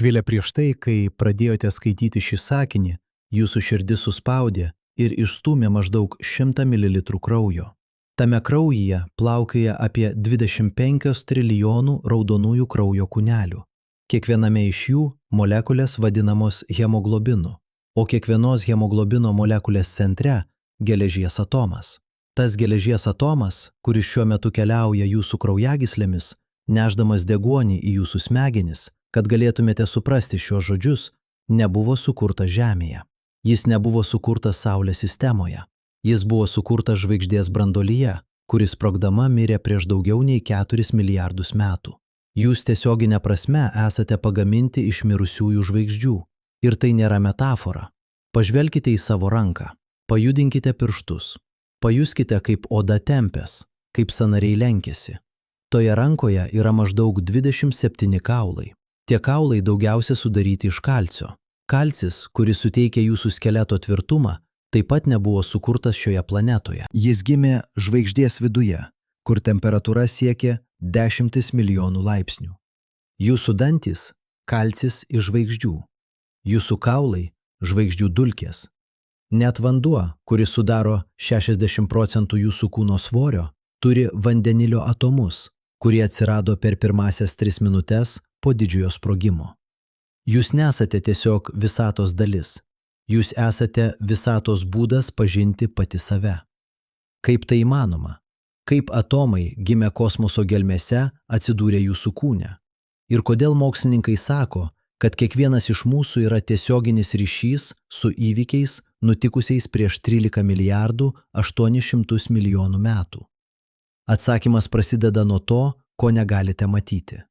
Akvilė, prieš tai, kai pradėjote skaityti šį sakinį, jūsų širdis suspaudė ir išstūmė maždaug 100 ml kraujo. Tame kraujyje plaukioja apie 25 trilijonų raudonųjų kraujo kūnelių. Kiekviename iš jų molekulės vadinamos hemoglobinu, o kiekvienos hemoglobino molekulės centre geležies atomas. Tas geležies atomas, kuris šiuo metu keliauja jūsų kraujagyslėmis, nešdamas deguonį į jūsų smegenis, kad galėtumėte suprasti šiuos žodžius, nebuvo sukurtas Žemėje. Jis nebuvo sukurtas Saulės sistemoje. Jis buvo sukurtas žvaigždės branduolyje, kuris sprogdama mirė prieš daugiau nei 4 milijardus metų. Jūs tiesioginė prasme esate pagaminti iš mirusiųjų žvaigždžių. Ir tai nėra metafora. Pažvelkite į savo ranką. Pajudinkite pirštus. Pajuskite, kaip oda tempės, kaip sąnariai lenkiasi. Toje rankoje yra maždaug 27 kaulai. Tie kaulai daugiausia sudaryti iš kalcio. Kalcis, kuris suteikia jūsų skeleto tvirtumą, taip pat nebuvo sukurtas šioje planetoje. Jis gimė žvaigždės viduje, kur temperatūra siekia 10 milijonų laipsnių. Jūsų dantys – kalcis iš žvaigždžių. Jūsų kaulai – žvaigždžių dulkės. Net vanduo, kuris sudaro 60% jūsų kūno svorio, turi vandenilio atomus, kurie atsirado per pirmasias 3 minutes po didžiojo sprogimo. Jūs nesate tiesiog visatos dalis. Jūs esate visatos būdas pažinti pati save. Kaip tai įmanoma? Kaip atomai gimę kosmoso gelmėse atsidūrė jūsų kūne? Ir kodėl mokslininkai sako, kad kiekvienas iš mūsų yra tiesioginis ryšys su įvykiais nutikusiais prieš 13 milijardų 800 milijonų metų? Atsakymas prasideda nuo to, ko negalite matyti.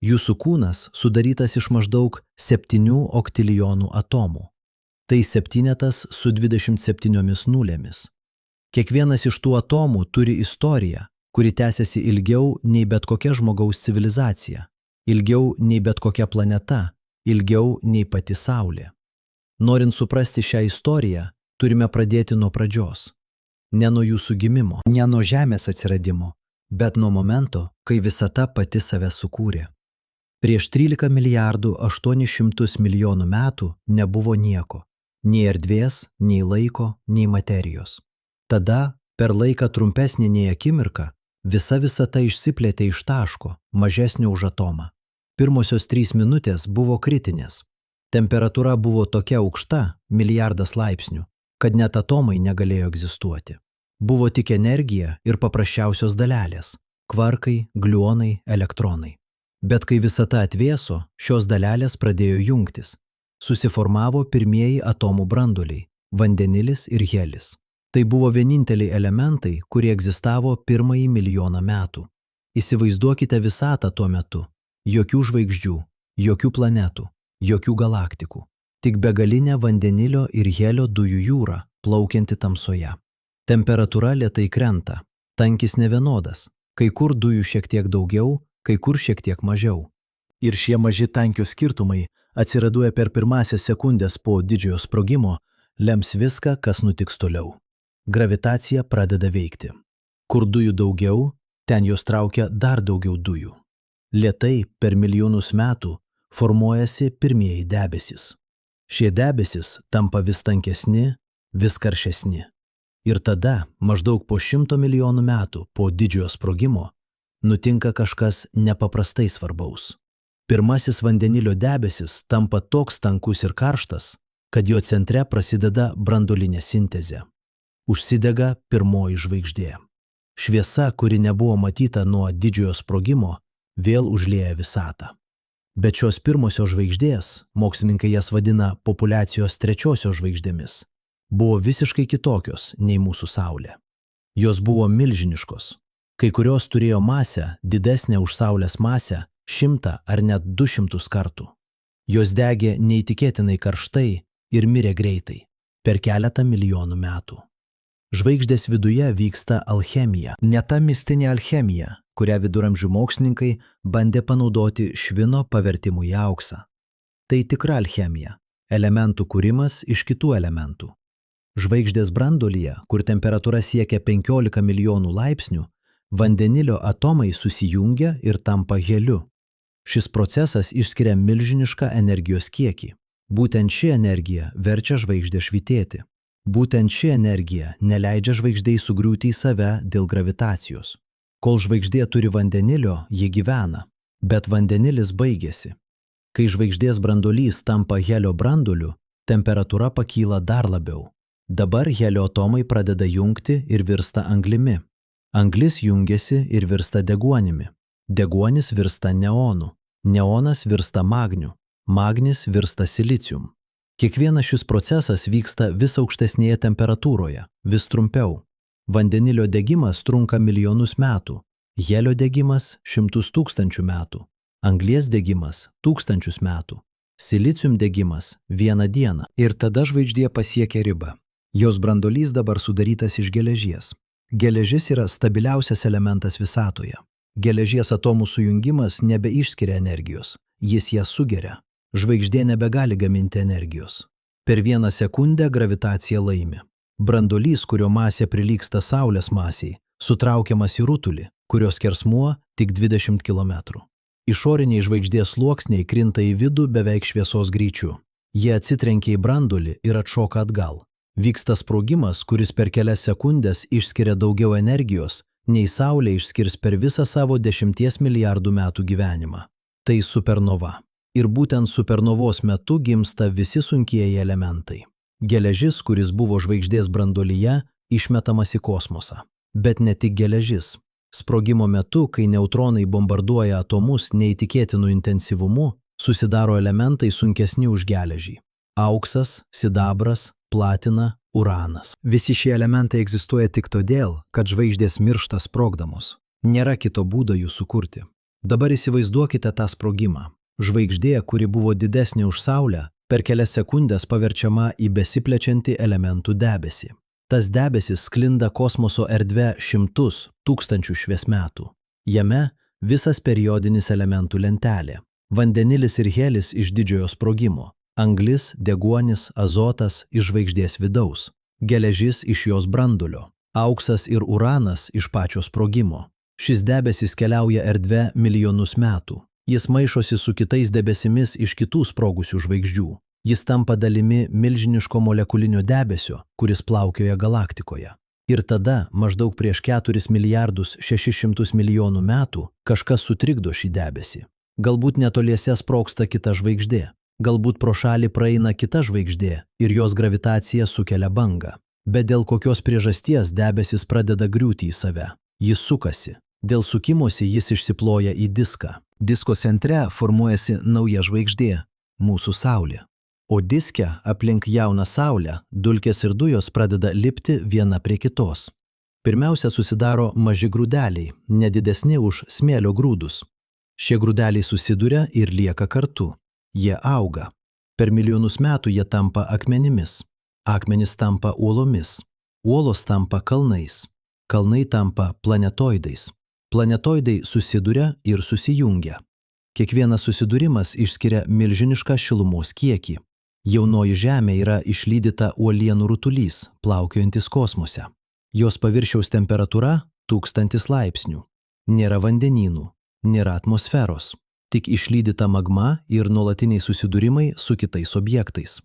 Jūsų kūnas sudarytas iš maždaug 7 oktilijonų atomų. Tai septynetas su 27 nulėmis. Kiekvienas iš tų atomų turi istoriją, kuri tęsiasi ilgiau nei bet kokia žmogaus civilizacija, ilgiau nei bet kokia planeta, ilgiau nei pati Saulė. Norint suprasti šią istoriją, turime pradėti nuo pradžios. Ne nuo jūsų gimimo, ne nuo Žemės atsiradimo, bet nuo momento, kai visata pati save sukūrė. Prieš 13 milijardų 800 milijonų metų nebuvo nieko. Nei erdvės, nei laiko, nei materijos. Tada, per laiką trumpesnį nei akimirką, visa visata išsiplėtė iš taško, mažesnio už atomą. Pirmosios 3 minutės buvo kritinės. Temperatūra buvo tokia aukšta, milijardas laipsnių, kad net atomai negalėjo egzistuoti. Buvo tik energija ir paprasčiausios dalelės – kvarkai, gliuonai, elektronai. Bet kai visata atvėso, šios dalelės pradėjo jungtis. Susiformavo pirmieji atomų branduoliai – vandenilis ir helis. Tai buvo vieninteliai elementai, kurie egzistavo pirmąjį milijoną metų. Įsivaizduokite visatą tuo metu. Jokių žvaigždžių, jokių planetų, jokių galaktikų. Tik begalinė vandenilio ir helio dujų jūra, plaukianti tamsoje. Temperatūra lėtai krenta. Tankis nevienodas. Kai kur dujų šiek tiek daugiau, kai kur šiek tiek mažiau. Ir šie maži tankio skirtumai, atsiraduoja per pirmąsias sekundės po didžiojo sprogimo, lems viską, kas nutiks toliau. Gravitacija pradeda veikti. Kur dujų daugiau, ten jos traukia dar daugiau dujų. Lėtai, per milijonus metų, formuojasi pirmieji debesys. Šie debesys tampa vis tankesni, vis karšesni. Ir tada, maždaug po 100 milijonų metų po didžiojo sprogimo, nutinka kažkas nepaprastai svarbaus. Pirmasis vandenilio debesis tampa toks tankus ir karštas, kad jo centre prasideda branduolinė sintezė. Užsidega pirmoji žvaigždė. Šviesa, kuri nebuvo matyta nuo didžiojo sprogimo, vėl užlieja visatą. Bet šios pirmosios žvaigždės, mokslininkai jas vadina populiacijos trečiosios žvaigždėmis, buvo visiškai kitokios nei mūsų Saulė. Jos buvo milžiniškos. Kai kurios turėjo masę didesnę už Saulės masę 100 ar net 200 kartų. Jos degė neįtikėtinai karštai ir mirė greitai, per keletą milijonų metų. Žvaigždės viduje vyksta alchemija. Ne ta mistinė alchemija, kurią viduramžių mokslininkai bandė panaudoti švino pavertimui į auksą. Tai tikra alchemija, elementų kūrimas iš kitų elementų. Žvaigždės branduolyje, kur temperatūra siekia 15 milijonų laipsnių, vandenilio atomai susijungia ir tampa heliu. Šis procesas išskiria milžinišką energijos kiekį. Būtent ši energija verčia žvaigždę švytėti. Būtent ši energija neleidžia žvaigždei sugriūti į save dėl gravitacijos. Kol žvaigždė turi vandenilio, ji gyvena, bet vandenilis baigėsi. Kai žvaigždės branduolys tampa helio branduoliu, temperatūra pakyla dar labiau. Dabar helio atomai pradeda jungti ir virsta anglimi. Anglis jungiasi ir virsta deguonimi. Deguonis virsta neonu. Neonas virsta magniu. Magnis virsta silicium. Kiekvienas šis procesas vyksta vis aukštesnėje temperatūroje, vis trumpiau. Vandenilio degimas trunka milijonus metų, helio degimas 100 000 metų, anglies degimas 1000 metų, silicium degimas 1 dieną. Ir tada žvaigždė pasiekia ribą. Jos branduolys dabar sudarytas iš geležies. Geležis yra stabiliausias elementas visatoje. Geležies atomų sujungimas nebeišskiria energijos, jis ją sugeria. Žvaigždė nebegali gaminti energijos. Per 1 sekundę gravitacija laimi. Branduolys, kurio masė prilygsta Saulės masiai, sutraukiamas į rutulį, kurios skersmuo tik 20 km. Išoriniai žvaigždės sluoksniai krinta į vidų beveik šviesos greičiu. Jie atsitrenkia į branduolį ir atšoka atgal. Vyksta sprogimas, kuris per kelias sekundės išskiria daugiau energijos, nei Saulė išskirs per visą savo 10 milijardų metų gyvenimą. Tai supernova. Ir būtent supernovos metu gimsta visi sunkieji elementai. Geležis, kuris buvo žvaigždės branduolyje, išmetamas į kosmosą. Bet ne tik geležis. Sprogimo metu, kai neutronai bombarduoja atomus neįtikėtinu intensyvumu, susidaro elementai sunkesni už geležį. Auksas, sidabras, platina, uranas. Visi šie elementai egzistuoja tik todėl, kad žvaigždės miršta sprogdamos. Nėra kito būdo jų sukurti. Dabar įsivaizduokite tą sprogimą. Žvaigždė, kuri buvo didesnė už Saulę, per kelias sekundės paverčiama į besiplečiantį elementų debesį. Tas debesis sklinda kosmoso erdve 100 000 šviesmetų. Jame visas periodinis elementų lentelė. Vandenilis ir helis iš didžiojo sprogimo. Anglis, deguonis, azotas iš žvaigždės vidaus. Geležis iš jos branduolio. Auksas ir uranas iš pačio sprogimo. Šis debesis keliauja erdve milijonus metų. Jis maišosi su kitais debesimis iš kitų sprogusių žvaigždžių. Jis tampa dalimi milžiniško molekulinio debesio, kuris plaukioja galaktikoje. Ir tada, maždaug prieš 4 milijardus 600 milijonų metų, kažkas sutrikdo šį debesį. Galbūt netoliese sprogsta kita žvaigždė. Galbūt pro šalį praeina kita žvaigždė ir jos gravitacija sukelia bangą. Bet dėl kokios priežasties debesis pradeda griūti į save. Jis sukasi. Dėl sukimosi jis išsiploja į diską. Disko centre formuojasi nauja žvaigždė – mūsų Saulė. O diske aplink jauną Saulę dulkės ir dujos pradeda lipti viena prie kitos. Pirmiausia susidaro maži grūdeliai, nedidesni už smėlio grūdus. Šie grūdeliai susiduria ir lieka kartu. Jie auga. Per milijonus metų jie tampa akmenimis. Akmenys tampa uolomis. Uolos tampa kalnais. Kalnai tampa planetoidais. Planetoidai susiduria ir susijungia. Kiekvienas susidūrimas išskiria milžinišką šilumos kiekį. Jaunoji Žemė yra išlydyta uolienų rutulys, plaukiojantis kosmose. Jos paviršiaus temperatūra 1000 laipsnių. Nėra vandenynų, nėra atmosferos. Tik išlydyta magma ir nuolatiniai susidūrimai su kitais objektais.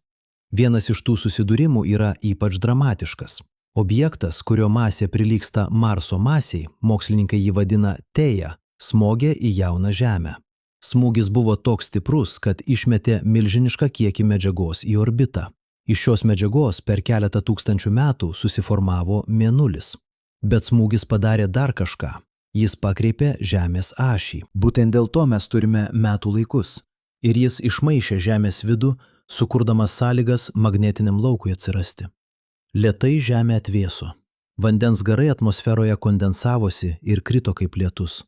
Vienas iš tų susidūrimų yra ypač dramatiškas. Objektas, kurio masė prilygsta Marso masei, mokslininkai jį vadina Teja, smogė į jauną Žemę. Smūgis buvo toks stiprus, kad išmetė milžinišką kiekį medžiagos į orbitą. Iš šios medžiagos per keletą tūkstančių metų susiformavo Mėnulis. Bet smūgis padarė dar kažką. Jis pakreipė Žemės ašį. Būtent dėl to mes turime metų laikus. Ir jis išmaišė Žemės vidų, sukurdamas sąlygas magnetiniam laukui atsirasti. Lėtai Žemė atvėso. Vandens garai atmosferoje kondensavosi ir krito kaip lietus.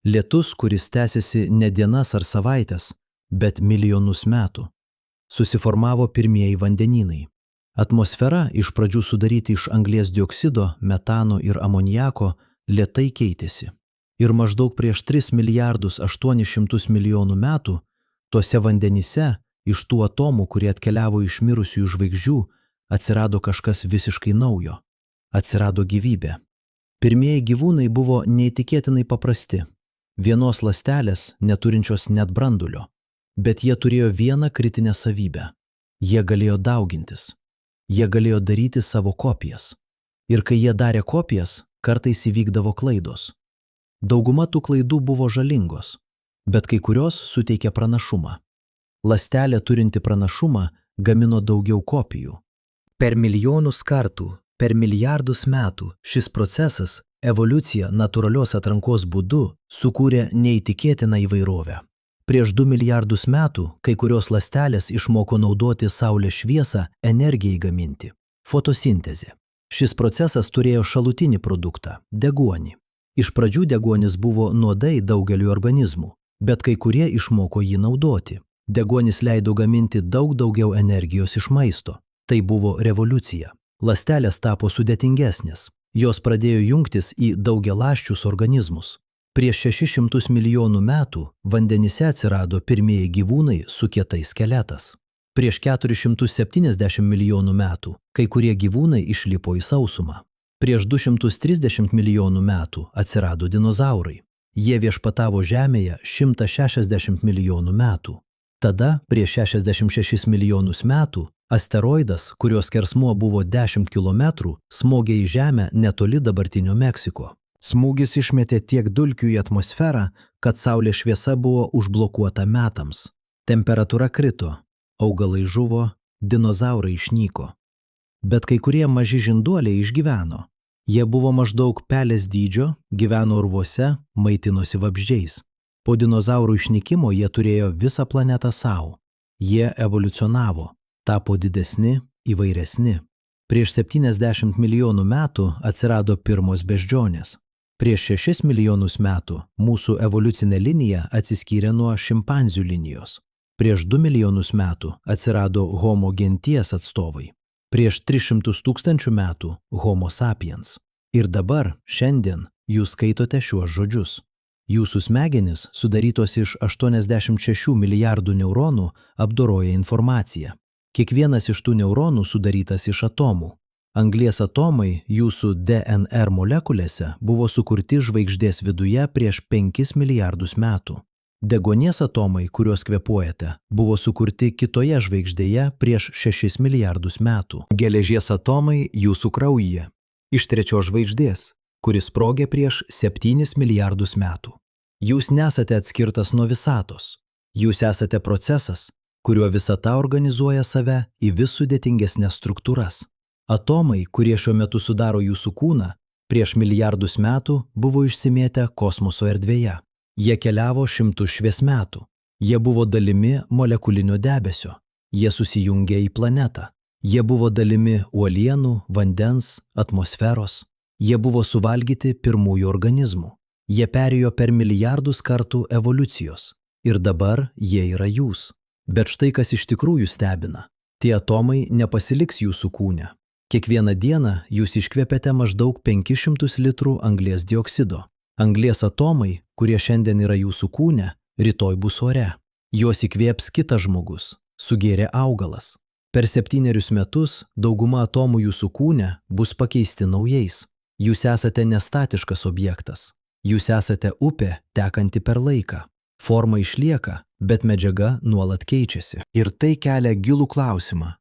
Lietus, kuris tęsiasi ne dienas ar savaitės, bet milijonus metų. Susiformavo pirmieji vandenynai. Atmosfera, iš pradžių sudaryti iš anglies dioksido, metano ir amoniako, lėtai keitėsi. Ir maždaug prieš 3 milijardus 800 milijonų metų tuose vandenyse, iš tų atomų, kurie atkeliavo iš mirusiųjų žvaigždžių, atsirado kažkas visiškai naujo. Atsirado gyvybė. Pirmieji gyvūnai buvo neįtikėtinai paprasti. vienos ląstelės neturinčios net brandulio, bet jie turėjo vieną kritinę savybę. Jie galėjo daugintis. Jie galėjo daryti savo kopijas. Ir kai jie darė kopijas, kartais įvykdavo klaidos. Dauguma tų klaidų buvo žalingos, bet kai kurios suteikė pranašumą. Ląstelė turinti pranašumą gamino daugiau kopijų. Per milijonus kartų, per milijardus metų šis procesas, evoliucija natūralios atrankos būdu, sukūrė neįtikėtiną įvairovę. Prieš 2 milijardus metų kai kurios ląstelės išmoko naudoti saulės šviesą energijai gaminti – fotosintezė. Šis procesas turėjo šalutinį produktą – deguonį. Iš pradžių deguonis buvo nuodai daugeliui organizmų, bet kai kurie išmoko jį naudoti. Deguonis leido gaminti daug daugiau energijos iš maisto. Tai buvo revoliucija. Ląstelės tapo sudėtingesnės. Jos pradėjo jungtis į daugialąsčius organizmus. Prieš 600 milijonų metų vandenyse atsirado pirmieji gyvūnai su kietais skeletas. Prieš 470 milijonų metų kai kurie gyvūnai išlipo į sausumą. Prieš 230 milijonų metų atsirado dinozaurai. Jie viešpatavo Žemėje 160 milijonų metų. Tada, prieš 66 milijonus metų, asteroidas, kurio skersmuo buvo 10 km, smogė į Žemę netoli dabartinio Meksiko. Smūgis išmetė tiek dulkių į atmosferą, kad saulės šviesa buvo užblokuota metams. Temperatūra krito, augalai žuvo, dinozaurai išnyko. Bet kai kurie maži žinduoliai išgyveno. Jie buvo maždaug pelės dydžio, gyveno urvuose, maitinosi vabzdžiais. Po dinozaurų išnykimo jie turėjo visą planetą savo. Jie evoliucionavo, tapo didesni, įvairesni. Prieš 70 milijonų metų atsirado pirmos beždžionės. Prieš 6 milijonus metų mūsų evoliucinė linija atsiskyrė nuo šimpanzių linijos. Prieš 2 milijonus metų atsirado homo genties atstovai. Prieš 300 tūkstančių metų homo sapiens. Ir dabar, šiandien, jūs skaitote šiuos žodžius. Jūsų smegenys, sudarytos iš 86 milijardų neuronų, apdoroja informaciją. Kiekvienas iš tų neuronų sudarytas iš atomų. Anglies atomai jūsų DNR molekulėse buvo sukurti žvaigždės viduje prieš 5 milijardus metų. Deguonies atomai, kuriuos kvėpuojate, buvo sukurti kitoje žvaigždėje prieš 6 milijardus metų. Geležies atomai jūsų kraujyje, iš trečios žvaigždės, kuris sprogė prieš 7 milijardus metų. Jūs nesate atskirtas nuo visatos. Jūs esate procesas, kuriuo visata organizuoja save į vis sudėtingesnės struktūras. Atomai, kurie šiuo metu sudaro jūsų kūną, prieš milijardus metų buvo išsimėtę kosmoso erdvėje. Jie keliavo šimtus šviesmetų. Jie buvo dalimi molekulinio debesio. Jie susijungė į planetą. Jie buvo dalimi uolienų, vandens, atmosferos. Jie buvo suvalgyti pirmųjų organizmų. Jie perėjo per milijardus kartų evoliucijos. Ir dabar jie yra jūs. Bet štai kas iš tikrųjų stebina. Tie atomai nepasiliks jūsų kūne. Kiekvieną dieną jūs iškvepiate maždaug 500 litrų anglies dioksido. Anglies atomai, kurie šiandien yra jūsų kūne, rytoj bus ore. Juos įkvėps kitas žmogus, sugėrė augalas. Per 7 metus dauguma atomų jūsų kūne bus pakeisti naujais. Jūs esate nestatiškas objektas. Jūs esate upė tekanti per laiką. Forma išlieka, bet medžiaga nuolat keičiasi. Ir tai kelia gilų klausimą.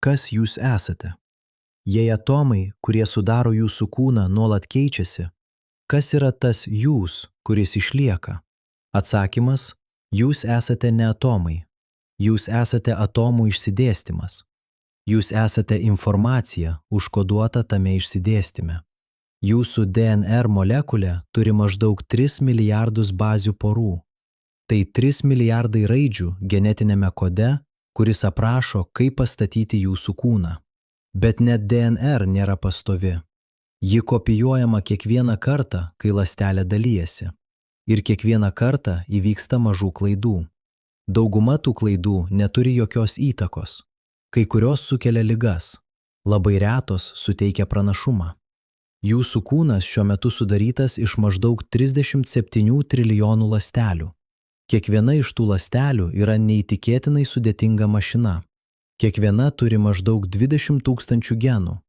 Kas jūs esate? Jei atomai, kurie sudaro jūsų kūną, nuolat keičiasi, kas yra tas jūs, kuris išlieka? Atsakymas – jūs esate ne atomai. Jūs esate atomų išsidėstymas. Jūs esate informacija, užkoduota tame išsidėstyme. Jūsų DNR molekulė turi maždaug 3 milijardus bazių porų. Tai 3 milijardai raidžių genetinėme kode, kuris aprašo, kaip pastatyti jūsų kūną. Bet net DNR nėra pastovi. Ji kopijuojama kiekvieną kartą, kai ląstelė dalijasi. Ir kiekvieną kartą įvyksta mažų klaidų. Dauguma tų klaidų neturi jokios įtakos. Kai kurios sukelia ligas. Labai retos suteikia pranašumą. Jūsų kūnas šiuo metu sudarytas iš maždaug 37 trilijonų ląstelių. Kiekviena iš tų ląstelių yra neįtikėtinai sudėtinga mašina. Kiekviena turi maždaug 20 000 genų.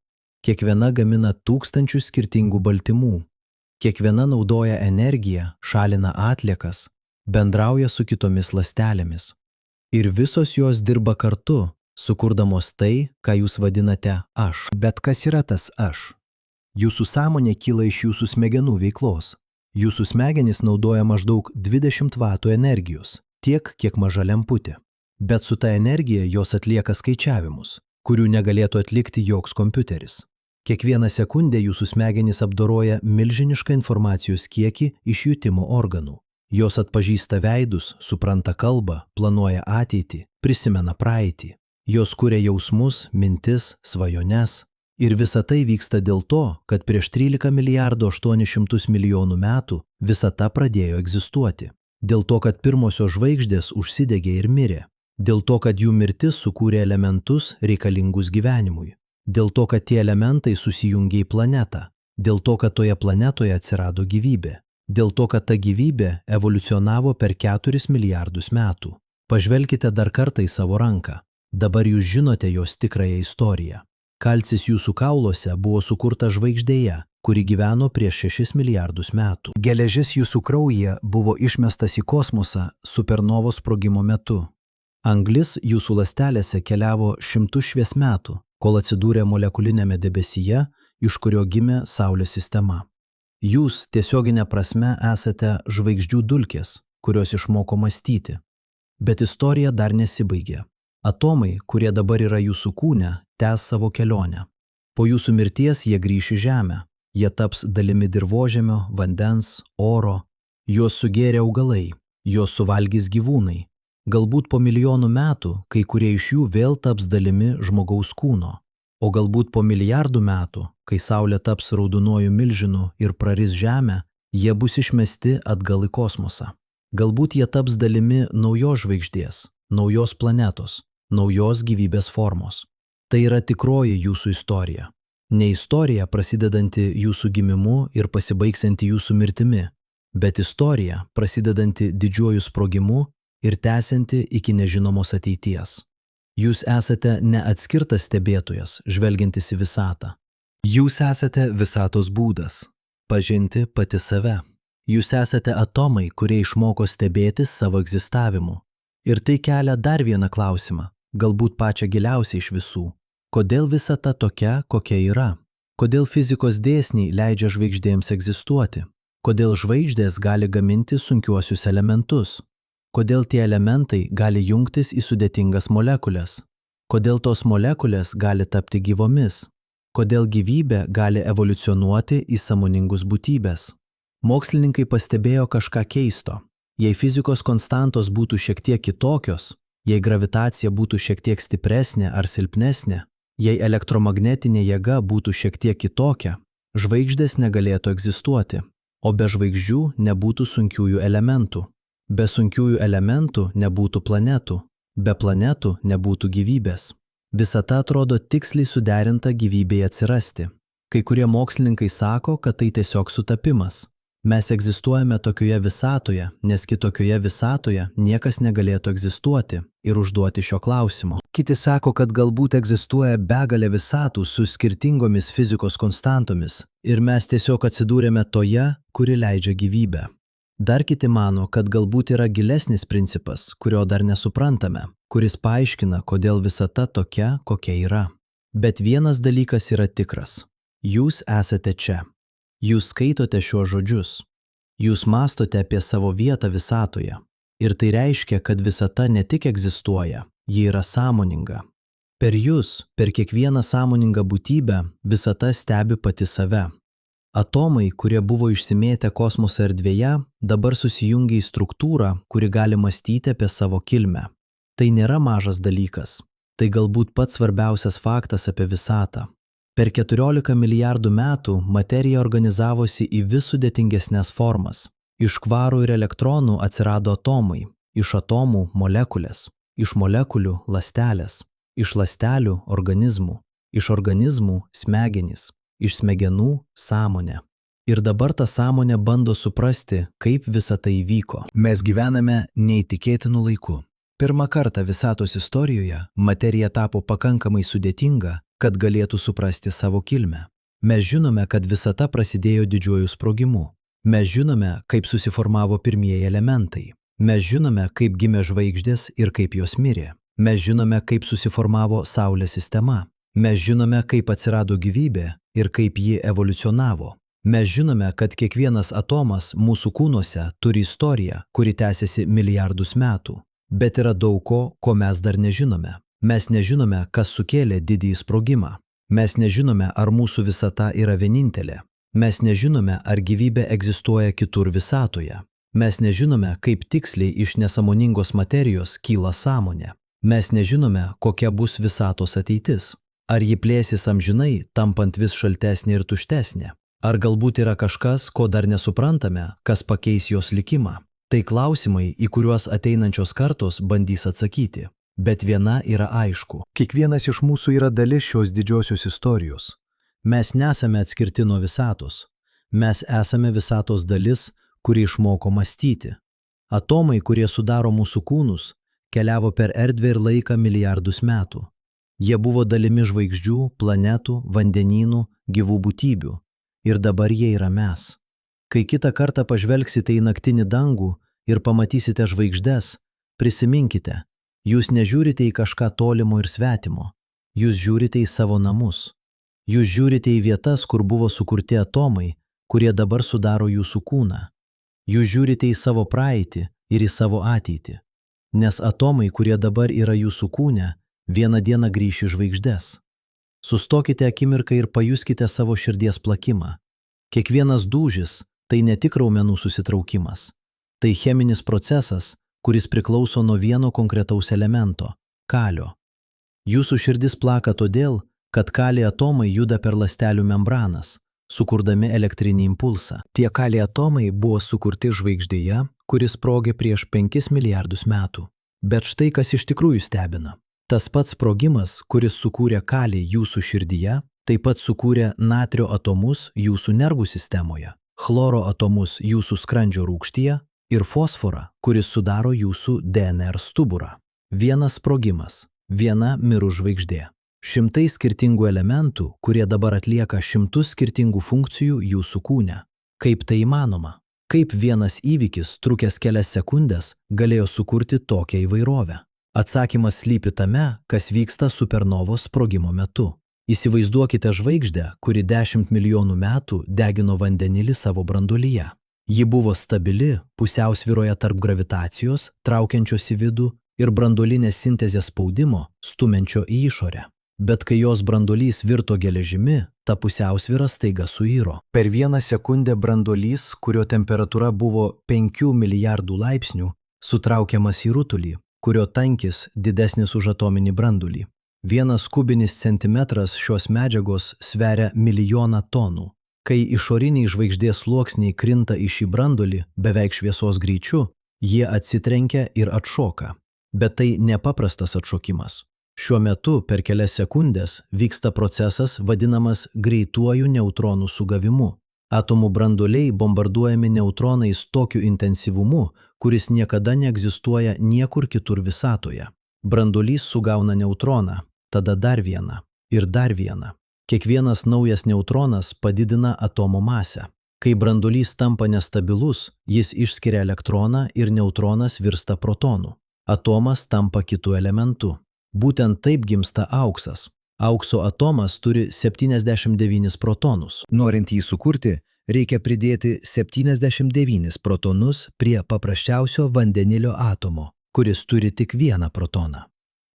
Kiekviena gamina tūkstančius skirtingų baltymų. Kiekviena naudoja energiją, šalina atliekas, bendrauja su kitomis ląstelėmis. Ir visos jos dirba kartu, sukurdamos tai, ką jūs vadinate aš. Bet kas yra tas aš? Jūsų sąmonė kyla iš jūsų smegenų veiklos. Jūsų smegenys naudoja maždaug 20 vatų energijos, tiek, kiek maža lemputė. Bet su ta energija jos atlieka skaičiavimus, kurių negalėtų atlikti joks kompiuteris. Kiekvieną sekundę jūsų smegenys apdoroja milžinišką informacijos kiekį iš jutimo organų. Jos atpažįsta veidus, supranta kalbą, planuoja ateitį, prisimena praeitį. Jos kuria jausmus, mintis, svajones. Ir visa tai vyksta dėl to, kad prieš 13 milijardų 800 milijonų metų visata pradėjo egzistuoti. Dėl to, kad pirmosios žvaigždės užsidegė ir mirė. Dėl to, kad jų mirtis sukūrė elementus reikalingus gyvenimui. Dėl to, kad tie elementai susijungė į planetą. Dėl to, kad toje planetoje atsirado gyvybė. Dėl to, kad ta gyvybė evoliucionavo per 4 milijardus metų. Pažvelkite dar kartą į savo ranką. Dabar jūs žinote jos tikrąją istoriją. Kalcis jūsų kauluose buvo sukurta žvaigždėje, kuri gyveno prieš 6 milijardus metų. Geležis jūsų kraujyje buvo išmestas į kosmosą supernovos sprogimo metu. Anglis jūsų ląstelėse keliavo šimtus šviesmetų, kol atsidūrė molekulinėme debesyje, iš kurio gimė Saulės sistema. Jūs tiesioginė prasme esate žvaigždžių dulkės, kurios išmoko mąstyti. Bet istorija dar nesibaigė. Atomai, kurie dabar yra jūsų kūne, tęs savo kelionę. Po jūsų mirties jie grįš į Žemę. Jie taps dalimi dirvožemio, vandens, oro. Juos sugėrė augalai, juos suvalgys gyvūnai. Galbūt po milijonų metų kai kurie iš jų vėl taps dalimi žmogaus kūno. O galbūt po milijardų metų, kai Saulė taps raudonuoju milžinu ir praris Žemę, jie bus išmesti atgal į kosmosą. Galbūt jie taps dalimi naujos žvaigždės, naujos planetos, naujos gyvybės formos. Tai yra tikroji jūsų istorija. Ne istorija prasidedanti jūsų gimimu ir pasibaigsianti jūsų mirtimi, bet istorija prasidedanti didžiuoju sprogimu ir tęsianti iki nežinomos ateities. Jūs esate neatskirtas stebėtojas, žvelgiantis į visatą. Jūs esate visatos būdas, pažinti pati save. Jūs esate atomai, kurie išmoko stebėtis savo egzistavimu. Ir tai kelia dar vieną klausimą, galbūt pačią giliausią iš visų. Kodėl visata tokia, kokia yra? Kodėl fizikos dėsniai leidžia žvaigždėms egzistuoti? Kodėl žvaigždės gali gaminti sunkiuosius elementus? Kodėl tie elementai gali jungtis į sudėtingas molekulės? Kodėl tos molekulės gali tapti gyvomis? Kodėl gyvybė gali evoliucionuoti į sąmoningus būtybės? Mokslininkai pastebėjo kažką keisto. Jei fizikos konstantos būtų šiek tiek kitokios, jei gravitacija būtų šiek tiek stipresnė ar silpnesnė, jei elektromagnetinė jėga būtų šiek tiek kitokia, žvaigždės negalėtų egzistuoti, o be žvaigždžių nebūtų sunkiųjų elementų. Be sunkiųjų elementų nebūtų planetų, be planetų nebūtų gyvybės. Visata atrodo tiksliai suderinta gyvybei atsirasti. Kai kurie mokslininkai sako, kad tai tiesiog sutapimas. Mes egzistuojame tokioje visatoje, nes kitokioje visatoje niekas negalėtų egzistuoti ir užduoti šio klausimo. Kiti sako, kad galbūt egzistuoja begalė visatų su skirtingomis fizikos konstantomis ir mes tiesiog atsidūrėme toje, kuri leidžia gyvybę. Dar kiti mano, kad galbūt yra gilesnis principas, kurio dar nesuprantame, kuris paaiškina, kodėl visata tokia, kokia yra. Bet vienas dalykas yra tikras. Jūs esate čia. Jūs skaitote šiuos žodžius. Jūs mąstote apie savo vietą visatoje. Ir tai reiškia, kad visata ne tik egzistuoja, ji yra sąmoninga. Per jūs, per kiekvieną sąmoningą būtybę, visata stebi pati save. Atomai, kurie buvo išsimėtę kosmoso erdvėje, dabar susijungia į struktūrą, kuri gali mąstyti apie savo kilmę. Tai nėra mažas dalykas. Tai galbūt pats svarbiausias faktas apie visatą. Per 14 milijardų metų materija organizavosi į vis sudėtingesnes formas. Iš kvarų ir elektronų atsirado atomai, iš atomų molekulės, iš molekulių ląstelės, iš ląstelių organizmų, iš organizmų smegenys. Iš smegenų sąmonė. Ir dabar ta sąmonė bando suprasti, kaip visa tai įvyko. Mes gyvename neįtikėtinų laikų. Pirmą kartą visatos istorijoje materija tapo pakankamai sudėtinga, kad galėtų suprasti savo kilmę. Mes žinome, kad visata prasidėjo didžiuoju sprogimu. Mes žinome, kaip susiformavo pirmieji elementai. Mes žinome, kaip gimė žvaigždės ir kaip jos mirė. Mes žinome, kaip susiformavo Saulės sistema. Mes žinome, kaip atsirado gyvybė ir kaip ji evoliucionavo. Mes žinome, kad kiekvienas atomas mūsų kūnuose turi istoriją, kuri tęsiasi milijardus metų. Bet yra daug ko mes dar nežinome. Mes nežinome, kas sukėlė didįjį sprogimą. Mes nežinome, ar mūsų visata yra vienintelė. Mes nežinome, ar gyvybė egzistuoja kitur visatoje. Mes nežinome, kaip tiksliai iš nesąmoningos materijos kyla sąmonė. Mes nežinome, kokia bus visatos ateitis. Ar ji plėsis amžinai, tampant vis šaltesnė ir tuštesnė? Ar galbūt yra kažkas, ko dar nesuprantame, kas pakeis jos likimą? Tai klausimai, į kuriuos ateinančios kartos bandys atsakyti. Bet viena yra aišku. Kiekvienas iš mūsų yra dalis šios didžiosios istorijos. Mes nesame atskirti nuo visatos. Mes esame visatos dalis, kuri išmoko mąstyti. Atomai, kurie sudaro mūsų kūnus, keliavo per erdvę ir laiką milijardus metų. Jie buvo dalimi žvaigždžių, planetų, vandenynų, gyvų būtybių. Ir dabar jie yra mes. Kai kitą kartą pažvelgsite į naktinį dangų ir pamatysite žvaigždes, prisiminkite, jūs nežiūrite į kažką tolimo ir svetimo. Jūs žiūrite į savo namus. Jūs žiūrite į vietas, kur buvo sukurti atomai, kurie dabar sudaro jūsų kūną. Jūs žiūrite į savo praeitį ir į savo ateitį. Nes atomai, kurie dabar yra jūsų kūne, vieną dieną grįš į žvaigždes. Sustokite akimirką ir pajuskite savo širdies plakimą. Kiekvienas dūžis tai ne tik raumenų susitraukimas. Tai cheminis procesas, kuris priklauso nuo vieno konkretaus elemento – kalio. Jūsų širdis plaka todėl, kad kalio atomai juda per ląstelių membranas, sukurdami elektrinį impulsą. Tie kalio atomai buvo sukurti žvaigždėje, kuris sprogė prieš 5 milijardus metų. Bet štai kas iš tikrųjų stebina. Tas pats sprogimas, kuris sukūrė kalį jūsų širdyje, taip pat sukūrė natrio atomus jūsų nervų sistemoje, chloro atomus jūsų skrandžio rūgštyje ir fosforą, kuris sudaro jūsų DNR stuburą. Vienas sprogimas, viena mirus žvaigždė. Šimtai skirtingų elementų, kurie dabar atlieka šimtus skirtingų funkcijų jūsų kūne. Kaip tai įmanoma? Kaip vienas įvykis, trukęs kelias sekundės, galėjo sukurti tokią įvairovę? Atsakymas slypi tame, kas vyksta supernovos sprogimo metu. Įsivaizduokite žvaigždę, kuri 10 milijonų metų degino vandenilį savo branduolyje. Ji buvo stabili, pusiausvyroje tarp gravitacijos, traukiančios į vidų, ir branduolinės sintezės spaudimo, stumiančio į išorę. Bet kai jos branduolys virto geležimi, ta pusiausvyra staiga suiro. Per vieną sekundę branduolys, kurio temperatūra buvo 5 milijardų laipsnių, sutraukiamas į rutulį, kurio tankis didesnis už atominį branduolį. 1 kubinis centimetras šios medžiagos sveria 1 milijoną tonų. Kai išoriniai žvaigždės sluoksniai krinta į šį branduolį beveik šviesos greičiu, jie atsitrenkia ir atšoka. Bet tai nepaprastas atšokimas. Šiuo metu per kelias sekundės vyksta procesas vadinamas greituoju neutronų sugavimu. Atomų branduoliai bombarduojami neutronais tokiu intensyvumu, kuris niekada neegzistuoja niekur kitur visatoje. Branduolys sugauna neutroną, tada dar vieną ir dar vieną. Kiekvienas naujas neutronas padidina atomo masę. Kai branduolys tampa nestabilus, jis išskiria elektroną ir neutronas virsta protonu. Atomas tampa kitu elementu. Būtent taip gimsta auksas. Aukso atomas turi 79 protonus. Norint jį sukurti, reikia pridėti 79 protonus prie paprasčiausio vandenilio atomo, kuris turi tik vieną protoną.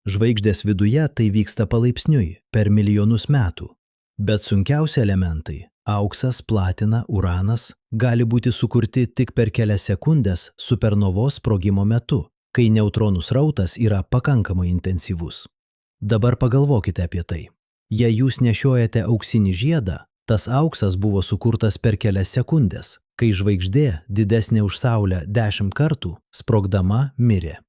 Žvaigždės viduje tai vyksta palaipsniui, per milijonus metų. Bet sunkiausi elementai – auksas, platina, uranas – gali būti sukurti tik per kelias sekundės supernovos sprogimo metu, kai neutronų srautas yra pakankamai intensyvus. Dabar pagalvokite apie tai. Jei jūs nešiojate auksinį žiedą, tas auksas buvo sukurtas per kelias sekundės, kai žvaigždė, didesnė už Saulę 10 kartų, sprogdama mirė.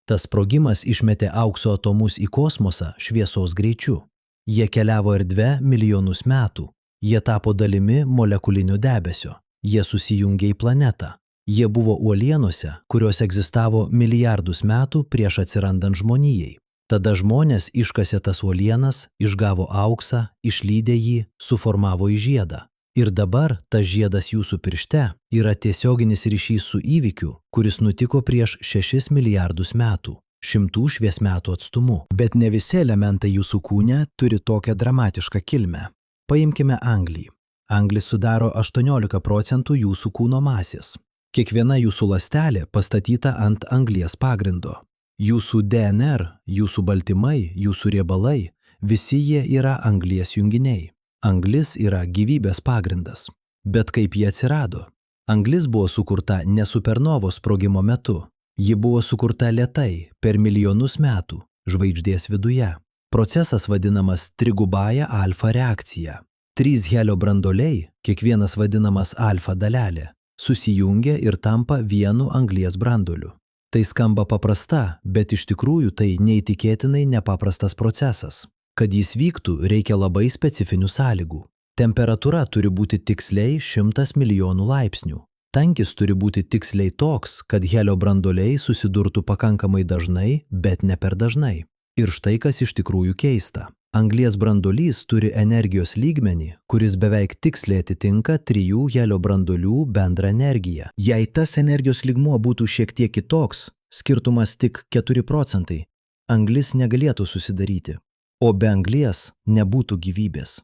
Tas sprogimas išmetė aukso atomus į kosmosą šviesos greičiu. Jie keliavo erdve milijonus metų. Jie tapo dalimi molekulinio debesio. Jie susijungė į planetą. Jie buvo uolienose, kurios egzistavo milijardus metų prieš atsirandant žmonijai. Tada žmonės iškasė tas uolienas, išgavo auksą, išlydė jį, suformavo į žiedą. Ir dabar tas žiedas jūsų piršte yra tiesioginis ryšys su įvykiu, kuris nutiko prieš 6 milijardus metų, 100 šviesmetų atstumu. Bet ne visi elementai jūsų kūne turi tokią dramatišką kilmę. Paimkime anglį. Anglis sudaro 18% jūsų kūno masės. Kiekviena jūsų ląstelė pastatyta ant anglies pagrindo. Jūsų DNR, jūsų baltymai, jūsų riebalai, visi jie yra anglies junginiai. Anglis yra gyvybės pagrindas. Bet kaip jie atsirado? Anglis buvo sukurta ne supernovos sprogimo metu. Ji buvo sukurta lėtai, per milijonus metų, žvaigždės viduje. Procesas vadinamas trigubąja alfa reakcija. 3 helio branduoliai, kiekvienas vadinamas alfa dalelė, susijungia ir tampa vienu anglies branduoliu. Tai skamba paprasta, bet iš tikrųjų tai neįtikėtinai nepaprastas procesas. Kad jis vyktų, reikia labai specifinių sąlygų. Temperatūra turi būti tiksliai 100 milijonų laipsnių. Tankis turi būti tiksliai toks, kad helio branduoliai susidurtų pakankamai dažnai, bet ne per dažnai. Ir štai kas iš tikrųjų keista. Anglies branduolys turi energijos lygmenį, kuris beveik tiksliai atitinka 3 helio branduolių bendrą energiją. Jei tas energijos lygmuo būtų šiek tiek kitoks, skirtumas tik 4%, anglis negalėtų susidaryti. O be anglies nebūtų gyvybės.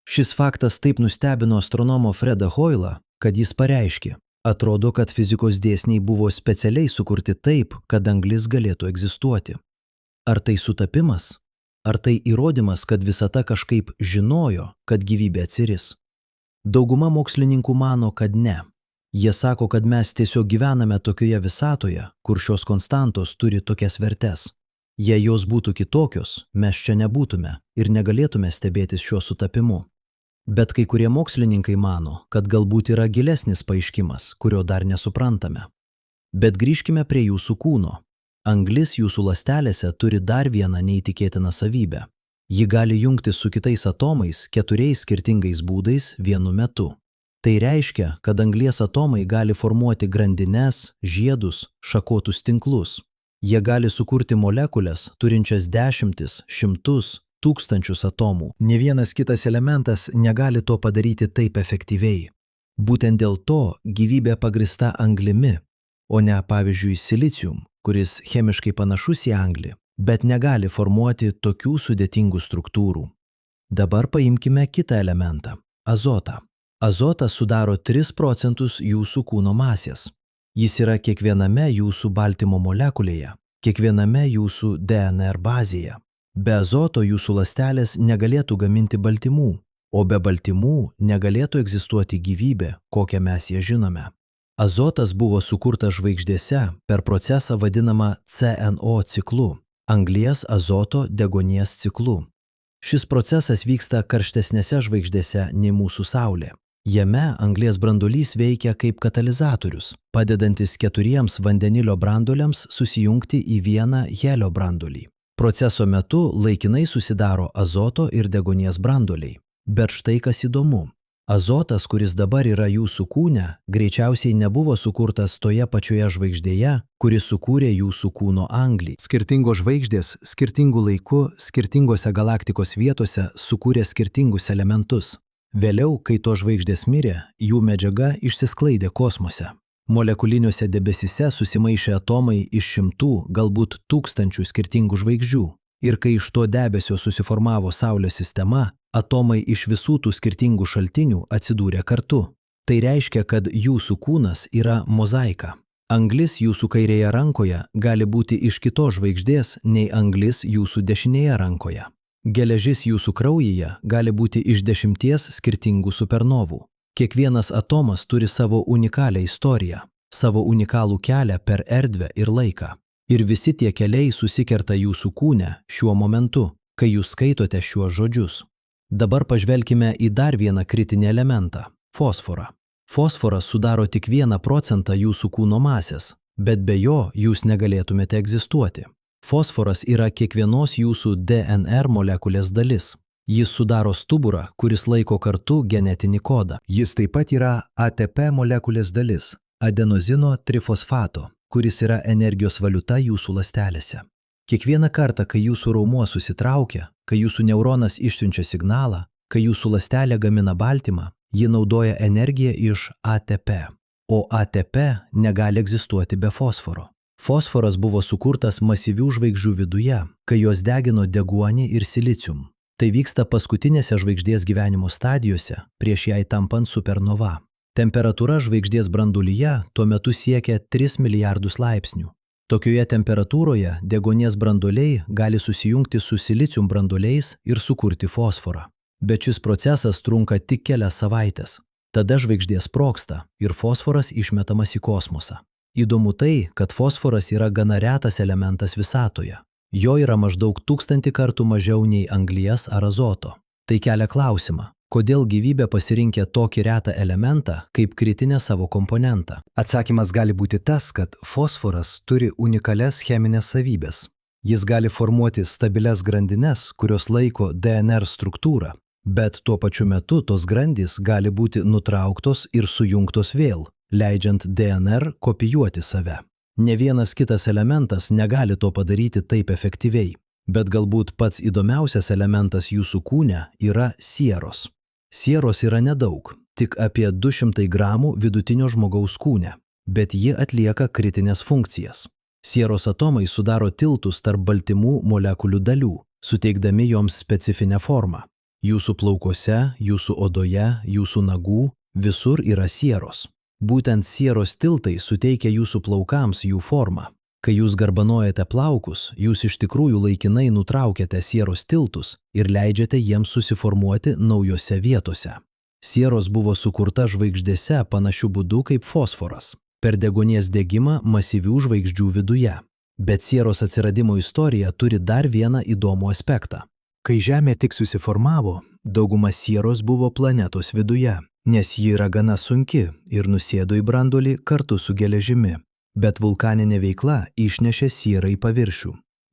Šis faktas taip nustebino astronomo Fredą Hoylą, kad jis pareiškė, atrodo, kad fizikos dėsniai buvo specialiai sukurti taip, kad anglis galėtų egzistuoti. Ar tai sutapimas? Ar tai įrodymas, kad visata kažkaip žinojo, kad gyvybė atsiris? Dauguma mokslininkų mano, kad ne. Jie sako, kad mes tiesiog gyvename tokioje visatoje, kur šios konstantos turi tokias vertes. Jei jos būtų kitokios, mes čia nebūtume ir negalėtume stebėtis šiuo sutapimu. Bet kai kurie mokslininkai mano, kad galbūt yra gilesnis paaiškimas, kurio dar nesuprantame. Bet grįžkime prie jūsų kūno. Anglis jūsų ląstelėse turi dar vieną neįtikėtiną savybę. Ji gali jungtis su kitais atomais 4 skirtingais būdais vienu metu. Tai reiškia, kad anglies atomai gali formuoti grandines, žiedus, šakotus tinklus. Jie gali sukurti molekulės, turinčias dešimtis, šimtus, tūkstančius atomų. Ne vienas kitas elementas negali to padaryti taip efektyviai. Būtent dėl to gyvybė pagrįsta anglimi, o ne, pavyzdžiui, silicium, kuris chemiškai panašus į anglį, bet negali formuoti tokių sudėtingų struktūrų. Dabar paimkime kitą elementą – azotą. Azotas sudaro 3% jūsų kūno masės. Jis yra kiekviename jūsų baltymo molekulėje, kiekviename jūsų DNR bazėje. Be azoto jūsų ląstelės negalėtų gaminti baltymų, o be baltymų negalėtų egzistuoti gyvybė, kokią mes ją žinome. Azotas buvo sukurtas žvaigždėse per procesą vadinamą CNO ciklu – anglies azoto deguonies ciklu. Šis procesas vyksta karštesnėse žvaigždėse nei mūsų Saulė. Jame anglies branduolys veikia kaip katalizatorius, padedantis 4 vandenilio branduoliams susijungti į vieną helio branduolį. Proceso metu laikinai susidaro azoto ir deguonies branduoliai. Bet štai kas įdomu. Azotas, kuris dabar yra jūsų kūne, greičiausiai nebuvo sukurtas toje pačioje žvaigždėje, kuri sukūrė jūsų kūno anglį. Skirtingos žvaigždės skirtingų laikų, skirtingose galaktikos vietose sukūrė skirtingus elementus. Vėliau, kai to žvaigždės mirė, jų medžiaga išsisklaidė kosmose. Molekuliniuose debesyse susimaišė atomai iš 100, galbūt 1000 skirtingų žvaigždžių. Ir kai iš to debesio susiformavo Saulės sistema, atomai iš visų tų skirtingų šaltinių atsidūrė kartu. Tai reiškia, kad jūsų kūnas yra mozaika. Anglis jūsų kairėje rankoje gali būti iš kitos žvaigždės nei anglis jūsų dešinėje rankoje. Geležis jūsų kraujyje gali būti iš 10 skirtingų supernovų. Kiekvienas atomas turi savo unikalią istoriją, savo unikalų kelią per erdvę ir laiką. Ir visi tie keliai susikerta jūsų kūne šiuo momentu, kai jūs skaitote šiuos žodžius. Dabar pažvelkime į dar vieną kritinį elementą – fosforą. Fosforas sudaro tik 1% jūsų kūno masės, bet be jo jūs negalėtumėte egzistuoti. Fosforas yra kiekvienos jūsų DNR molekulės dalis. Jis sudaro stuburą, kuris laiko kartu genetinį kodą. Jis taip pat yra ATP molekulės dalis, adenozino trifosfato, kuris yra energijos valiuta jūsų ląstelėse. Kiekvieną kartą, kai jūsų raumuo susitraukia, kai jūsų neuronas išsiunčia signalą, kai jūsų ląstelė gamina baltymą, ji naudoja energiją iš ATP. O ATP negali egzistuoti be fosforo. Fosforas buvo sukurtas masyvių žvaigždžių viduje, kai jos degino deguonį ir silicium. Tai vyksta paskutinėse žvaigždės gyvenimo stadijose, prieš jai tampant supernova. Temperatūra žvaigždės branduolyje tuo metu siekia 3 milijardus laipsnių. Tokioje temperatūroje deguonies branduoliai gali susijungti su silicium branduoliais ir sukurti fosforą. Bet šis procesas trunka tik kelias savaites. Tada žvaigždė sprogsta ir fosforas išmetamas į kosmosą. Įdomu tai, kad fosforas yra gana retas elementas visatoje. Jo yra maždaug 1000 kartų mažiau nei anglies ar azoto. Tai kelia klausimą, kodėl gyvybė pasirinkė tokį retą elementą kaip kritinę savo komponentą. Atsakymas gali būti tas, kad fosforas turi unikalias cheminės savybės. Jis gali formuoti stabilias grandines, kurios laiko DNR struktūrą, bet tuo pačiu metu tos grandys gali būti nutrauktos ir sujungtos vėl, leidžiant DNR kopijuoti save. Ne vienas kitas elementas negali to padaryti taip efektyviai, bet galbūt pats įdomiausias elementas jūsų kūne yra sieros. Sieros yra nedaug, tik apie 200 gramų vidutinio žmogaus kūne, bet ji atlieka kritinės funkcijas. Sieros atomai sudaro tiltus tarp baltymų molekulių dalių, suteikdami joms specifinę formą. Jūsų plaukuose, jūsų odoje, jūsų nagų, visur yra sieros. Būtent sieros tiltai suteikia jūsų plaukams jų formą. Kai jūs garbanojate plaukus, jūs iš tikrųjų laikinai nutraukiate sieros tiltus ir leidžiate jiems susiformuoti naujose vietose. Sieros buvo sukurta žvaigždėse panašiu būdu kaip fosforas, per deguonies degimą masyvių žvaigždžių viduje. Bet sieros atsiradimo istorija turi dar vieną įdomų aspektą. Kai Žemė tik susiformavo, dauguma sieros buvo planetos viduje, nes ji yra gana sunki ir nusėdo į branduolį kartu su geležimi. Bet vulkaninė veikla išnešė sierą į paviršių.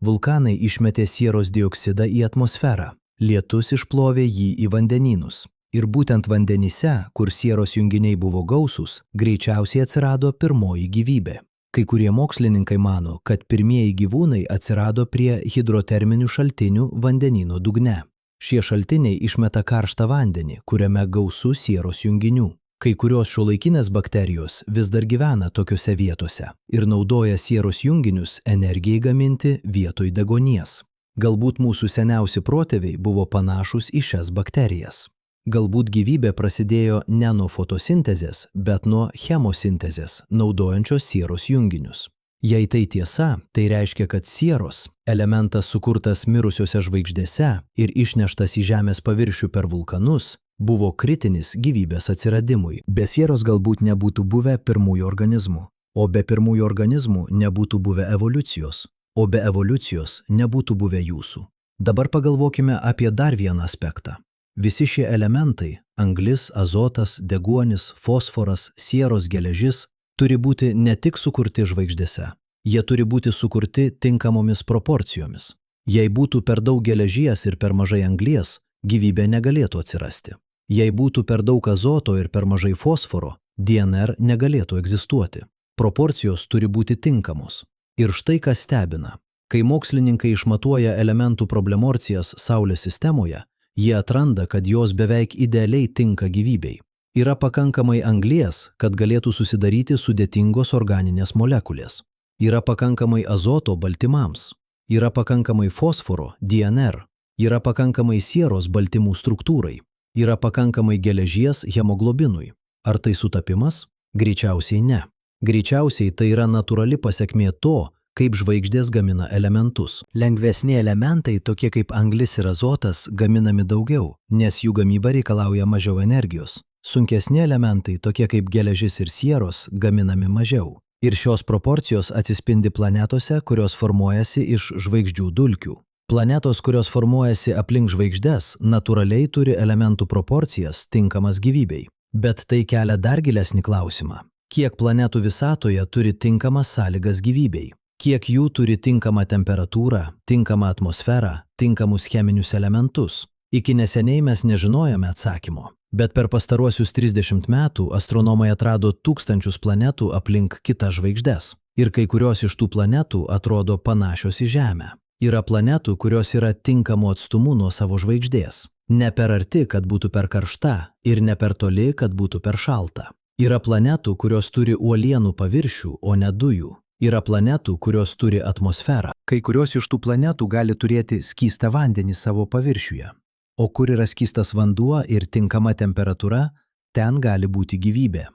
Vulkanai išmetė sieros dioksidą į atmosferą, lietus išplovė jį į vandenynus. Ir būtent vandenyse, kur sieros junginiai buvo gausūs, greičiausiai atsirado pirmoji gyvybė. Kai kurie mokslininkai mano, kad pirmieji gyvūnai atsirado prie hidroterminių šaltinių vandenyno dugne. Šie šaltiniai išmeta karštą vandenį, kuriame gausu sieros junginių. Kai kurios šiuolaikinės bakterijos vis dar gyvena tokiose vietose ir naudoja sieros junginius energijai gaminti vietoj deguonies. Galbūt mūsų seniausi protėviai buvo panašūs į šias bakterijas. Galbūt gyvybė prasidėjo ne nuo fotosintezės, bet nuo chemosintezės, naudojančios sieros junginius. Jei tai tiesa, tai reiškia, kad sieros, elementas sukurtas mirusiose žvaigždėse ir išneštas į Žemės paviršių per vulkanus, buvo kritinis gyvybės atsiradimui. Be sieros galbūt nebūtų buvę pirmųjų organizmų, o be pirmųjų organizmų nebūtų buvę evoliucijos, o be evoliucijos nebūtų buvę jūsų. Dabar pagalvokime apie dar vieną aspektą. Visi šie elementai – anglis, azotas, deguonis, fosforas, sieros, geležis – turi būti ne tik sukurti žvaigždėse, jie turi būti sukurti tinkamomis proporcijomis. Jei būtų per daug geležies ir per mažai anglies, gyvybė negalėtų atsirasti. Jei būtų per daug azoto ir per mažai fosforo, DNR negalėtų egzistuoti. Proporcijos turi būti tinkamos. Ir štai kas stebina. Kai mokslininkai išmatuoja elementų problemorcijas Saulės sistemoje, jie atranda, kad jos beveik idealiai tinka gyvybei. Yra pakankamai anglies, kad galėtų susidaryti sudėtingos organinės molekulės. Yra pakankamai azoto baltymams. Yra pakankamai fosforo, DNR. Yra pakankamai sieros baltymų struktūrai. Yra pakankamai geležies hemoglobinui. Ar tai sutapimas? Greičiausiai ne. Greičiausiai tai yra natūrali pasekmė to, kaip žvaigždės gamina elementus. Lengvesni elementai, tokie kaip anglis ir azotas, gaminami daugiau, nes jų gamyba reikalauja mažiau energijos. Sunkesni elementai, tokie kaip geležis ir sieros, gaminami mažiau. Ir šios proporcijos atsispindi planetose, kurios formuojasi iš žvaigždžių dulkių. Planetos, kurios formuojasi aplink žvaigždes, natūraliai turi elementų proporcijas tinkamas gyvybei. Bet tai kelia dar gilesnį klausimą. Kiek planetų visatoje turi tinkamas sąlygas gyvybei? Kiek jų turi tinkamą temperatūrą, tinkamą atmosferą, tinkamus cheminius elementus? Iki neseniai mes nežinojome atsakymo. Bet per pastaruosius 30 metų astronomai atrado tūkstančius planetų aplink kitas žvaigždes. Ir kai kurios iš tų planetų atrodo panašios į Žemę. Yra planetų, kurios yra tinkamu atstumu nuo savo žvaigždės. Ne per arti, kad būtų per karšta, ir ne per toli, kad būtų per šalta. Yra planetų, kurios turi uolienų paviršių, o ne dujų. Yra planetų, kurios turi atmosferą. Kai kurios iš tų planetų gali turėti skystą vandenį savo paviršiuje. O kur yra skystas vanduo ir tinkama temperatūra, ten gali būti gyvybė.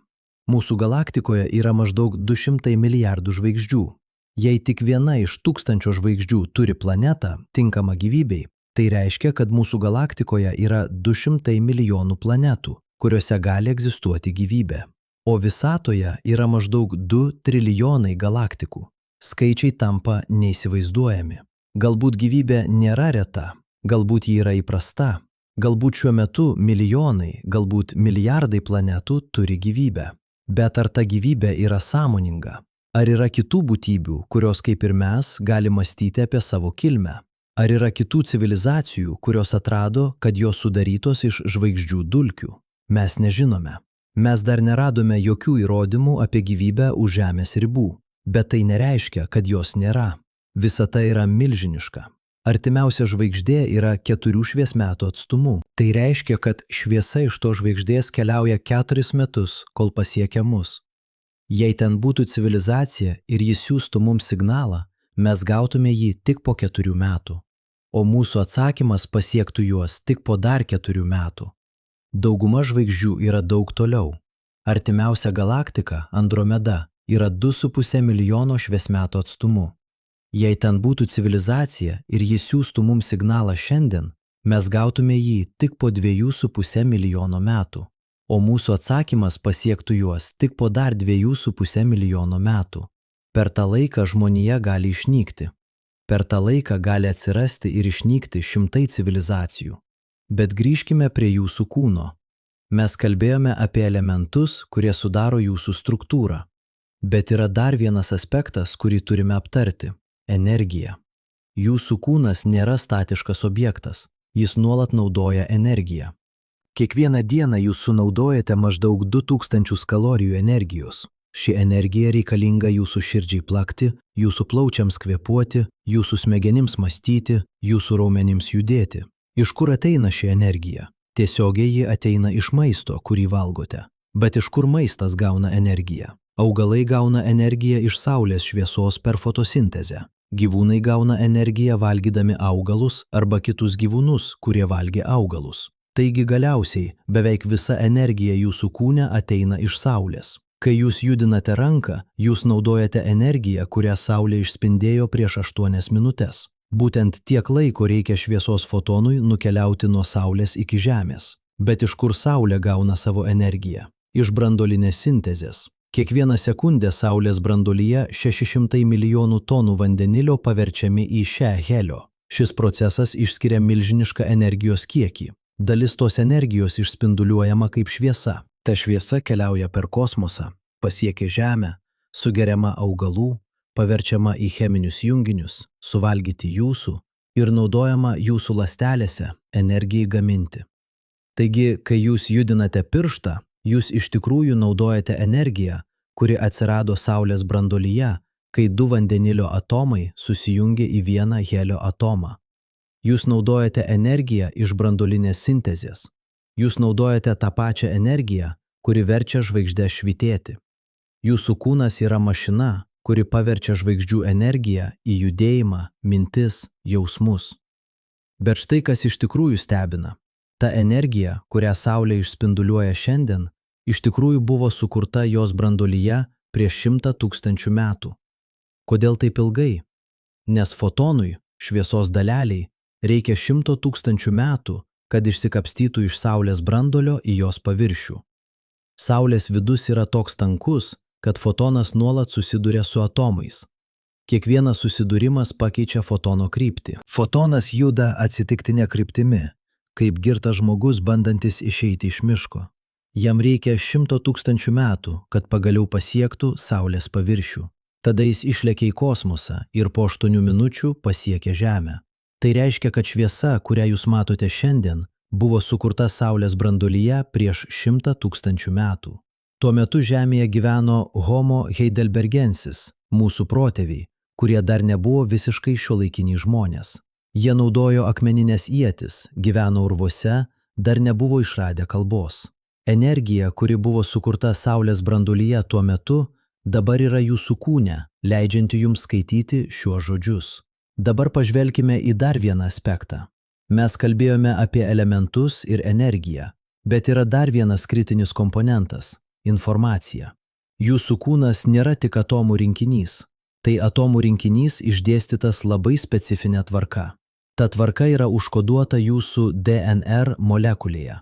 Mūsų galaktikoje yra maždaug 200 milijardų žvaigždžių. Jei tik viena iš 1000 žvaigždžių turi planetą tinkamą gyvybei, tai reiškia, kad mūsų galaktikoje yra 200 milijonų planetų, kuriuose gali egzistuoti gyvybė. O visatoje yra maždaug 2 trilijonai galaktikų. Skaičiai tampa neįsivaizduojami. Galbūt gyvybė nėra reta, galbūt ji yra įprasta, galbūt šiuo metu milijonai, galbūt milijardai planetų turi gyvybę. Bet ar ta gyvybė yra sąmoninga? Ar yra kitų būtybių, kurios kaip ir mes gali mąstyti apie savo kilmę? Ar yra kitų civilizacijų, kurios atrado, kad jos sudarytos iš žvaigždžių dulkių? Mes nežinome. Mes dar neradome jokių įrodymų apie gyvybę už Žemės ribų, bet tai nereiškia, kad jos nėra. Visata yra milžiniška. Artimiausia žvaigždė yra 4 šviesmetų atstumu. Tai reiškia, kad šviesa iš to žvaigždės keliauja 4 metus, kol pasiekia mus. Jei ten būtų civilizacija ir jis siųstų mums signalą, mes gautume jį tik po 4 metų, o mūsų atsakymas pasiektų juos tik po dar 4 metų. Dauguma žvaigždžių yra daug toliau. Artimiausia galaktika, Andromeda, yra 2,5 milijono šviesmetų atstumu. Jei ten būtų civilizacija ir jis siųstų mums signalą šiandien, mes gautume jį tik po 2,5 milijono metų, o mūsų atsakymas pasiektų juos tik po dar 2,5 milijono metų. Per tą laiką žmonija gali išnykti. Per tą laiką gali atsirasti ir išnykti šimtai civilizacijų. Bet grįžkime prie jūsų kūno. Mes kalbėjome apie elementus, kurie sudaro jūsų struktūrą. Bet yra dar vienas aspektas, kurį turime aptarti – energija. Jūsų kūnas nėra statiškas objektas, jis nuolat naudoja energiją. Kiekvieną dieną jūs sunaudojate maždaug 2000 kalorijų energijos. Ši energija reikalinga jūsų širdžiai plakti, jūsų plaučiams kvėpuoti, jūsų smegenims mąstyti, jūsų raumenims judėti. Iš kur ateina ši energija? Tiesiogiai ji ateina iš maisto, kurį valgote. Bet iš kur maistas gauna energiją? Augalai gauna energiją iš saulės šviesos per fotosintezę. Gyvūnai gauna energiją valgydami augalus arba kitus gyvūnus, kurie valgė augalus. Taigi galiausiai beveik visa energija jūsų kūne ateina iš saulės. Kai jūs judinate ranką, jūs naudojate energiją, kurią saulė išspindėjo prieš 8 minutes. Būtent tiek laiko reikia šviesos fotonui nukeliauti nuo saulės iki žemės. Bet iš kur saulė gauna savo energiją? Iš branduolinės sintezės. Kiekvieną sekundę saulės branduolyje 600 milijonų tonų vandenilio paverčiami į šią helio. Šis procesas išskiria milžinišką energijos kiekį. Dalis tos energijos išspinduliuojama kaip šviesa. Ta šviesa keliauja per kosmosą, pasiekia Žemę, sugeriama augalų, paverčiama į cheminius junginius, suvalgyti jūsų ir naudojama jūsų ląstelėse energijai gaminti. Taigi, kai jūs judinate pirštą, jūs iš tikrųjų naudojate energiją, kuri atsirado saulės branduolyje, kai 2 vandenilio atomai susijungia į vieną helio atomą. Jūs naudojate energiją iš branduolinės sintezės. Jūs naudojate tą pačią energiją, kuri verčia žvaigždę švytėti. Jūsų kūnas yra mašina, kuri paverčia žvaigždžių energiją į judėjimą, mintis, jausmus. Bet štai kas iš tikrųjų stebina. Ta energija, kurią Saulė išspinduliuoja šiandien, iš tikrųjų buvo sukurta jos branduolyje prieš 100 000 metų. Kodėl taip ilgai? Nes fotonui, šviesos daleliai, reikia 100 000 metų, kad išsikapstytų iš Saulės branduolio į jos paviršių. Saulės vidus yra toks tankus, kad fotonas nuolat susiduria su atomais. Kiekvienas susidūrimas pakeičia fotono kryptį. Fotonas juda atsitiktinė kryptimi, kaip girtas žmogus bandantis išeiti iš miško. Jam reikia 100 000 metų, kad pagaliau pasiektų Saulės paviršių. Tada jis išlekia į kosmosą ir po 8 minučių pasiekia Žemę. Tai reiškia, kad šviesa, kurią jūs matote šiandien, buvo sukurta Saulės branduolyje prieš 100 000 metų. Tuo metu Žemėje gyveno Homo heidelbergensis, mūsų protėviai, kurie dar nebuvo visiškai šiuolaikiniai žmonės. Jie naudojo akmeninės ietis, gyveno urvuose, dar nebuvo išradę kalbos. Energija, kuri buvo sukurta Saulės branduolyje tuo metu, dabar yra jūsų kūne, leidžianti jums skaityti šiuos žodžius. Dabar pažvelkime į dar vieną aspektą. Mes kalbėjome apie elementus ir energiją, bet yra dar vienas kritinis komponentas – informacija. Jūsų kūnas nėra tik atomų rinkinys. Tai atomų rinkinys išdėstytas labai specifinė tvarka. Ta tvarka yra užkoduota jūsų DNR molekulėje.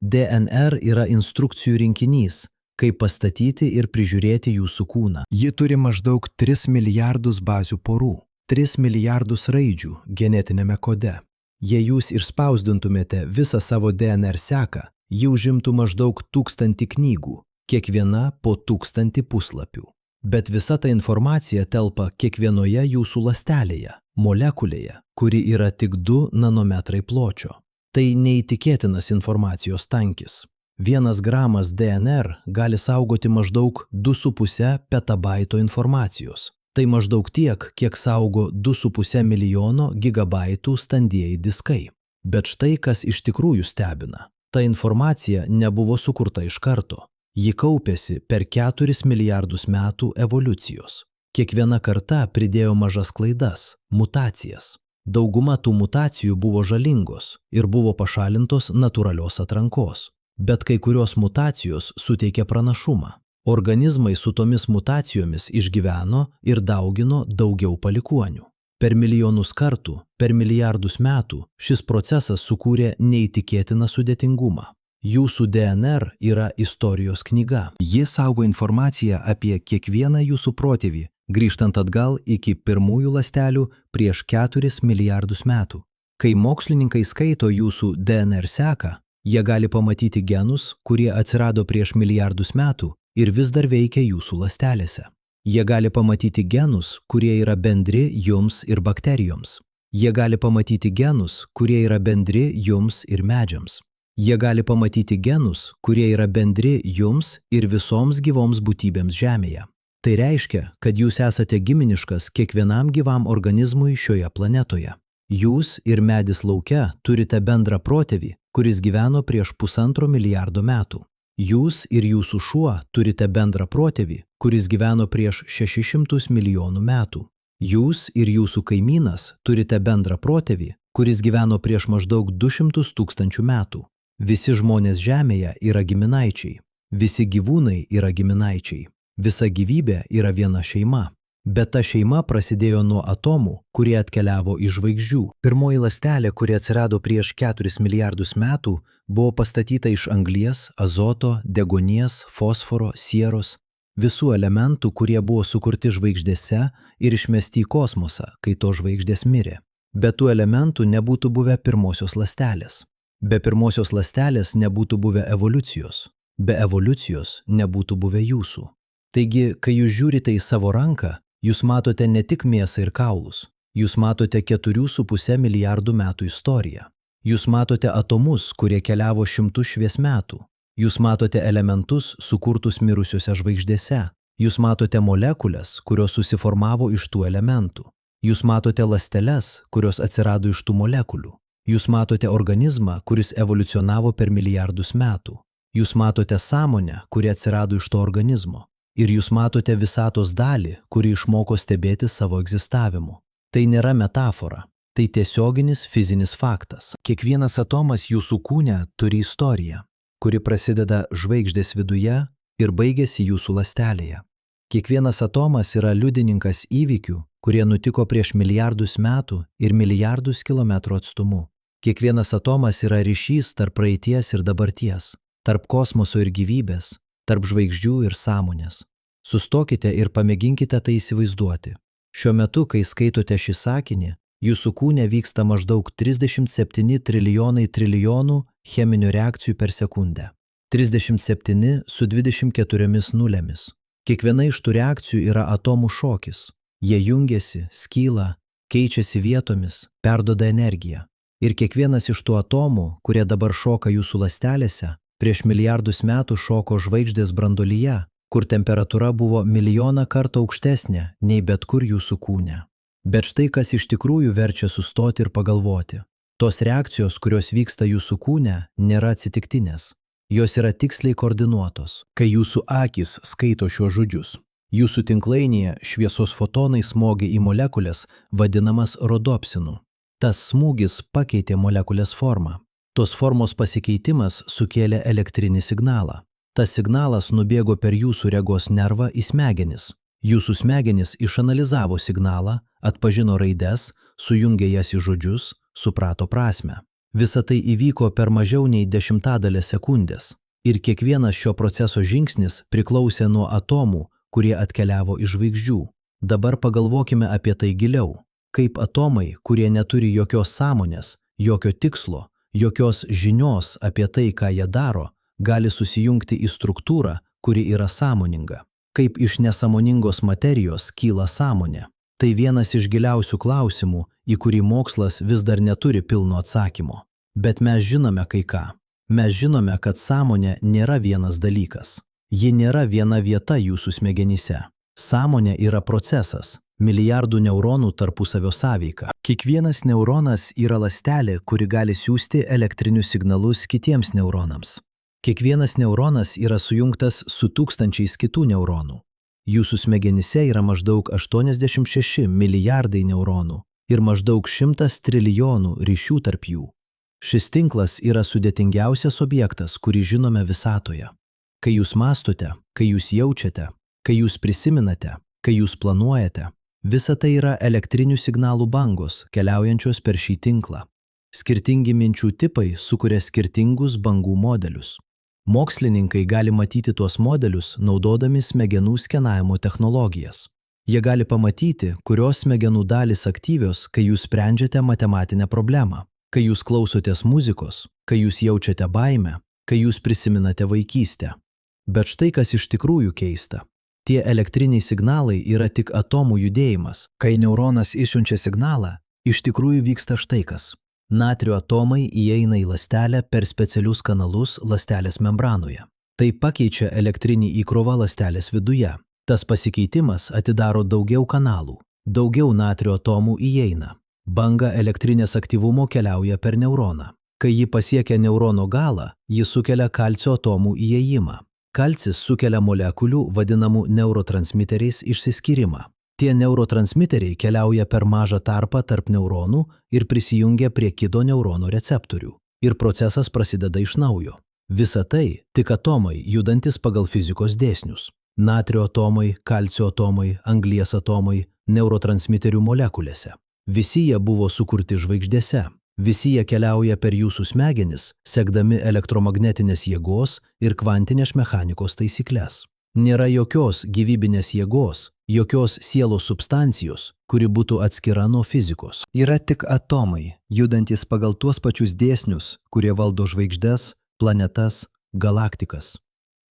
DNR yra instrukcijų rinkinys, kaip pastatyti ir prižiūrėti jūsų kūną. Ji turi maždaug 3 milijardus bazių porų, 3 milijardus raidžių genetinėme kode. Jei jūs išspausdintumėte visą savo DNR seką, ji užimtų maždaug 1000 knygų, kiekviena po 1000 puslapių. Bet visa ta informacija telpa kiekvienoje jūsų ląstelėje, molekulėje, kuri yra tik 2 nanometrai pločio. Tai neįtikėtinas informacijos tankis. 1 gramas DNR gali saugoti maždaug 2,5 petabaito informacijos. Tai maždaug tiek, kiek saugo 2,5 milijono gigabaitų standieji diskai. Bet štai kas iš tikrųjų stebina. Ta informacija nebuvo sukurta iš karto. Ji kaupėsi per 4 milijardus metų evoliucijos. Kiekviena karta pridėjo mažas klaidas, mutacijas. Dauguma tų mutacijų buvo žalingos ir buvo pašalintos natūralios atrankos. Bet kai kurios mutacijos suteikė pranašumą. Organizmai su tomis mutacijomis išgyveno ir daugino daugiau palikuonių. Per milijonus kartų, per milijardus metų šis procesas sukūrė neįtikėtiną sudėtingumą. Jūsų DNR yra istorijos knyga. Ji saugo informaciją apie kiekvieną jūsų protėvį, grįžtant atgal iki pirmųjų ląstelių prieš 4 milijardus metų. Kai mokslininkai skaito jūsų DNR seką, jie gali pamatyti genus, kurie atsirado prieš milijardus metų ir vis dar veikia jūsų ląstelėse. Jie gali pamatyti genus, kurie yra bendri jums ir bakterijoms. Jie gali pamatyti genus, kurie yra bendri jums ir medžiams. Jie gali pamatyti genus, kurie yra bendri jums ir visoms gyvoms būtybėms Žemėje. Tai reiškia, kad jūs esate giminiškas kiekvienam gyvam organizmui šioje planetoje. Jūs ir medis lauke turite bendrą protėvį, kuris gyveno prieš 1,5 milijardo metų. Jūs ir jūsų šuo turite bendrą protėvį, kuris gyveno prieš 600 milijonų metų. Jūs ir jūsų kaimynas turite bendrą protėvį, kuris gyveno prieš maždaug 200 000 metų. Visi žmonės Žemėje yra giminaičiai. Visi gyvūnai yra giminaičiai. Visa gyvybė yra viena šeima. Bet ta šeima prasidėjo nuo atomų, kurie atkeliavo iš žvaigždžių. Pirmoji ląstelė, kuri atsirado prieš 4 milijardus metų, buvo pastatyta iš anglies, azoto, deguonies, fosforo, sieros, visų elementų, kurie buvo sukurti žvaigždėse ir išmesti į kosmosą, kai tos žvaigždės mirė. Be tų elementų nebūtų buvę pirmosios ląstelės. Be pirmosios ląstelės nebūtų buvę evoliucijos. Be evoliucijos nebūtų buvę jūsų. Taigi, kai jūs žiūrite į savo ranką, jūs matote ne tik mėsą ir kaulus. Jūs matote 4,5 milijardų metų istoriją. Jūs matote atomus, kurie keliavo 100 šviesmetų. Jūs matote elementus sukurtus mirusiose žvaigždėse. Jūs matote molekulės, kurios susiformavo iš tų elementų. Jūs matote ląsteles, kurios atsirado iš tų molekulių. Jūs matote organizmą, kuris evoliucionavo per milijardus metų. Jūs matote sąmonę, kuri atsirado iš to organizmo. Ir jūs matote visatos dalį, kuri išmoko stebėti savo egzistavimu. Tai nėra metafora, tai tiesioginis fizinis faktas. Kiekvienas atomas jūsų kūne turi istoriją, kuri prasideda žvaigždės viduje ir baigėsi jūsų ląstelėje. Kiekvienas atomas yra liudininkas įvykių, kurie nutiko prieš milijardus metų ir milijardus kilometrų atstumu. Kiekvienas atomas yra ryšys tarp praeities ir dabarties, tarp kosmoso ir gyvybės, tarp žvaigždžių ir sąmonės. Sustokite ir pamėginkite tai įsivaizduoti. Šiuo metu, kai skaitote šį sakinį, jūsų kūne vyksta maždaug 37 trilijonų cheminių reakcijų per sekundę. 37 su 24 nulėmis. Kiekviena iš tų reakcijų yra atomų šokis. Jie jungiasi, skyla, keičiasi vietomis, perduoda energiją. Ir kiekvienas iš tų atomų, kurie dabar šoka jūsų ląstelėse, prieš milijardus metų šoko žvaigždės branduolyje, kur temperatūra buvo milijoną kartų aukštesnė nei bet kur jūsų kūne. Bet štai kas iš tikrųjų verčia sustoti ir pagalvoti. Tos reakcijos, kurios vyksta jūsų kūne, nėra atsitiktinės. Jos yra tiksliai koordinuotos. Kai jūsų akys skaito šiuos žodžius, jūsų tinklainėje šviesos fotonai smogia į molekulės, vadinamas rodopsinu. Tas smūgis pakeitė molekulės formą. Tos formos pasikeitimas sukėlė elektrinį signalą. Tas signalas nubėgo per jūsų regos nervą į smegenis. Jūsų smegenys išanalizavo signalą, atpažino raides, sujungė jas į žodžius, suprato prasmę. Visa tai įvyko per mažiau nei 10 sekundės. Ir kiekvienas šio proceso žingsnis priklausė nuo atomų, kurie atkeliavo iš žvaigždžių. Dabar pagalvokime apie tai giliau. Kaip atomai, kurie neturi jokios sąmonės, jokio tikslo, jokios žinios apie tai, ką jie daro, gali susijungti į struktūrą, kuri yra sąmoninga. Kaip iš nesąmoningos materijos kyla sąmonė. Tai vienas iš giliausių klausimų, į kurį mokslas vis dar neturi pilno atsakymo. Bet mes žinome kai ką. Mes žinome, kad sąmonė nėra vienas dalykas. Ji nėra viena vieta jūsų smegenyse. Sąmonė yra procesas, milijardų neuronų tarpusavio sąveika. Kiekvienas neuronas yra ląstelė, kuri gali siųsti elektrinius signalus kitiems neuronams. Kiekvienas neuronas yra sujungtas su tūkstančiais kitų neuronų. Jūsų smegenyse yra maždaug 86 milijardai neuronų ir maždaug 100 trilijonų ryšių tarp jų. Šis tinklas yra sudėtingiausias objektas, kurį žinome visatoje. Kai jūs mąstote, kai jūs jaučiate, kai jūs prisiminate, kai jūs planuojate, visa tai yra elektrinių signalų bangos, keliaujančios per šį tinklą. Skirtingi minčių tipai sukuria skirtingus bangų modelius. Mokslininkai gali matyti tuos modelius, naudodami smegenų skenavimo technologijas. Jie gali pamatyti, kurios smegenų dalys aktyvios, kai jūs sprendžiate matematinę problemą, kai jūs klausotės muzikos, kai jūs jaučiate baimę, kai jūs prisiminate vaikystę. Bet štai kas iš tikrųjų keista. Tie elektriniai signalai yra tik atomų judėjimas. Kai neuronas išsiunčia signalą, iš tikrųjų vyksta štai kas. Natrio atomai įeina į ląstelę per specialius kanalus ląstelės membranoje. Tai pakeičia elektrinį įkrovą ląstelės viduje. Tas pasikeitimas atidaro daugiau kanalų. Daugiau natrio atomų įeina. Banga elektrinės aktyvumo keliauja per neuroną. Kai ji pasiekia neurono galą, ji sukelia kalcio atomų įėjimą. Kalcis sukelia molekulių vadinamų neurotransmiteriais išsiskyrimą. Tie neurotransmiteriai keliauja per mažą tarpą tarp neuronų ir prisijungia prie kito neurono receptorių. Ir procesas prasideda iš naujo. Visa tai tik atomai, judantis pagal fizikos dėsnius. Natrio atomai, kalcio atomai, anglies atomai, neurotransmiterių molekulėse. Visi jie buvo sukurti žvaigždėse. Visi jie keliauja per jūsų smegenis, sekdami elektromagnetinės jėgos ir kvantinės mechanikos taisyklės. Nėra jokios gyvybinės jėgos, jokios sielos substancijos, kuri būtų atskira nuo fizikos. Yra tik atomai, judantis pagal tuos pačius dėsnius, kurie valdo žvaigždes, planetas, galaktikas.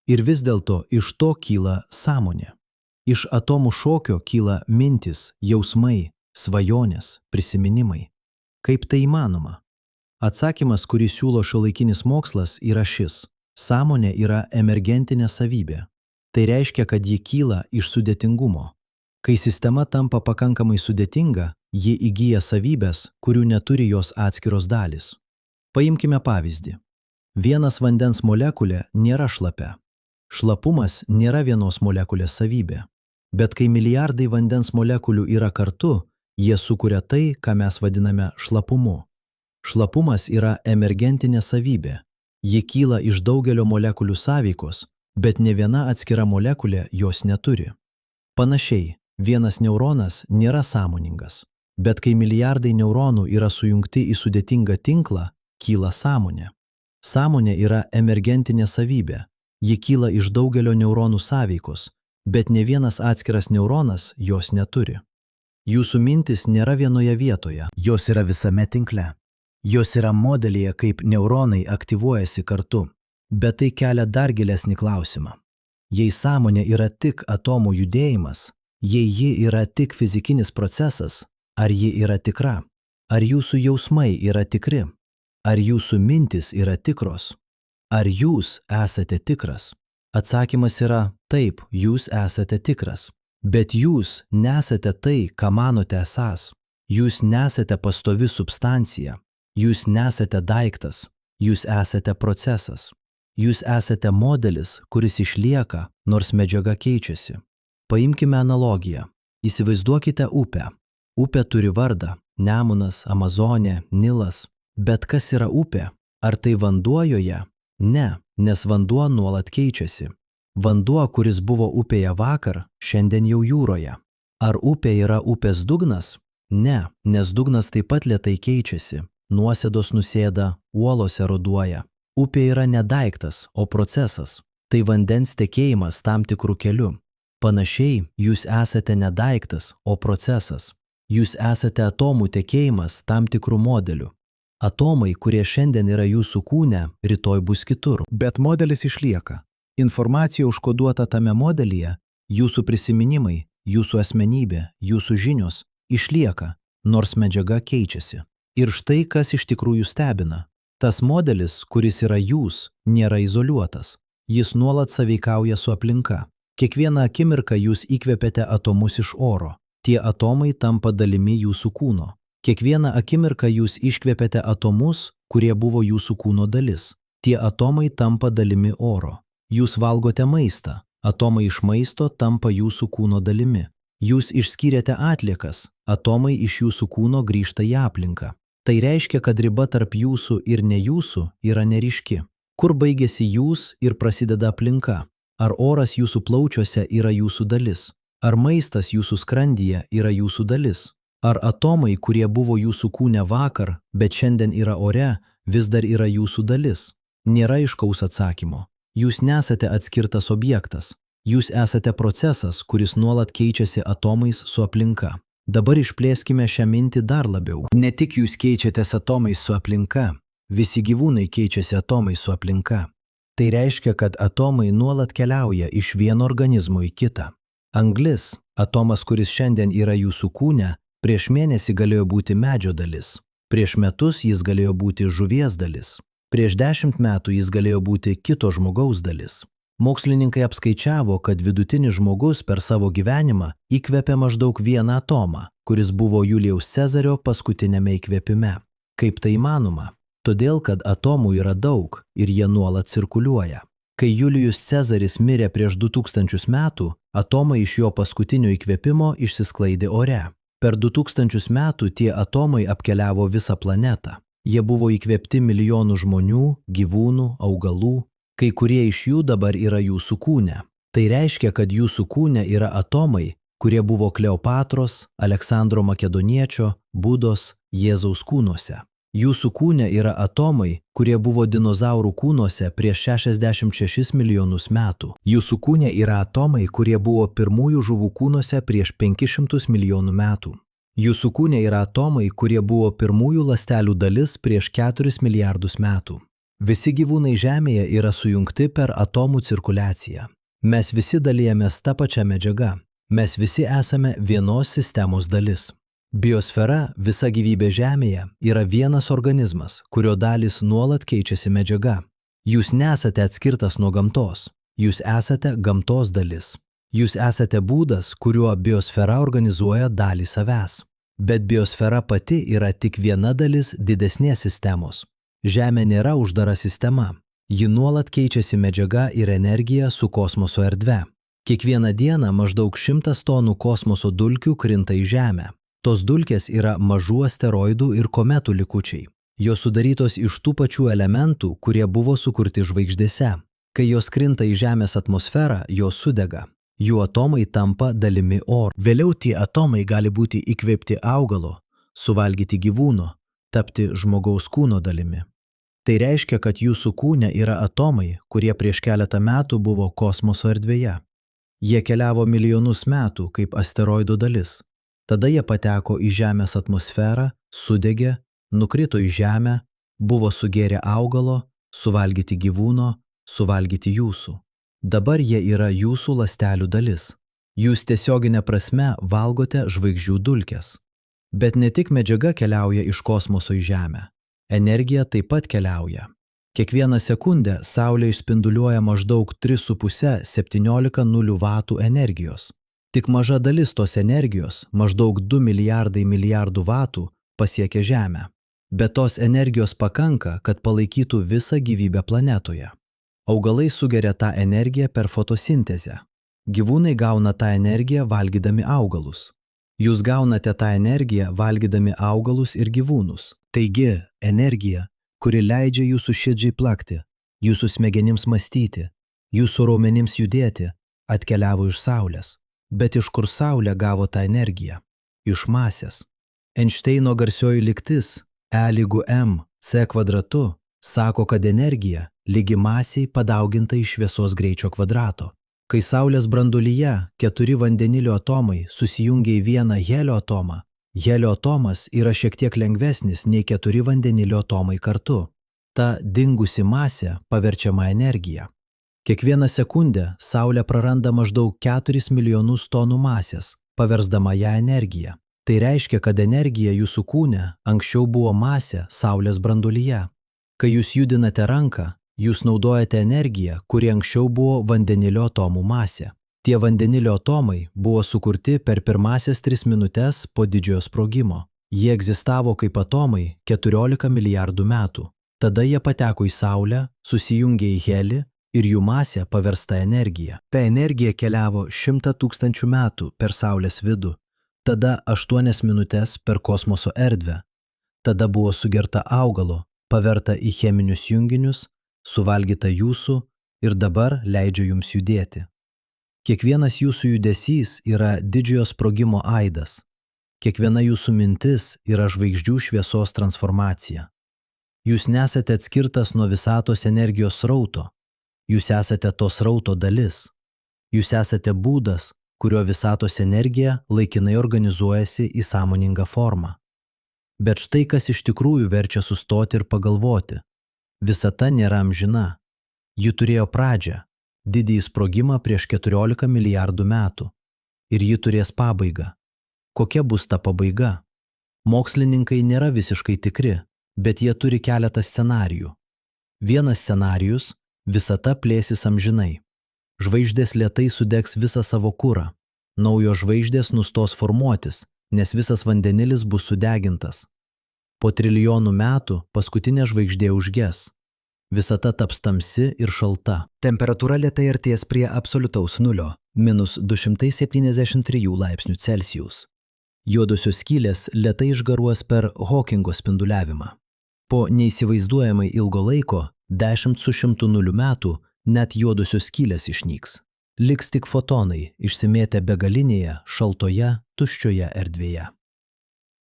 Ir vis dėlto iš to kyla sąmonė. Iš atomų šokio kyla mintis, jausmai, svajonės, prisiminimai. Kaip tai įmanoma? Atsakymas, kurį siūlo šiuolaikinis mokslas, yra šis. Sąmonė yra emergentinė savybė. Tai reiškia, kad ji kyla iš sudėtingumo. Kai sistema tampa pakankamai sudėtinga, ji įgyja savybės, kurių neturi jos atskiros dalys. Paimkime pavyzdį. Vienas vandens molekulė nėra šlapia. Šlapumas nėra vienos molekulės savybė. Bet kai milijardai vandens molekulių yra kartu, jie sukuria tai, ką mes vadiname šlapumu. Šlapumas yra emergentinė savybė. Ji kyla iš daugelio molekulių sąveikos, bet ne viena atskira molekulė jos neturi. Panašiai, vienas neuronas nėra sąmoningas, bet kai milijardai neuronų yra sujungti į sudėtingą tinklą, kyla sąmonė. Sąmonė yra emergentinė savybė. Ji kyla iš daugelio neuronų sąveikos, bet ne vienas atskiras neuronas jos neturi. Jūsų mintis nėra vienoje vietoje, jos yra visame tinkle. Jos yra modelyje, kaip neuronai aktyvuojasi kartu. Bet tai kelia dar gilesnį klausimą. Jei sąmonė yra tik atomų judėjimas, jei ji yra tik fizikinis procesas, ar ji yra tikra? Ar jūsų jausmai yra tikri? Ar jūsų mintis yra tikros? Ar jūs esate tikras? Atsakymas yra taip, jūs esate tikras. Bet jūs nesate tai, ką manote esąs. Jūs nesate pastovi substancija. Jūs nesate daiktas. Jūs esate procesas. Jūs esate modelis, kuris išlieka, nors medžiaga keičiasi. Paimkime analogiją. Įsivaizduokite upę. Upė turi vardą – Nemunas, Amazonė, Nilas. Bet kas yra upė? Ar tai vanduo joje? Ne, nes vanduo nuolat keičiasi. Vanduo, kuris buvo upėje vakar, šiandien jau jūroje. Ar upė yra upės dugnas? Ne, nes dugnas taip pat lėtai keičiasi. Nuosėdos nusėda, uolos eroduoja. Upė yra ne daiktas, o procesas. Tai vandens tekėjimas tam tikrų kelių. Panašiai, jūs esate ne daiktas, o procesas. Jūs esate atomų tekėjimas tam tikrų modelių. Atomai, kurie šiandien yra jūsų kūne, rytoj bus kitur. Bet modelis išlieka. Informacija užkoduota tame modelyje, jūsų prisiminimai, jūsų asmenybė, jūsų žinios išlieka, nors medžiaga keičiasi. Ir štai kas iš tikrųjų stebina. Tas modelis, kuris yra jūs, nėra izoliuotas. Jis nuolat sąveikauja su aplinka. Kiekvieną akimirką jūs įkvepiate atomus iš oro. Tie atomai tampa dalimi jūsų kūno. Kiekvieną akimirką jūs iškvepiate atomus, kurie buvo jūsų kūno dalis. Tie atomai tampa dalimi oro. Jūs valgote maistą. Atomai iš maisto tampa jūsų kūno dalimi. Jūs išskyrėte atliekas. Atomai iš jūsų kūno grįžta į aplinką. Tai reiškia, kad riba tarp jūsų ir ne jūsų yra neryški. Kur baigėsi jūs ir prasideda aplinka? Ar oras jūsų plaučiuose yra jūsų dalis? Ar maistas jūsų skrandyje yra jūsų dalis? Ar atomai, kurie buvo jūsų kūne vakar, bet šiandien yra ore, vis dar yra jūsų dalis? Nėra aiškaus atsakymo. Jūs nesate atskirtas objektas. Jūs esate procesas, kuris nuolat keičiasi atomais su aplinka. Dabar išplėskime šią mintį dar labiau. Ne tik jūs keičiatės atomais su aplinka, visi gyvūnai keičiasi atomais su aplinka. Tai reiškia, kad atomai nuolat keliauja iš vieno organizmo į kitą. Anglis, atomas, kuris šiandien yra jūsų kūne, prieš mėnesį galėjo būti medžio dalis. Prieš metus jis galėjo būti žuvies dalis. Prieš 10 metų jis galėjo būti kito žmogaus dalis. Mokslininkai apskaičiavo, kad vidutinis žmogus per savo gyvenimą įkvepia maždaug vieną atomą, kuris buvo Julijaus Cezario paskutinėme įkvėpime. Kaip tai įmanoma? Todėl, kad atomų yra daug ir jie nuolat cirkuliuoja. Kai Julijus Cezaris mirė prieš 2000 metų, atomai iš jo paskutinio įkvėpimo išsisklaidė ore. Per 2000 metų tie atomai apkeliavo visą planetą. Jie buvo įkvėpti milijonų žmonių, gyvūnų, augalų. Kai kurie iš jų dabar yra jūsų kūne. Tai reiškia, kad jūsų kūne yra atomai, kurie buvo Kleopatros, Aleksandro Makedoniečio, Budos, Jėzaus kūnuose. Jūsų kūne yra atomai, kurie buvo dinozaurų kūnuose prieš 66 milijonus metų. Jūsų kūne yra atomai, kurie buvo pirmųjų žuvų kūnuose prieš 500 milijonų metų. Jūsų kūne yra atomai, kurie buvo pirmųjų ląstelių dalis prieš 4 milijardus metų. Visi gyvūnai Žemėje yra sujungti per atomų cirkuliaciją. Mes visi dalijamės tą pačią medžiagą. Mes visi esame vienos sistemos dalis. Biosfera, visa gyvybė Žemėje, yra vienas organizmas, kurio dalys nuolat keičiasi medžiaga. Jūs nesate atskirtas nuo gamtos. Jūs esate gamtos dalis. Jūs esate būdas, kuriuo biosfera organizuoja dalį savęs. Bet biosfera pati yra tik viena dalis didesnės sistemos. Žemė nėra uždara sistema. Ji nuolat keičiasi medžiaga ir energija su kosmoso erdve. Kiekvieną dieną maždaug 100 tonų kosmoso dulkių krinta į Žemę. Tos dulkės yra mažų asteroidų ir kometų likučiai. Jos sudarytos iš tų pačių elementų, kurie buvo sukurti žvaigždėse. Kai jos krinta į Žemės atmosferą, jos sudega. Jų atomai tampa dalimi oro. Vėliau tie atomai gali būti įkvėpti augalo, suvalgyti gyvūno, tapti žmogaus kūno dalimi. Tai reiškia, kad jūsų kūne yra atomai, kurie prieš keletą metų buvo kosmoso erdvėje. Jie keliavo milijonus metų kaip asteroidų dalis. Tada jie pateko į Žemės atmosferą, sudegė, nukrito į Žemę, buvo sugėrę augalo, suvalgyti gyvūno, suvalgyti jūsų. Dabar jie yra jūsų ląstelių dalis. Jūs tiesioginė prasme valgote žvaigždžių dulkes. Bet ne tik medžiaga keliauja iš kosmoso į Žemę. Energija taip pat keliauja. Kiekvieną sekundę Saulė išspinduliuoja maždaug 3,5–17 nulių vatų energijos. Tik maža dalis tos energijos, maždaug 2 milijardai milijardų vatų, pasiekia Žemę. Bet tos energijos pakanka, kad palaikytų visą gyvybę planetoje. Augalai sugeria tą energiją per fotosintezę. Gyvūnai gauna tą energiją valgydami augalus. Jūs gaunate tą energiją valgydami augalus ir gyvūnus. Taigi, energija, kuri leidžia jūsų širdžiai plakti, jūsų smegenims mąstyti, jūsų raumenims judėti, atkeliavo iš Saulės. Bet iš kur Saulė gavo tą energiją? Iš masės. Einšteino garsioji lygtis E=mc² sako, kad energija lygi masei padauginta iš šviesos greičio kvadrato. Kai Saulės branduolyje 4 vandenilio atomai susijungia į vieną helio atomą, helio atomas yra šiek tiek lengvesnis nei 4 vandenilio atomai kartu. Ta dingusi masė paverčiama energija. Kiekvieną sekundę Saulė praranda maždaug 4 milijonus tonų masės, paversdama ją energiją. Tai reiškia, kad energija jūsų kūne anksčiau buvo masė Saulės branduolyje. Kai jūs judinate ranką, jūs naudojate energiją, kuri anksčiau buvo vandenilio atomų masė. Tie vandenilio atomai buvo sukurti per pirmasias 3 minutes po didžiojo sprogimo. Jie egzistavo kaip atomai 14 milijardų metų. Tada jie pateko į Saulę, susijungė į helį ir jų masė paversta energija. Ta energija keliavo 100 000 metų per Saulės vidų. Tada 8 minutes per kosmoso erdvę. Tada buvo sugerta augalo, paverta į cheminius junginius, suvalgyta jūsų ir dabar leidžia jums judėti. Kiekvienas jūsų judesys yra didžiojo sprogimo aidas. Kiekviena jūsų mintis yra žvaigždžių šviesos transformacija. Jūs nesate atskirtas nuo visatos energijos srauto. Jūs esate to srauto dalis. Jūs esate būdas, kurio visatos energija laikinai organizuojasi į sąmoningą formą. Bet štai kas iš tikrųjų verčia sustoti ir pagalvoti. Visata nėra amžina. Ji turėjo pradžią, didįjį sprogimą prieš 14 milijardų metų. Ir ji turės pabaigą. Kokia bus ta pabaiga? Mokslininkai nėra visiškai tikri, bet jie turi keletą scenarijų. Vienas scenarijus – visata plėsis amžinai. Žvaigždės lėtai sudegs visą savo kurą. Naujos žvaigždės nustos formuotis, nes visas vandenilis bus sudegintas. Po trilijonų metų paskutinė žvaigždė užges. Visata taps tamsi ir šalta. Temperatūra lėtai artės prie absoliutaus nulio – -273 laipsnių Celsijaus. Juodosios skylės lėtai išgaruos per Hawkingo spinduliavimą. Po neįsivaizduojamai ilgo laiko, 10 su 100 nulių metų, net juodosios skylės išnyks. Liks tik fotonai išsimėtę begalinėje, šaltoje, tuščioje erdvėje.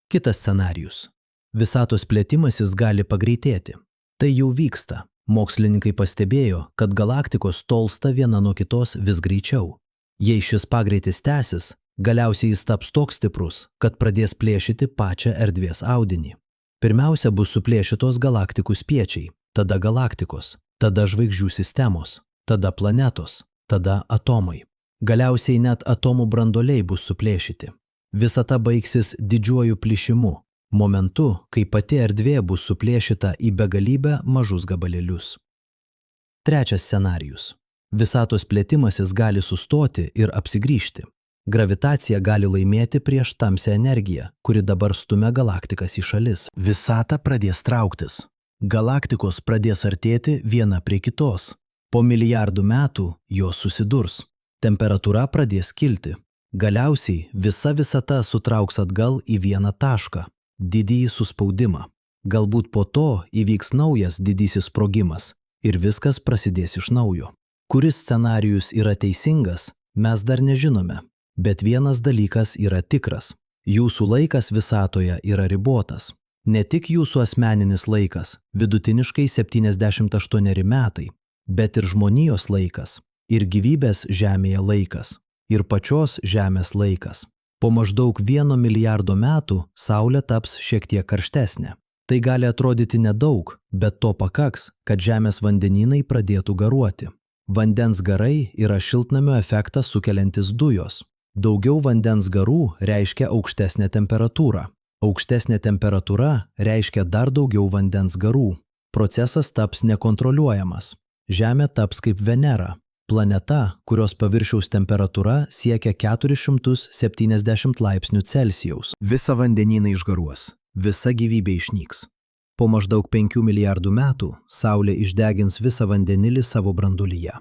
Kitas scenarijus. Visatos plėtimasis gali pagreitėti. Tai jau vyksta. Mokslininkai pastebėjo, kad galaktikos tolsta viena nuo kitos vis greičiau. Jei šis pagreitis tęsis, galiausiai jis taps toks stiprus, kad pradės plėšyti pačią erdvės audinį. Pirmiausia bus suplėšytos galaktikų spiečiai, tada galaktikos, tada žvaigždžių sistemos, tada planetos, tada atomai. Galiausiai net atomų branduoliai bus suplėšyti. Visata baigsis didžiuoju plyšimu, momentu, kai pati erdvė bus suplėšyta į begalybę mažus gabalėlius. Trečias scenarijus. Visatos plėtimasis gali sustoti ir apsigrįžti. Gravitacija gali laimėti prieš tamsią energiją, kuri dabar stumia galaktikas į šalis. Visata pradės trauktis. Galaktikos pradės artėti viena prie kitos. Po milijardų metų jos susidurs. Temperatūra pradės kilti. Galiausiai visa visata sutrauks atgal į vieną tašką – didįjį suspaudimą. Galbūt po to įvyks naujas didysis sprogimas ir viskas prasidės iš naujo. Kuris scenarijus yra teisingas, mes dar nežinome, bet vienas dalykas yra tikras. Jūsų laikas visatoje yra ribotas. Ne tik jūsų asmeninis laikas, vidutiniškai 78 metai, bet ir žmonijos laikas, ir gyvybės Žemėje laikas, ir pačios Žemės laikas. Po maždaug 1 milijardo metų Saulė taps šiek tiek karštesnė. Tai gali atrodyti nedaug, bet to pakaks, kad Žemės vandenynai pradėtų garuoti. Vandens garai yra šiltnamio efektą sukeliantis dujos. Daugiau vandens garų reiškia aukštesnę temperatūrą. Aukštesnė temperatūra reiškia dar daugiau vandens garų. procesas taps nekontroliuojamas. Žemė taps kaip Venera, planeta, kurios paviršiaus temperatūra siekia 470 laipsnių Celsijaus. Visa vandenyną išgaruos, visa gyvybė išnyks. Po maždaug 5 milijardų metų Saulė išdegins visą vandenilį savo branduolyje.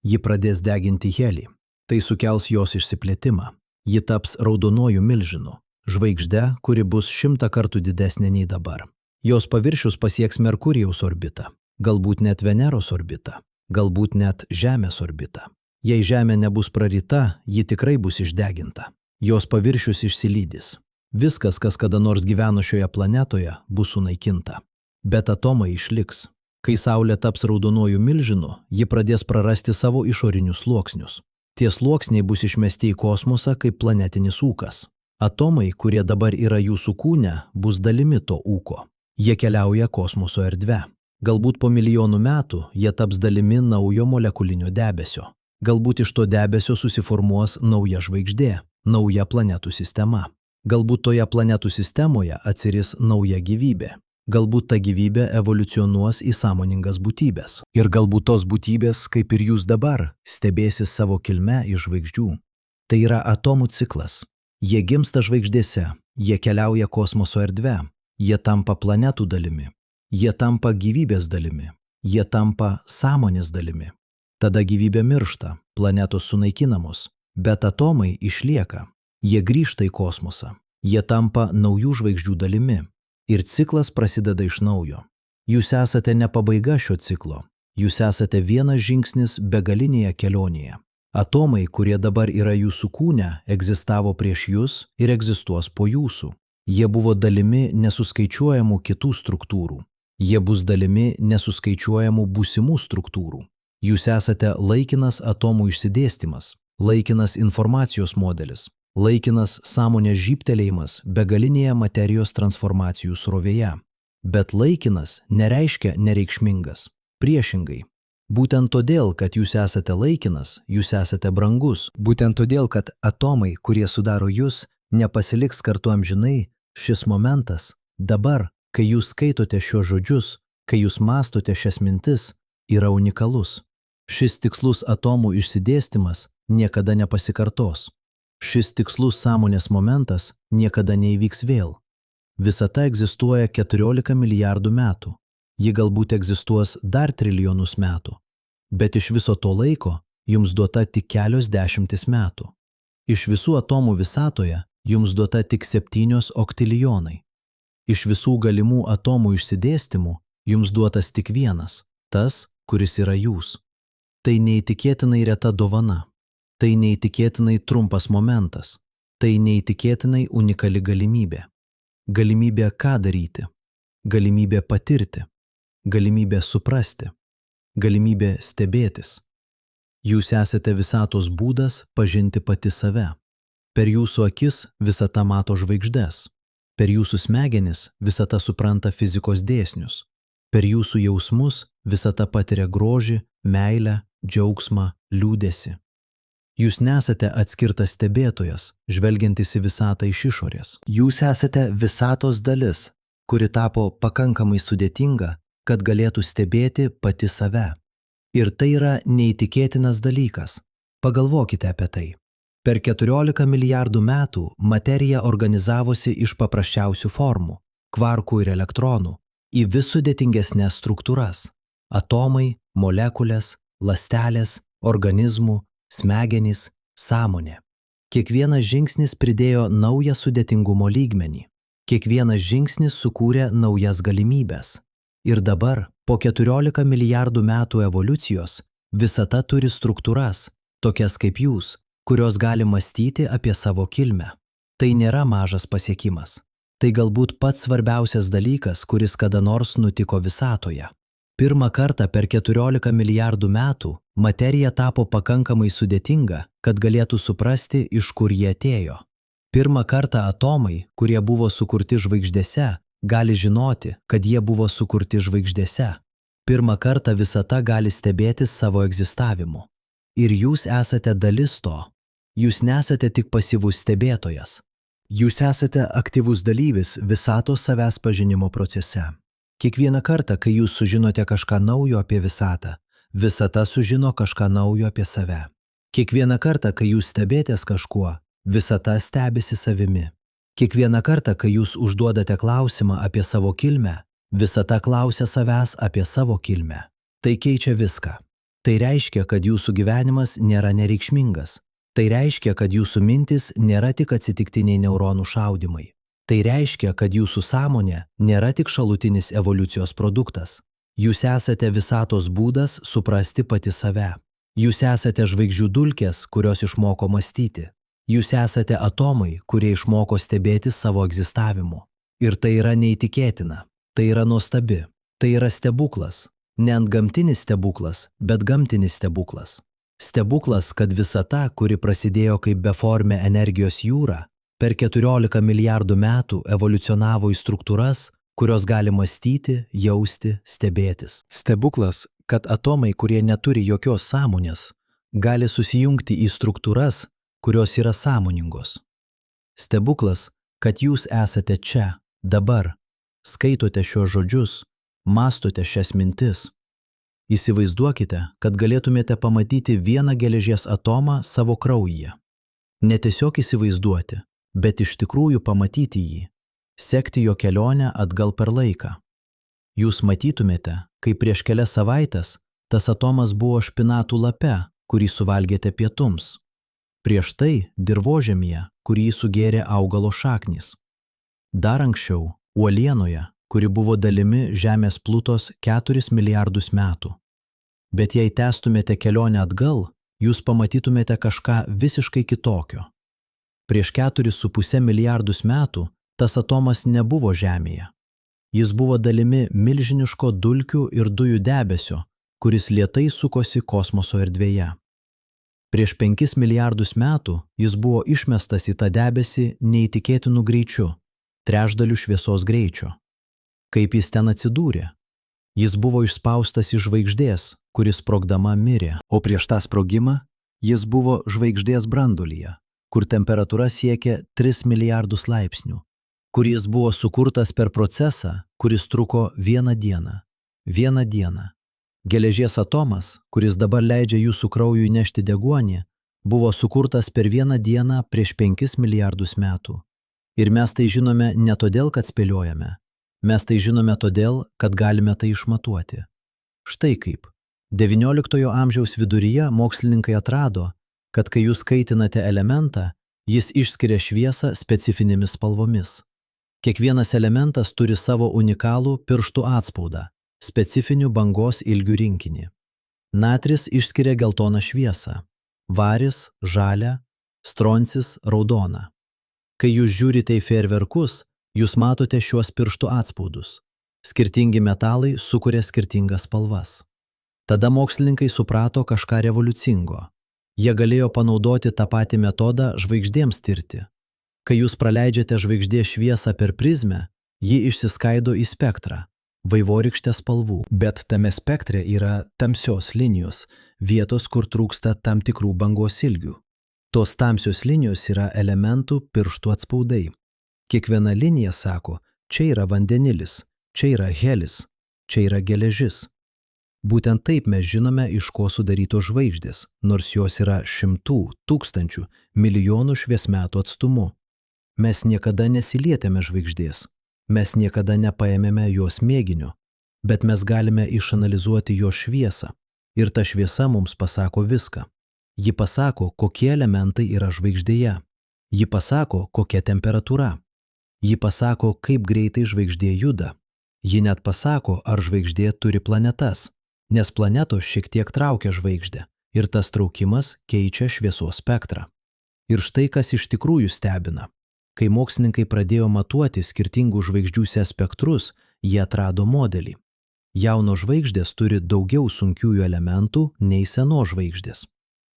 Ji pradės deginti helį. Tai sukels jos išsiplėtimą. Ji taps raudonuoju milžinu, žvaigžde, kuri bus 100 kartų didesnė nei dabar. Jos paviršius pasieks Merkurijaus orbitą, galbūt net Veneros orbitą, galbūt net Žemės orbitą. Jei Žemė nebus praryta, ji tikrai bus išdeginta. Jos paviršius išsilydys. Viskas, kas kada nors gyveno šioje planetoje, bus sunaikinta. Bet atomai išliks. Kai Saulė taps raudonuoju milžinu, ji pradės prarasti savo išorinius sluoksnius. Tie sluoksniai bus išmesti į kosmosą kaip planetinis ūkas. Atomai, kurie dabar yra jūsų kūne, bus dalimi to ūko. Jie keliauja kosmoso erdve. Galbūt po milijonų metų jie taps dalimi naujo molekulinio debesio. Galbūt iš to debesio susiformuos nauja žvaigždė, nauja planetų sistema. Galbūt toje planetų sistemoje atsiris nauja gyvybė. Galbūt ta gyvybė evoliucionuos į sąmoningas būtybės. Ir galbūt tos būtybės, kaip ir jūs dabar, stebėsis savo kilme iš žvaigždžių. Tai yra atomų ciklas. Jie gimsta žvaigždėse, jie keliauja kosmoso erdve, jie tampa planetų dalimi, jie tampa gyvybės dalimi, jie tampa sąmonės dalimi. Tada gyvybė miršta, planetos sunaikinamos, bet atomai išlieka. Jie grįžta į kosmosą, jie tampa naujų žvaigždžių dalimi. Ir ciklas prasideda iš naujo. Jūs esate ne pabaiga šio ciklo, jūs esate vienas žingsnis begalinėje kelionėje. Atomai, kurie dabar yra jūsų kūne, egzistavo prieš jūs ir egzistuos po jūsų. Jie buvo dalimi nesuskaičiuojamų kitų struktūrų. Jie bus dalimi nesuskaičiuojamų būsimų struktūrų. Jūs esate laikinas atomų išsidėstymas, laikinas informacijos modelis, laikinas sąmonės žybtelėjimas begalinėje materijos transformacijų srovėje. Bet laikinas nereiškia nereikšmingas. Priešingai. Būtent todėl, kad jūs esate laikinas, jūs esate brangus. Būtent todėl, kad atomai, kurie sudaro jūs, nepasiliks kartu amžinai, šis momentas, dabar, kai jūs skaitote šios žodžius, kai jūs mąstote šias mintis, yra unikalus. Šis tikslus atomų išsidėstymas niekada nepasikartos. Šis tikslus sąmonės momentas niekada neįvyks vėl. Visata egzistuoja 14 milijardų metų. Ji galbūt egzistuos dar trilijonus metų. Bet iš viso to laiko jums duota tik kelios dešimtis metų. Iš visų atomų visatoje jums duota tik 7 oktilijonai. Iš visų galimų atomų išsidėstymų jums duotas tik vienas, tas, kuris yra jūs. Tai neįtikėtinai reta dovana. Tai neįtikėtinai trumpas momentas. Tai neįtikėtinai unikali galimybė. Galimybė ką daryti? Galimybė patirti. Galimybė suprasti. Galimybė stebėtis. Jūs esate visatos būdas pažinti pati save. Per jūsų akis visata mato žvaigždes. Per jūsų smegenis visata supranta fizikos dėsnius. Per jūsų jausmus visata patiria grožį, meilę, džiaugsmą, liūdesį. Jūs nesate atskirtas stebėtojas, žvelgiantis į visatą iš išorės. Jūs esate visatos dalis, kuri tapo pakankamai sudėtinga, kad galėtų stebėti pati save. Ir tai yra neįtikėtinas dalykas. Pagalvokite apie tai. Per 14 milijardų metų materija organizavosi iš paprasčiausių formų, kvarkų ir elektronų, į vis sudėtingesnės struktūras – atomai, molekulės, ląstelės, organizmų, smegenys, sąmonė. Kiekvienas žingsnis pridėjo naują sudėtingumo lygmenį. Kiekvienas žingsnis sukūrė naujas galimybės. Ir dabar, po 14 milijardų metų evoliucijos, visata turi struktūras, tokias kaip jūs, kurios gali mąstyti apie savo kilmę. Tai nėra mažas pasiekimas. Tai galbūt pats svarbiausias dalykas, kuris kada nors nutiko visatoje. Pirmą kartą per 14 milijardų metų materija tapo pakankamai sudėtinga, kad galėtų suprasti, iš kur jie atėjo. Pirmą kartą atomai, kurie buvo sukurti žvaigždėse, gali žinoti, kad jie buvo sukurti žvaigždėse. Pirmą kartą visata gali stebėtis savo egzistavimu. Ir jūs esate dalis to. Jūs nesate tik pasyvus stebėtojas. Jūs esate aktyvus dalyvis visatos savęs pažinimo procese. Kiekvieną kartą, kai jūs sužinote kažką naujo apie visatą, visata sužino kažką naujo apie save. Kiekvieną kartą, kai jūs stebėtės kažkuo, visata stebisi savimi. Kiekvieną kartą, kai jūs užduodate klausimą apie savo kilmę, visata klausia savęs apie savo kilmę. Tai keičia viską. Tai reiškia, kad jūsų gyvenimas nėra nereikšmingas. Tai reiškia, kad jūsų mintis nėra tik atsitiktiniai neuronų šaudimai. Tai reiškia, kad jūsų sąmonė nėra tik šalutinis evoliucijos produktas. Jūs esate visatos būdas suprasti pati save. Jūs esate žvaigždžių dulkės, kurios išmoko mąstyti. Jūs esate atomai, kurie išmoko stebėti savo egzistavimu. Ir tai yra neįtikėtina. Tai yra nuostabi. Tai yra stebuklas. Ne antgamtinis stebuklas, bet gamtinis stebuklas. Stebuklas, kad visata, kuri prasidėjo kaip beformė energijos jūra, per 14 milijardų metų evoliucionavo į struktūras, kurios gali mąstyti, jausti, stebėtis. Stebuklas, kad atomai, kurie neturi jokios sąmonės, gali susijungti į struktūras, kurios yra sąmoningos. Stebuklas, kad jūs esate čia, dabar, skaitote šios žodžius, mąstote šias mintis. Įsivaizduokite, kad galėtumėte pamatyti vieną geležies atomą savo kraujyje. Ne tiesiog įsivaizduoti, bet iš tikrųjų pamatyti jį, sekti jo kelionę atgal per laiką. Jūs matytumėte, kaip prieš kelias savaites tas atomas buvo špinatų lape, kurį suvalgėte pietums. Prieš tai dirvožemyje, kurį sugėrė augalo šaknys. Dar anksčiau uolienoje, kuri buvo dalimi Žemės plutos 4 milijardus metų. Bet jei tęstumėte kelionę atgal, jūs pamatytumėte kažką visiškai kitokio. Prieš 4,5 milijardus metų tas atomas nebuvo Žemėje. Jis buvo dalimi milžiniško dulkių ir dujų debesio, kuris lėtai sukosi kosmoso erdvėje. Prieš 5 milijardus metų jis buvo išmestas į tą debesį neįtikėtinu greičiu, trečdaliu šviesos greičio. Kaip jis ten atsidūrė? Jis buvo išspaustas iš žvaigždės, kuris sprogdama mirė. O prieš tą sprogimą jis buvo žvaigždės branduolyje, kur temperatūra siekė 3 milijardus laipsnių, kur jis buvo sukurtas per procesą, kuris truko vieną dieną. Vieną dieną. Geležies atomas, kuris dabar leidžia jūsų kraujui nešti deguonį, buvo sukurtas per vieną dieną prieš 5 milijardus metų. Ir mes tai žinome ne todėl, kad spėliojame. Mes tai žinome todėl, kad galime tai išmatuoti. Štai kaip. XIX amžiaus viduryje mokslininkai atrado, kad kai jūs kaitinate elementą, jis išskiria šviesą specifinėmis spalvomis. Kiekvienas elementas turi savo unikalų pirštų atspaudą, specifinių bangos ilgių rinkinį. Natris išskiria geltoną šviesą, varis žalią, stroncis raudoną. Kai jūs žiūrite į fejerverkus, jūs matote šiuos pirštų atspaudus. Skirtingi metalai sukuria skirtingas spalvas. Tada mokslininkai suprato kažką revoliucingo. Jie galėjo panaudoti tą patį metodą žvaigždėms tirti. Kai jūs praleidžiate žvaigždės šviesą per prizmę, ji išsiskaido į spektrą, vaivorykštės spalvų. Bet tame spektre yra tamsios linijos, vietos, kur trūksta tam tikrų bangos ilgių. Tos tamsios linijos yra elementų pirštų atspaudai. Kiekviena linija sako, čia yra vandenilis, čia yra helis, čia yra geležis. Būtent taip mes žinome, iš ko sudarytos žvaigždės, nors jos yra šimtų, tūkstančių, milijonų šviesmetų atstumu. Mes niekada nesilietėme žvaigždės, mes niekada nepaėmėme jos mėginio, bet mes galime išanalizuoti jo šviesą ir ta šviesa mums pasako viską. Ji pasako, kokie elementai yra žvaigždėje. Ji pasako, kokia temperatūra. Ji pasako, kaip greitai žvaigždė juda. Ji net pasako, ar žvaigždė turi planetas, nes planetos šiek tiek traukia žvaigždę ir tas traukimas keičia šviesos spektrą. Ir štai kas iš tikrųjų stebina. Kai mokslininkai pradėjo matuoti skirtingų žvaigždžių spektrus, jie atrado modelį. Jaunos žvaigždės turi daugiau sunkiųjų elementų nei senos žvaigždės.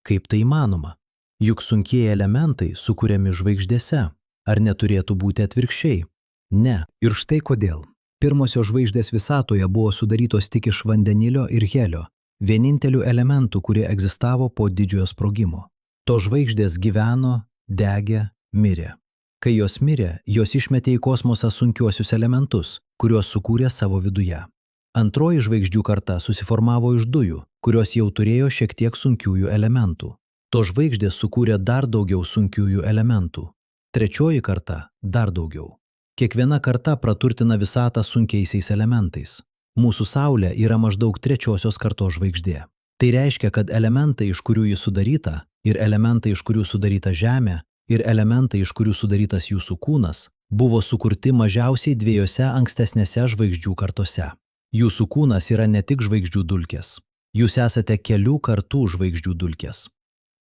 Kaip tai įmanoma? Juk sunkieji elementai sukuriami žvaigždėse. Ar neturėtų būti atvirkščiai? Ne. Ir štai kodėl. Pirmosios žvaigždės visatoje buvo sudarytos tik iš vandenilio ir helio, vienintelių elementų, kurie egzistavo po didžiojo sprogimo. Tos žvaigždės gyveno, degė, mirė. Kai jos mirė, jos išmetė į kosmosą sunkiuosius elementus, kuriuos sukūrė savo viduje. Antroji žvaigždžių karta susiformavo iš dujų, kurios jau turėjo šiek tiek sunkiųjų elementų. To žvaigždės sukūrė dar daugiau sunkiųjų elementų. Trečioji karta – dar daugiau. Kiekviena karta praturtina visatą sunkiaisiais elementais. Mūsų Saulė yra maždaug trečiosios kartos žvaigždė. Tai reiškia, kad elementai, iš kurių ji sudaryta, ir elementai, iš kurių sudaryta Žemė, ir elementai, iš kurių sudarytas jūsų kūnas, buvo sukurti mažiausiai dviejose ankstesnėse žvaigždžių kartose. Jūsų kūnas yra ne tik žvaigždžių dulkės. Jūs esate kelių kartų žvaigždžių dulkės.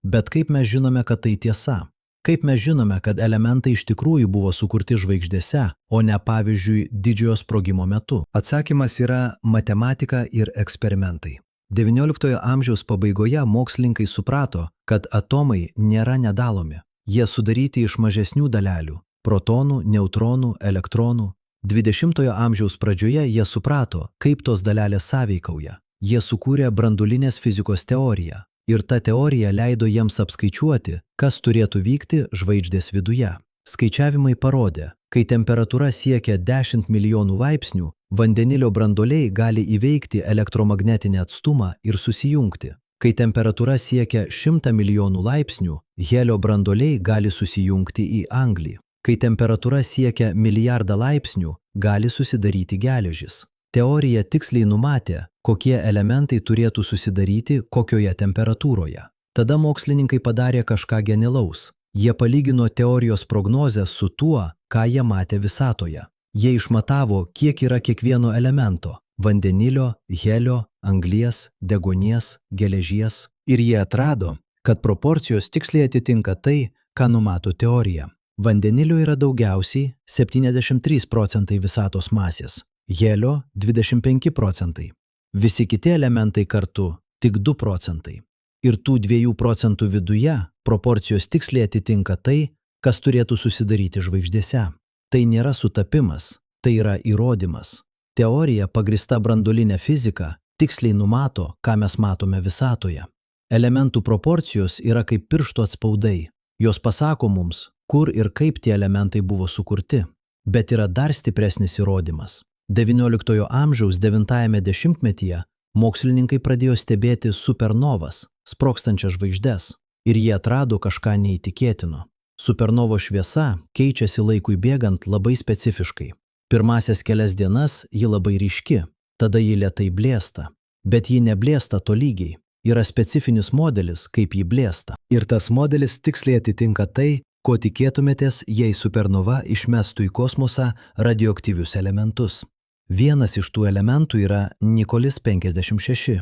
Bet kaip mes žinome, kad tai tiesa? Kaip mes žinome, kad elementai iš tikrųjų buvo sukurti žvaigždėse, o ne pavyzdžiui didžiojo sprogimo metu? Atsakymas yra matematika ir eksperimentai. XIX amžiaus pabaigoje mokslininkai suprato, kad atomai nėra nedalomi. Jie sudaryti iš mažesnių dalelių – protonų, neutronų, elektronų. XX amžiaus pradžioje jie suprato, kaip tos dalelės sąveikauja. Jie sukūrė branduolinės fizikos teoriją ir ta teorija leido jiems apskaičiuoti, kas turėtų vykti žvaigždės viduje. Skaičiavimai parodė, kai temperatūra siekia 10 milijonų laipsnių, vandenilio branduoliai gali įveikti elektromagnetinį atstumą ir susijungti. Kai temperatūra siekia 100 milijonų laipsnių, helio branduoliai gali susijungti į anglį. Kai temperatūra siekia milijardą laipsnių, gali susidaryti geležis. Teorija tiksliai numatė, kokie elementai turėtų susidaryti kokioje temperatūroje. Tada mokslininkai padarė kažką genialaus. Jie palygino teorijos prognozę su tuo, ką jie matė visatoje. Jie išmatavo, kiek yra kiekvieno elemento – vandenilio, helio, anglies, deguonies, geležies. Ir jie atrado, kad proporcijos tiksliai atitinka tai, ką numato teorija. Vandenilio yra daugiausiai 73% visatos masės, helio 25%. Visi kiti elementai kartu tik 2%. Ir tų 2% viduje proporcijos tiksliai atitinka tai, kas turėtų susidaryti žvaigždėse. Tai nėra sutapimas, tai yra įrodymas. Teorija pagrįsta branduoline fizika tiksliai numato, ką mes matome visatoje. Elementų proporcijos yra kaip piršto atspaudai. Jos pasako mums, kur ir kaip tie elementai buvo sukurti. Bet yra dar stipresnis įrodymas. XIX amžiaus 9-ajame dešimtmetyje mokslininkai pradėjo stebėti supernovas, sprogstančias žvaigždes, ir jie atrado kažką neįtikėtino. Supernovo šviesa keičiasi laikui bėgant labai specifiškai. Pirmasias kelias dienas ji labai ryški, tada ji lėtai blėsta. Bet ji neblėsta tolygiai. Yra specifinis modelis, kaip ji blėsta. Ir tas modelis tiksliai atitinka tai, ko tikėtumėtės, jei supernova išmestų į kosmosą radioaktyvius elementus. Vienas iš tų elementų yra Nikolis 56.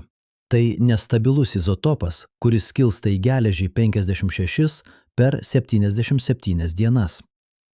Tai nestabilus izotopas, kuris skilsta į geležį 56 per 77 dienas.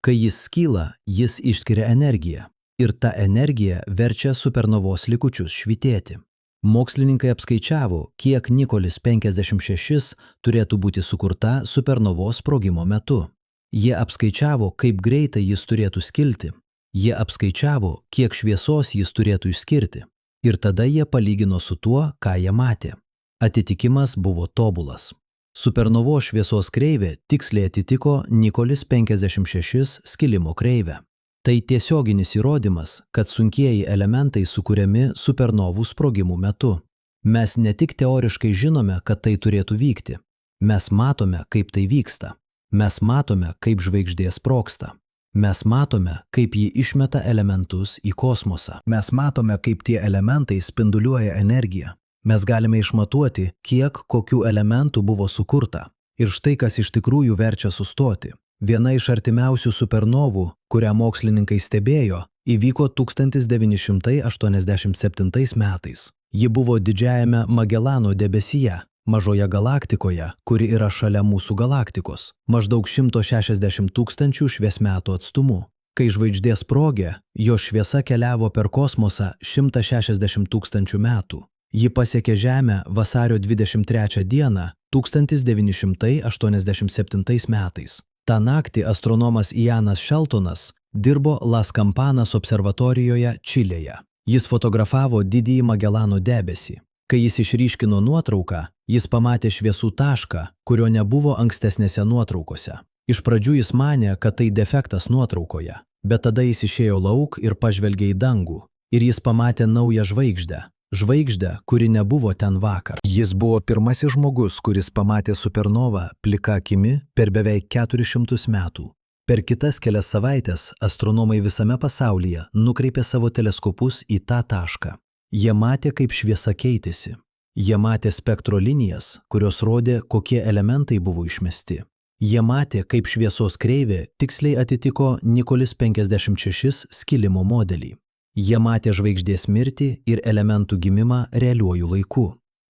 Kai jis skyla, jis išskiria energiją ir ta energija verčia supernovos likučius švytėti. Mokslininkai apskaičiavo, kiek Nikolis 56 turėtų būti sukurta supernovos sprogimo metu. Jie apskaičiavo, kaip greitai jis turėtų skilti. Jie apskaičiavo, kiek šviesos jis turėtų išskirti. Ir tada jie palygino su tuo, ką jie matė. Atitikimas buvo tobulas. Supernovos šviesos kreivė tiksliai atitiko Nikolis 56 skilimo kreivę. Tai tiesioginis įrodymas, kad sunkieji elementai sukuriami supernovų sprogimų metu. Mes ne tik teoriškai žinome, kad tai turėtų vykti. Mes matome, kaip tai vyksta. Mes matome, kaip žvaigždė sprogsta. Mes matome, kaip ji išmeta elementus į kosmosą. Mes matome, kaip tie elementai spinduliuoja energiją. Mes galime išmatuoti, kiek kokių elementų buvo sukurta. Ir štai kas iš tikrųjų verčia sustoti. Viena iš artimiausių supernovų, kurią mokslininkai stebėjo, įvyko 1987 metais. Ji buvo didžiajame Magelano debesyje, mažoje galaktikoje, kuri yra šalia mūsų galaktikos, maždaug 160 000 šviesmetų atstumu. Kai žvaigždė sprogė, jo šviesa keliavo per kosmosą 160 000 metų. Ji pasiekė Žemę vasario 23 dieną 1987 metais. Ta naktį astronomas Ianas Sheltonas dirbo Las Campanas observatorijoje Čilėje. Jis fotografavo didįjį Magelano debesį. Kai jis išryškino nuotrauką, jis pamatė šviesų tašką, kurio nebuvo ankstesnėse nuotraukose. Iš pradžių jis manė, kad tai defektas nuotraukoje, bet tada jis išėjo lauk ir pažvelgė į dangų. Ir jis pamatė naują žvaigždę. Žvaigždę, kuri nebuvo ten vakar. Jis buvo pirmasis žmogus, kuris pamatė supernovą plika akimi per beveik 400 metų. Per kitas kelias savaitės astronomai visame pasaulyje nukreipė savo teleskopus į tą tašką. Jie matė, kaip šviesa keitėsi. Jie matė spektro linijas, kurios rodė, kokie elementai buvo išmesti. Jie matė, kaip šviesos kreivė tiksliai atitiko Nikolis 56 skilimo modelį. Jie matė žvaigždės mirtį ir elementų gimimą realiuoju laiku.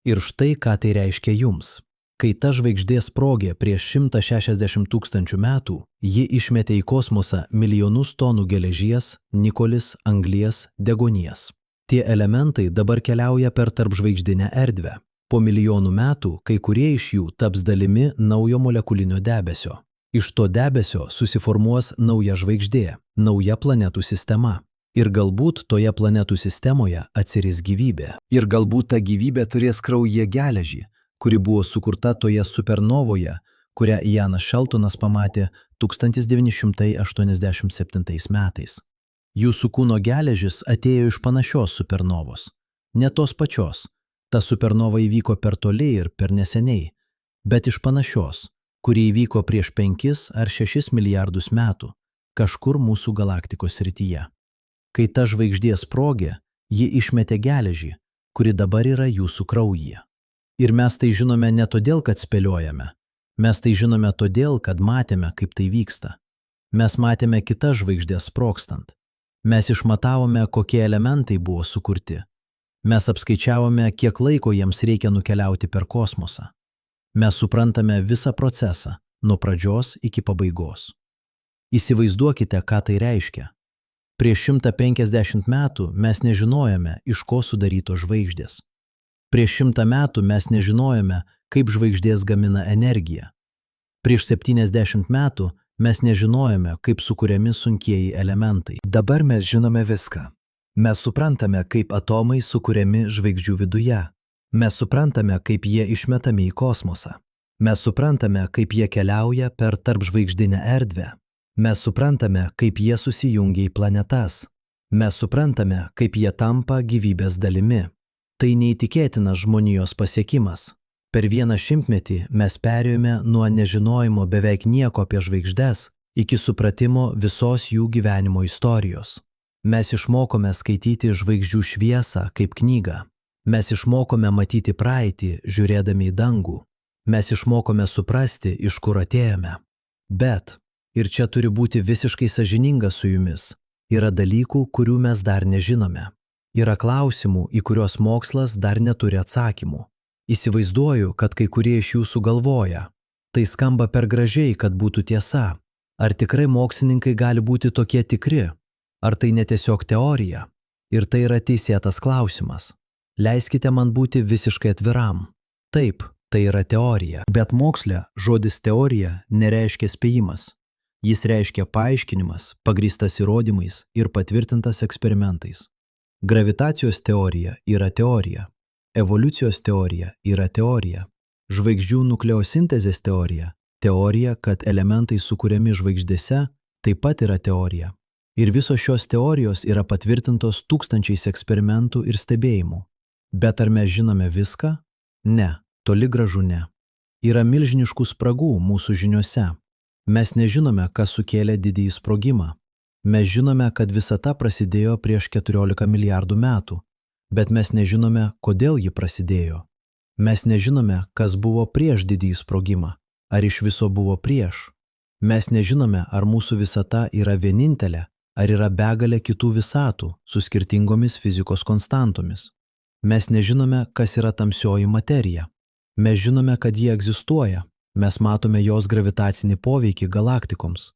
Ir štai ką tai reiškia jums. Kai ta žvaigždė sprogė prieš 160 000 metų, ji išmetė į kosmosą milijonus tonų geležies, nikolis, anglies, deguonies. Tie elementai dabar keliauja per tarpžvaigždinę erdvę. Po milijonų metų kai kurie iš jų taps dalimi naujo molekulinio debesio. Iš to debesio susiformuos nauja žvaigždė, nauja planetų sistema. Ir galbūt toje planetų sistemoje atsiris gyvybė. Ir galbūt ta gyvybė turės kraujyje geležį, kuri buvo sukurta toje supernovoje, kurią Ianas Šeltonas pamatė 1987 metais. Jūsų kūno geležis atėjo iš panašios supernovos. Ne tos pačios. Ta supernova įvyko per toli ir per neseniai, bet iš panašios, kuri įvyko prieš 5 ar 6 milijardus metų, kažkur mūsų galaktikos srityje. Kai ta žvaigždė sprogė, ji išmetė geležį, kuri dabar yra jūsų kraujyje. Ir mes tai žinome ne todėl, kad spėliojame. Mes tai žinome todėl, kad matėme, kaip tai vyksta. Mes matėme kitas žvaigždės sprogstant. Mes išmatavome, kokie elementai buvo sukurti. Mes apskaičiavome, kiek laiko jiems reikia nukeliauti per kosmosą. Mes suprantame visą procesą, nuo pradžios iki pabaigos. Įsivaizduokite, ką tai reiškia. Prieš 150 metų mes nežinojome, iš ko sudarytos žvaigždės. Prieš 100 metų mes nežinojome, kaip žvaigždės gamina energiją. Prieš 70 metų mes nežinojome, kaip sukuriami sunkieji elementai. Dabar mes žinome viską. Mes suprantame, kaip atomai sukuriami žvaigždžių viduje. Mes suprantame, kaip jie išmetami į kosmosą. Mes suprantame, kaip jie keliauja per tarpžvaigždinę erdvę. Mes suprantame, kaip jie susijungia į planetas. Mes suprantame, kaip jie tampa gyvybės dalimi. Tai neįtikėtinas žmonijos pasiekimas. Per 1 šimtmetį mes perėjome nuo nežinojimo beveik nieko apie žvaigždes iki supratimo visos jų gyvenimo istorijos. Mes išmokome skaityti žvaigždžių šviesą kaip knygą. Mes išmokome matyti praeitį, žiūrėdami į dangų. Mes išmokome suprasti, iš kur atėjome. Bet, ir čia turi būti visiškai sąžininga su jumis, yra dalykų, kurių mes dar nežinome. Yra klausimų, į kuriuos mokslas dar neturi atsakymų. Įsivaizduoju, kad kai kurie iš jūsų galvoja, tai skamba per gražiai, kad būtų tiesa. Ar tikrai mokslininkai gali būti tokie tikri? Ar tai ne tiesiog teorija? Ir tai yra teisėtas klausimas. Leiskite man būti visiškai atviram. Taip, tai yra teorija. Bet moksle žodis teorija nereiškia spėjimas. Jis reiškia paaiškinimas, pagrįstas įrodymais ir patvirtintas eksperimentais. Gravitacijos teorija yra teorija. Evoliucijos teorija yra teorija. Žvaigždžių nukleosintezės teorija, teorija, kad elementai sukuriami žvaigždėse, taip pat yra teorija. Ir visos šios teorijos yra patvirtintos tūkstančiais eksperimentų ir stebėjimų. Bet ar mes žinome viską? Ne, toli gražu ne. Yra milžiniškų spragų mūsų žiniuose. Mes nežinome, kas sukėlė didįjį sprogimą. Mes žinome, kad visata prasidėjo prieš 14 milijardų metų, bet mes nežinome, kodėl ji prasidėjo. Mes nežinome, kas buvo prieš didįjį sprogimą, ar iš viso buvo prieš. Mes nežinome, ar mūsų visata yra vienintelė, ar yra begalė kitų visatų su skirtingomis fizikos konstantomis. Mes nežinome, kas yra tamsioji materija. Mes žinome, kad ji egzistuoja. Mes matome jos gravitacinį poveikį galaktikoms.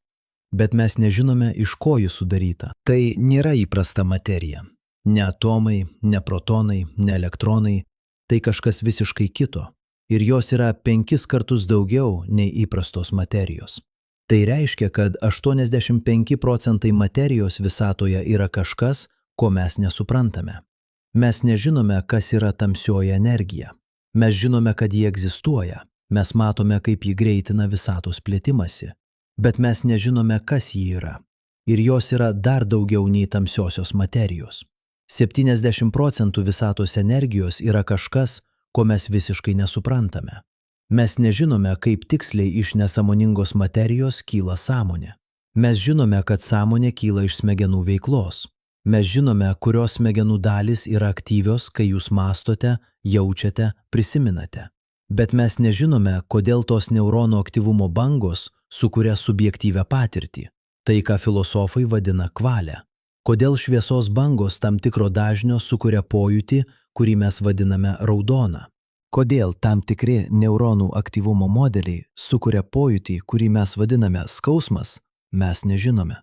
Bet mes nežinome, iš ko ji sudaryta. Tai nėra įprasta materija. Ne atomai, ne protonai, ne elektronai. Tai kažkas visiškai kito. Ir jos yra 5 kartus daugiau nei įprastos materijos. Tai reiškia, kad 85% materijos visatoje yra kažkas, ko mes nesuprantame. Mes nežinome, kas yra tamsioji energija. Mes žinome, kad ji egzistuoja. Mes matome, kaip ji greitina visatos plėtimąsi. Bet mes nežinome, kas ji yra. Ir jos yra dar daugiau nei tamsiosios materijos. 70% visatos energijos yra kažkas, ko mes visiškai nesuprantame. Mes nežinome, kaip tiksliai iš nesąmoningos materijos kyla sąmonė. Mes žinome, kad sąmonė kyla iš smegenų veiklos. Mes žinome, kurios smegenų dalys yra aktyvios, kai jūs mąstote, jaučiate, prisiminate. Bet mes nežinome, kodėl tos neuronų aktyvumo bangos sukuria subjektyvią patirtį. Tai, ką filosofai vadina kvalia. Kodėl šviesos bangos tam tikro dažnio sukuria pojūtį, kurį mes vadiname raudona. Kodėl tam tikri neuronų aktyvumo modeliai sukuria pojūtį, kurį mes vadiname skausmas, mes nežinome.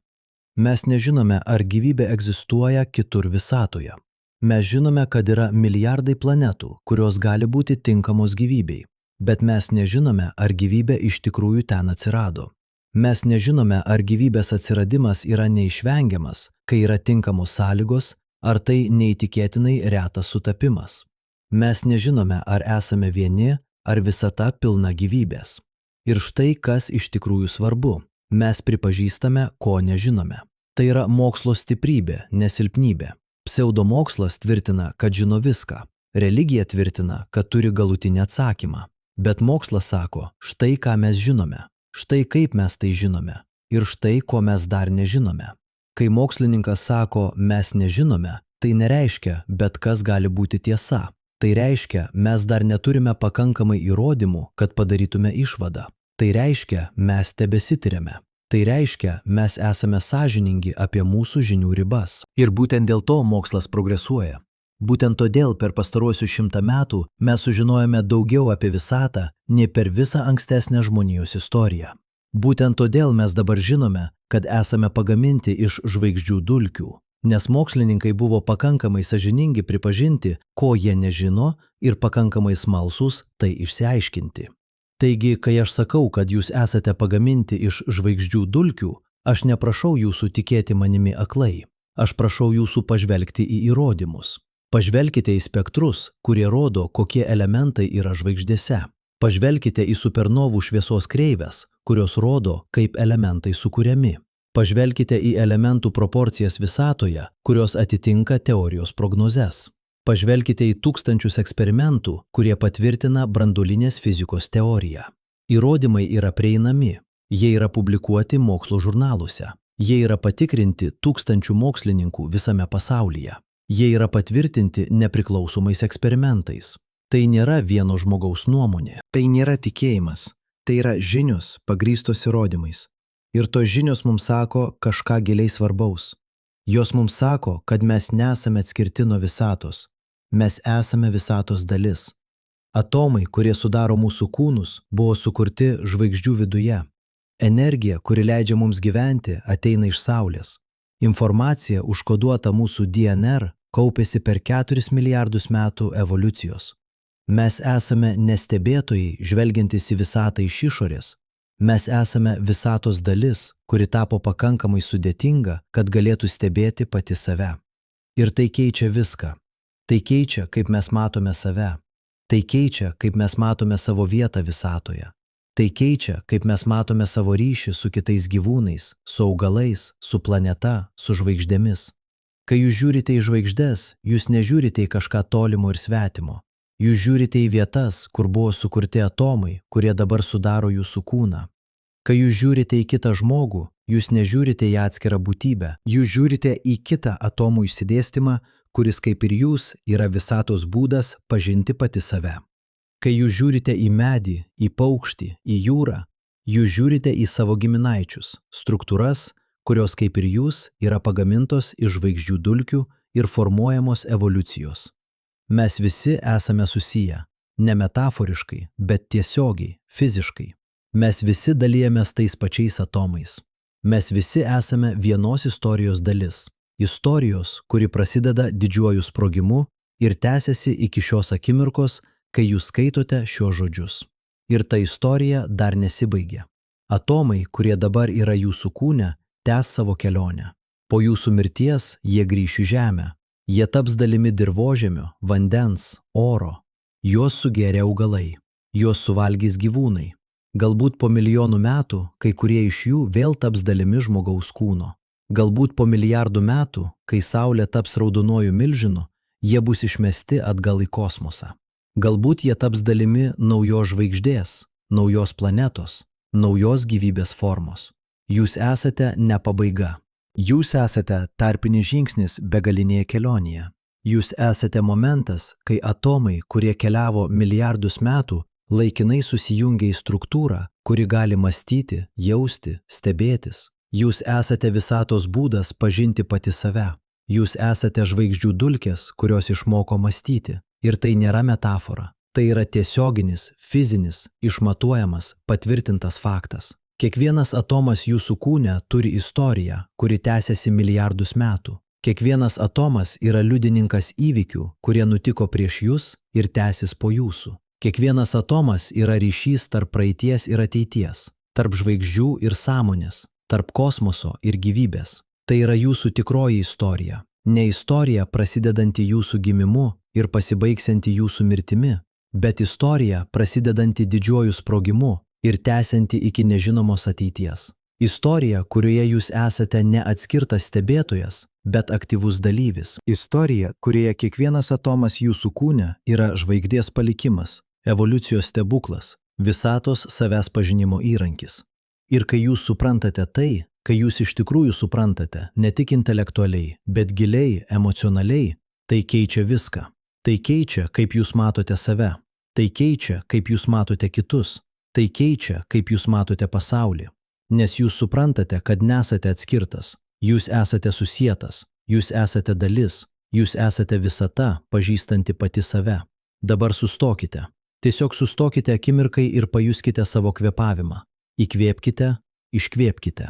Mes nežinome, ar gyvybė egzistuoja kitur visatoje. Mes žinome, kad yra milijardai planetų, kurios gali būti tinkamos gyvybei, bet mes nežinome, ar gyvybė iš tikrųjų ten atsirado. Mes nežinome, ar gyvybės atsiradimas yra neišvengiamas, kai yra tinkamos sąlygos, ar tai neįtikėtinai retas sutapimas. Mes nežinome, ar esame vieni, ar visata pilna gyvybės. Ir štai kas iš tikrųjų svarbu. Mes pripažįstame, ko nežinome. Tai yra mokslo stiprybė, nesilpnybė. Pseudomokslas tvirtina, kad žino viską. Religija tvirtina, kad turi galutinį atsakymą. Bet mokslas sako, štai ką mes žinome. Štai kaip mes tai žinome. Ir štai, ko mes dar nežinome. Kai mokslininkas sako, mes nežinome, tai nereiškia, bet kas gali būti tiesa. Tai reiškia, mes dar neturime pakankamai įrodymų, kad padarytume išvadą. Tai reiškia, mes tebesitiriame. Tai reiškia, mes esame sąžiningi apie mūsų žinių ribas. Ir būtent dėl to mokslas progresuoja. Būtent todėl per pastaruosius 100 metų mes sužinojome daugiau apie visatą, nei per visą ankstesnę žmonijos istoriją. Būtent todėl mes dabar žinome, kad esame pagaminti iš žvaigždžių dulkių. Nes mokslininkai buvo pakankamai sąžiningi pripažinti, ko jie nežino, ir pakankamai smalsūs tai išsiaiškinti. Taigi, kai aš sakau, kad jūs esate pagaminti iš žvaigždžių dulkių, aš neprašau jūsų tikėti manimi aklai. Aš prašau jūsų pažvelgti į įrodymus. Pažvelkite į spektrus, kurie rodo, kokie elementai yra žvaigždėse. Pažvelkite į supernovų šviesos kreives, kurios rodo, kaip elementai sukuriami. Pažvelkite į elementų proporcijas visatoje, kurios atitinka teorijos prognozes. Pažvelkite į tūkstančius eksperimentų, kurie patvirtina branduolinės fizikos teoriją. Įrodymai yra prieinami, jie yra publikuoti mokslo žurnaluose, jie yra patikrinti tūkstančių mokslininkų visame pasaulyje, jie yra patvirtinti nepriklausomais eksperimentais. Tai nėra vieno žmogaus nuomonė, tai nėra tikėjimas, tai yra žinios pagrįstos įrodymais. Ir tos žinios mums sako kažką giliai svarbaus. Jos mums sako, kad mes nesame atskirti nuo visatos. Mes esame visatos dalis. Atomai, kurie sudaro mūsų kūnus, buvo sukurti žvaigždžių viduje. Energija, kuri leidžia mums gyventi, ateina iš Saulės. Informacija, užkoduota mūsų DNR, kaupėsi per 4 milijardus metų evoliucijos. Mes esame nestebėtojai, žvelgiantys į visatą iš išorės. Mes esame visatos dalis, kuri tapo pakankamai sudėtinga, kad galėtų stebėti pati save. Ir tai keičia viską. Tai keičia, kaip mes matome save. Tai keičia, kaip mes matome savo vietą visatoje. Tai keičia, kaip mes matome savo ryšį su kitais gyvūnais, su augalais, su planeta, su žvaigždėmis. Kai jūs žiūrite į žvaigždes, jūs nežiūrite į kažką tolimo ir svetimo. Jūs žiūrite į vietas, kur buvo sukurti atomai, kurie dabar sudaro jūsų kūną. Kai jūs žiūrite į kitą žmogų, jūs nežiūrite į atskirą būtybę, jūs žiūrite į kitą atomų išsidėstymą, kuris kaip ir jūs yra visatos būdas pažinti pati save. Kai jūs žiūrite į medį, į paukštį, į jūrą, jūs žiūrite į savo giminaičius, struktūras, kurios kaip ir jūs yra pagamintos iš žvaigždžių dulkių ir formuojamos evoliucijos. Mes visi esame susiję, ne metaforiškai, bet tiesiogiai, fiziškai. Mes visi dalijamės tais pačiais atomais. Mes visi esame vienos istorijos dalis. Istorijos, kuri prasideda didžiuoju sprogimu ir tęsiasi iki šios akimirkos, kai jūs skaitote šios žodžius. Ir ta istorija dar nesibaigė. Atomai, kurie dabar yra jūsų kūne, tęs savo kelionę. Po jūsų mirties jie grįš į žemę. Jie taps dalimi dirvožemio, vandens, oro. Juos sugėrė augalai. Juos suvalgys gyvūnai. Galbūt po milijonų metų kai kurie iš jų vėl taps dalimi žmogaus kūno. Galbūt po milijardų metų, kai Saulė taps raudonuoju milžinu, jie bus išmesti atgal į kosmosą. Galbūt jie taps dalimi naujos žvaigždės, naujos planetos, naujos gyvybės formos. Jūs esate ne pabaiga. Jūs esate tarpinis žingsnis begalinėje kelionėje. Jūs esate momentas, kai atomai, kurie keliavo milijardus metų, laikinai susijungia į struktūrą, kuri gali mąstyti, jausti, stebėtis. Jūs esate visatos būdas pažinti pati save. Jūs esate žvaigždžių dulkės, kurios išmoko mąstyti. Ir tai nėra metafora. Tai yra tiesioginis, fizinis, išmatuojamas, patvirtintas faktas. Kiekvienas atomas jūsų kūne turi istoriją, kuri tęsiasi milijardus metų. Kiekvienas atomas yra liudininkas įvykių, kurie nutiko prieš jūs ir tęsis po jūsų. Kiekvienas atomas yra ryšys tarp praeities ir ateities, tarp žvaigždžių ir sąmonės, tarp kosmoso ir gyvybės. Tai yra jūsų tikroji istorija. Ne istorija prasidedanti jūsų gimimu ir pasibaigsianti jūsų mirtimi, bet istorija prasidedanti didžiuoju sprogimu ir tęsianti iki nežinomos ateities. Istorija, kurioje jūs esate ne atskirtas stebėtojas, bet aktyvus dalyvis. Istorija, kurioje kiekvienas atomas jūsų kūne yra žvaigždės palikimas, evoliucijos stebuklas, visatos savęs pažinimo įrankis. Ir kai jūs suprantate tai, kai jūs iš tikrųjų suprantate, ne tik intelektualiai, bet giliai, emocionaliai, tai keičia viską. Tai keičia, kaip jūs matote save. Tai keičia, kaip jūs matote kitus. Tai keičia, kaip jūs matote pasaulį. Nes jūs suprantate, kad nesate atskirtas. Jūs esate susietas, jūs esate dalis, jūs esate visata, pažįstanti pati save. Dabar sustokite. Tiesiog sustokite akimirkai ir pajuskite savo kvėpavimą. Įkvėpkite, iškvėpkite.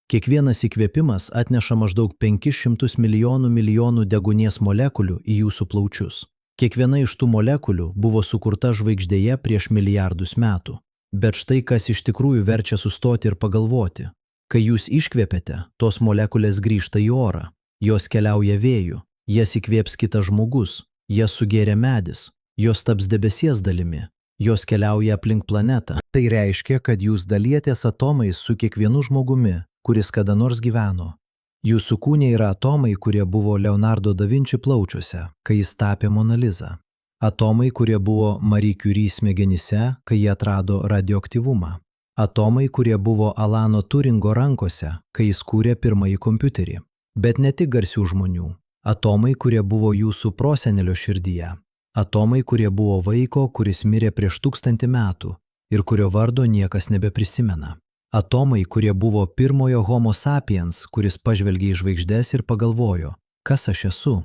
Kiekvienas įkvėpimas atneša maždaug 500 milijonų deguonies molekulių į jūsų plaučius. Kiekviena iš tų molekulių buvo sukurta žvaigždėje prieš milijardus metų. Bet štai kas iš tikrųjų verčia sustoti ir pagalvoti. Kai jūs iškvėpiate, tos molekulės grįžta į orą, jos keliauja vėju, jas įkvėps kitas žmogus, jas sugėrė medis, jos taps debesies dalimi, jos keliauja aplink planetą. Tai reiškia, kad jūs dalijatės atomais su kiekvienu žmogumi, kuris kada nors gyveno. Jūsų kūne yra atomai, kurie buvo Leonardo da Vinci plaučiuose, kai jis tapė Mona Lisa. Atomai, kurie buvo Marie Curie smegenyse, kai jie atrado radioaktyvumą. Atomai, kurie buvo Alano Turingo rankose, kai jis kūrė pirmąjį kompiuterį. Bet ne tik garsių žmonių. Atomai, kurie buvo jūsų prosenelio širdyje. Atomai, kurie buvo vaiko, kuris mirė prieš 1000 metų ir kurio vardo niekas nebeprisimena. Atomai, kurie buvo pirmojo Homo sapiens, kuris pažvelgė į žvaigždes ir pagalvojo, kas aš esu.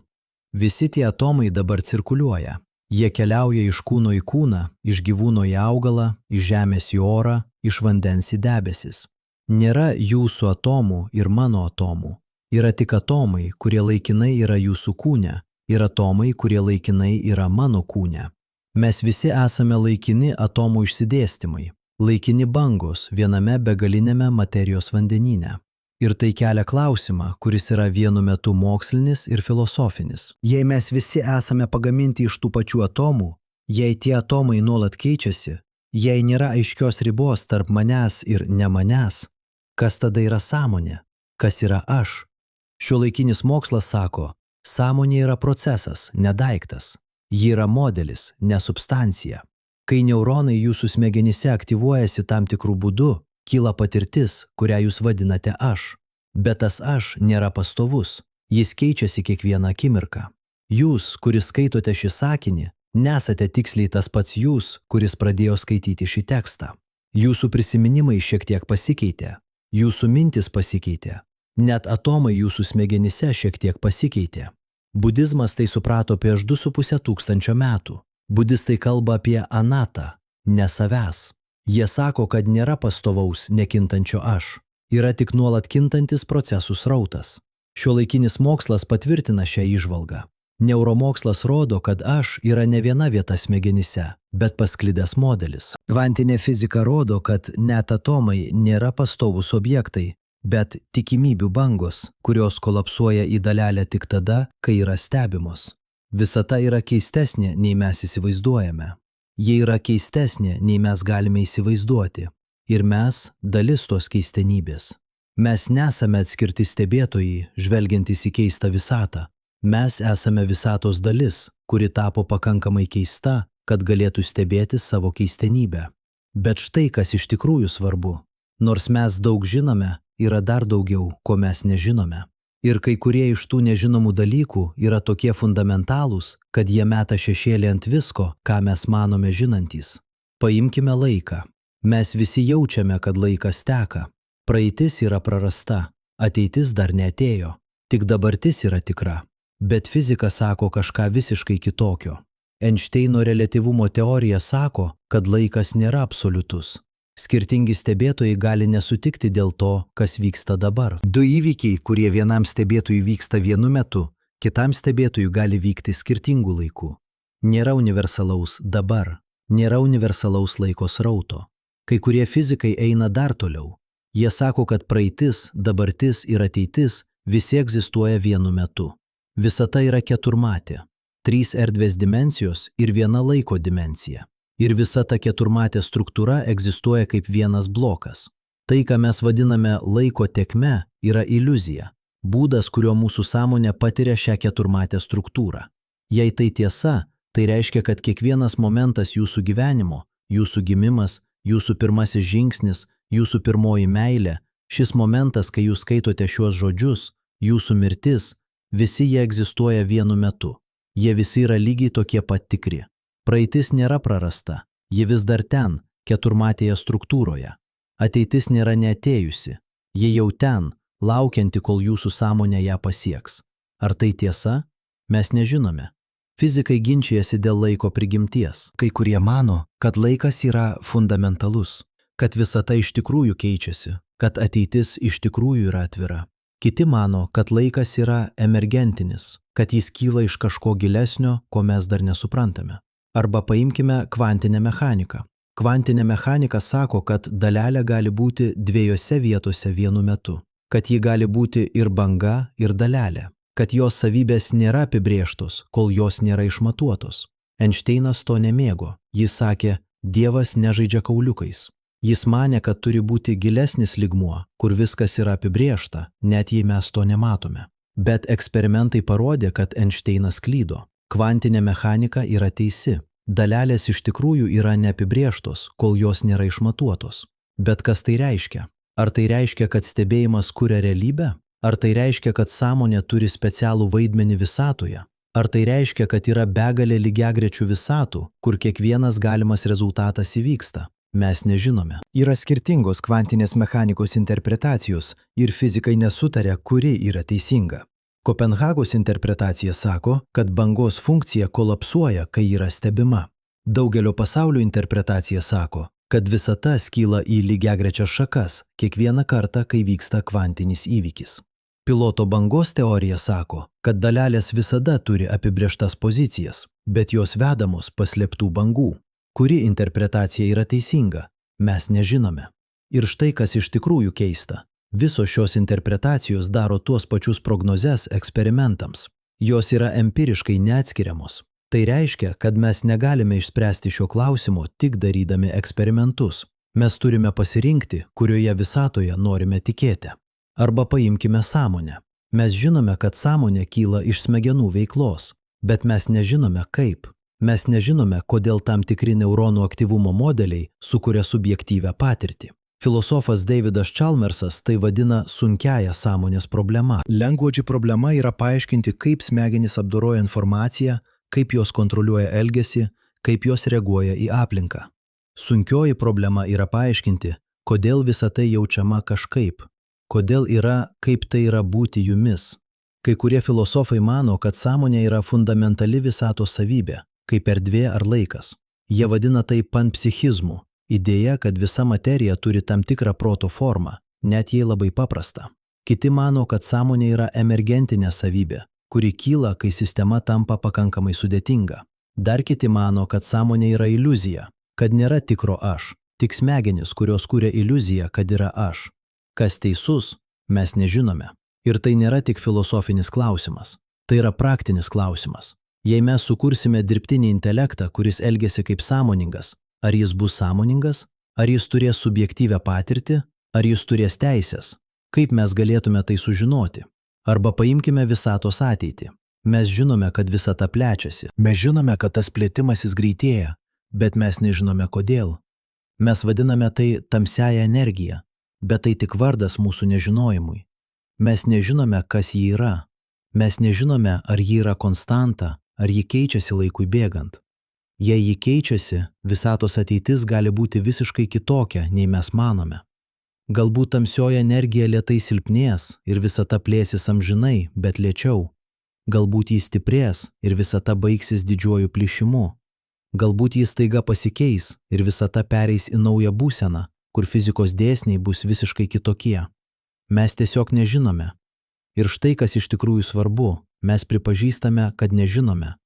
Visi tie atomai dabar cirkuliuoja. Jie keliauja iš kūno į kūną, iš gyvūno į augalą, iš žemės į orą, iš vandens į debesis. Nėra jūsų atomų ir mano atomų. Yra tik atomai, kurie laikinai yra jūsų kūne, ir atomai, kurie laikinai yra mano kūne. Mes visi esame laikini atomų išsidėstymai, laikini bangos viename begalinėme materijos vandenyne. Ir tai kelia klausimą, kuris yra vienu metu mokslinis ir filosofinis. Jei mes visi esame pagaminti iš tų pačių atomų, jei tie atomai nuolat keičiasi, jei nėra aiškios ribos tarp manęs ir ne manęs, kas tada yra sąmonė, kas yra aš? Šiuolaikinis mokslas sako, sąmonė yra procesas, ne daiktas. Ji yra modelis, ne substancija. Kai neuronai jūsų smegenyse aktyvuojasi tam tikrų būdų, kyla patirtis, kurią jūs vadinate aš. Bet tas aš nėra pastovus, jis keičiasi kiekvieną akimirką. Jūs, kuris skaitote šį sakinį, nesate tiksliai tas pats jūs, kuris pradėjo skaityti šį tekstą. Jūsų prisiminimai šiek tiek pasikeitė, jūsų mintis pasikeitė, net atomai jūsų smegenyse šiek tiek pasikeitė. Budizmas tai suprato prieš 2500 metų. Budistai kalba apie anatą, ne savęs. Jie sako, kad nėra pastovaus, nekintančio aš. Yra tik nuolat kintantis procesų srautas. Šiuolaikinis mokslas patvirtina šią įžvalgą. Neuromokslas rodo, kad aš yra ne viena vieta smegenyse, bet pasklidęs modelis. Kvantinė fizika rodo, kad net atomai nėra pastovūs objektai, bet tikimybių bangos, kurios kolapsuoja į dalelę tik tada, kai yra stebimos. Visata yra keistesnė, nei mes įsivaizduojame. Ji yra keistesnė, nei mes galime įsivaizduoti. ir mes dalis tos keistenybės. Mes nesame atskirti stebėtojai, žvelgiantys į keistą visatą. Mes esame visatos dalis, kuri tapo pakankamai keista, kad galėtų stebėti savo keistenybę. Bet štai kas iš tikrųjų svarbu. Nors mes daug žinome, yra dar daugiau, ko mes nežinome. Ir kai kurie iš tų nežinomų dalykų yra tokie fundamentalūs, kad jie meta šešėlį ant visko, ką mes manome žinantys. Paimkime laiką. Mes visi jaučiame, kad laikas teka. Praeitis yra prarasta, ateitis dar neatėjo, tik dabartis yra tikra. Bet fizika sako kažką visiškai kitokio. Einšteino reliatyvumo teorija sako, kad laikas nėra absoliutus. Skirtingi stebėtojai gali nesutikti dėl to, kas vyksta dabar. Du įvykiai, kurie vienam stebėtojui vyksta vienu metu, kitam stebėtojui gali vykti skirtingų laikų. Nėra universalaus dabar, nėra universalaus laiko srauto. Kai kurie fizikai eina dar toliau. Jie sako, kad praeitis, dabartis ir ateitis visi egzistuoja vienu metu. Visata yra keturmatė. 3 erdvės dimensijos ir 1 laiko dimensija. Ir visa ta keturmatė struktūra egzistuoja kaip vienas blokas. Tai, ką mes vadiname laiko tėkme, yra iliuzija, būdas, kuriuo mūsų sąmonė patiria šią keturmatę struktūrą. Jei tai tiesa, tai reiškia, kad kiekvienas momentas jūsų gyvenimo, jūsų gimimas, jūsų pirmasis žingsnis, jūsų pirmoji meilė, šis momentas, kai jūs skaitote šiuos žodžius, jūsų mirtis, visi jie egzistuoja vienu metu. Jie visi yra lygiai tokie pat tikri. Praeitis nėra prarasta, ji vis dar ten, keturmatėje struktūroje. Ateitis nėra neatėjusi, ji jau ten, laukianti, kol jūsų sąmonė ją pasieks. Ar tai tiesa? Mes nežinome. Fizikai ginčijasi dėl laiko prigimties. Kai kurie mano, kad laikas yra fundamentalus, kad visata iš tikrųjų keičiasi, kad ateitis iš tikrųjų yra atvira. Kiti mano, kad laikas yra emergentinis, kad jis kyla iš kažko gilesnio, ko mes dar nesuprantame. Arba paimkime kvantinę mechaniką. Kvantinė mechanika sako, kad dalelė gali būti dviejose vietose vienu metu, kad ji gali būti ir banga, ir dalelė, kad jos savybės nėra apibrėžtos, kol jos nėra išmatuotos. Einšteinas to nemėgo. Jis sakė, Dievas nežaidžia kauliukais. Jis manė, kad turi būti gilesnis lygmuo, kur viskas yra apibrėžta, net jei mes to nematome. Bet eksperimentai parodė, kad Einšteinas klydo. Kvantinė mechanika yra teisi. Dalelės iš tikrųjų yra neapibrėžtos, kol jos nėra išmatuotos. Bet kas tai reiškia? Ar tai reiškia, kad stebėjimas kuria realybę? Ar tai reiškia, kad sąmonė turi specialų vaidmenį visatoje? Ar tai reiškia, kad yra begalė lygiagrečių visatų, kur kiekvienas galimas rezultatas įvyksta? Mes nežinome. Yra skirtingos kvantinės mechanikos interpretacijos ir fizikai nesutarė, kuri yra teisinga. Kopenhagos interpretacija sako, kad bangos funkcija kolapsuoja, kai yra stebima. Daugelio pasaulio interpretacija sako, kad visata skyla į lygiagrečias šakas kiekvieną kartą, kai vyksta kvantinis įvykis. Piloto bangos teorija sako, kad dalelės visada turi apibrėžtas pozicijas, bet jos vedamos paslėptų bangų. Kuri interpretacija yra teisinga, mes nežinome. Ir štai kas iš tikrųjų keista. Visos šios interpretacijos daro tuos pačius prognozes eksperimentams. Jos yra empiriškai neatskiriamos. Tai reiškia, kad mes negalime išspręsti šio klausimo tik darydami eksperimentus. Mes turime pasirinkti, kurioje visatoje norime tikėti. Arba paimkime sąmonę. Mes žinome, kad sąmonė kyla iš smegenų veiklos, bet mes nežinome kaip. Mes nežinome, kodėl tam tikri neuronų aktyvumo modeliai sukuria subjektyvią patirtį. Filosofas Davidas Chalmersas tai vadina sunkiąja sąmonės problema. Language problema yra paaiškinti, kaip smegenys apdoroja informaciją, kaip jos kontroliuoja elgesį, kaip jos reaguoja į aplinką. Sunkioji problema yra paaiškinti, kodėl visa tai jaučiama kažkaip, kodėl yra, kaip tai yra būti jumis. Kai kurie filosofai mano, kad sąmonė yra fundamentali visatos savybė, kaip erdvė ar laikas. Jie vadina tai panpsichizmu. Idėja, kad visa materija turi tam tikrą proto formą, net jei labai paprasta. Kiti mano, kad sąmonė yra emergentinė savybė, kuri kyla, kai sistema tampa pakankamai sudėtinga. Dar kiti mano, kad sąmonė yra iliuzija, kad nėra tikro aš, tik smegenys, kurios kuria iliuziją, kad yra aš. Kas teisus, mes nežinome. Ir tai nėra tik filosofinis klausimas, tai yra praktinis klausimas. Jei mes sukursime dirbtinį intelektą, kuris elgiasi kaip sąmoningas, ar jis bus sąmoningas? Ar jis turės subjektyvę patirtį, ar jis turės teisės? Kaip mes galėtume tai sužinoti? Arba paimkime visatos ateitį. Mes žinome, kad visata plečiasi. Mes žinome, kad tas plėtimasis greitėja, bet mes nežinome kodėl. Mes vadiname tai tamsiąją energiją, bet tai tik vardas mūsų nežinojimui. Mes nežinome, kas ji yra. Mes nežinome, ar ji yra konstanta, ar ji keičiasi laikui bėgant. Jei ji keičiasi, visatos ateitis gali būti visiškai kitokia, nei mes manome. Galbūt tamsioji energija lėtai silpnės ir visata plėsis amžinai, bet lėčiau. Galbūt jis stiprės ir visata baigsis didžiuoju plyšimu. Galbūt jis staiga pasikeis ir visata pereis į naują būseną, kur fizikos dėsniai bus visiškai kitokie. Mes tiesiog nežinome. Ir štai kas iš tikrųjų svarbu, mes pripažįstame, kad nežinome.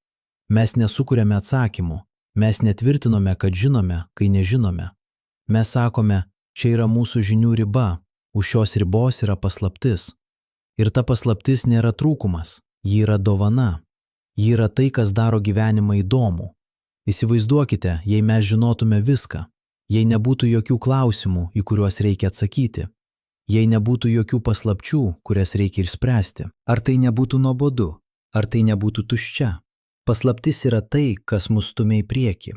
Mes nesukuriame atsakymų, mes netvirtinome, kad žinome, kai nežinome. Mes sakome, čia yra mūsų žinių riba, už šios ribos yra paslaptis. Ir ta paslaptis nėra trūkumas, ji yra dovana. Ji yra tai, kas daro gyvenimą įdomų. Įsivaizduokite, jei mes žinotume viską, jei nebūtų jokių klausimų, į kuriuos reikia atsakyti, jei nebūtų jokių paslapčių, kurias reikia išspręsti. Ar tai nebūtų nuobodu, ar tai nebūtų tuščia? Paslaptis yra tai, kas mus stumia į priekį.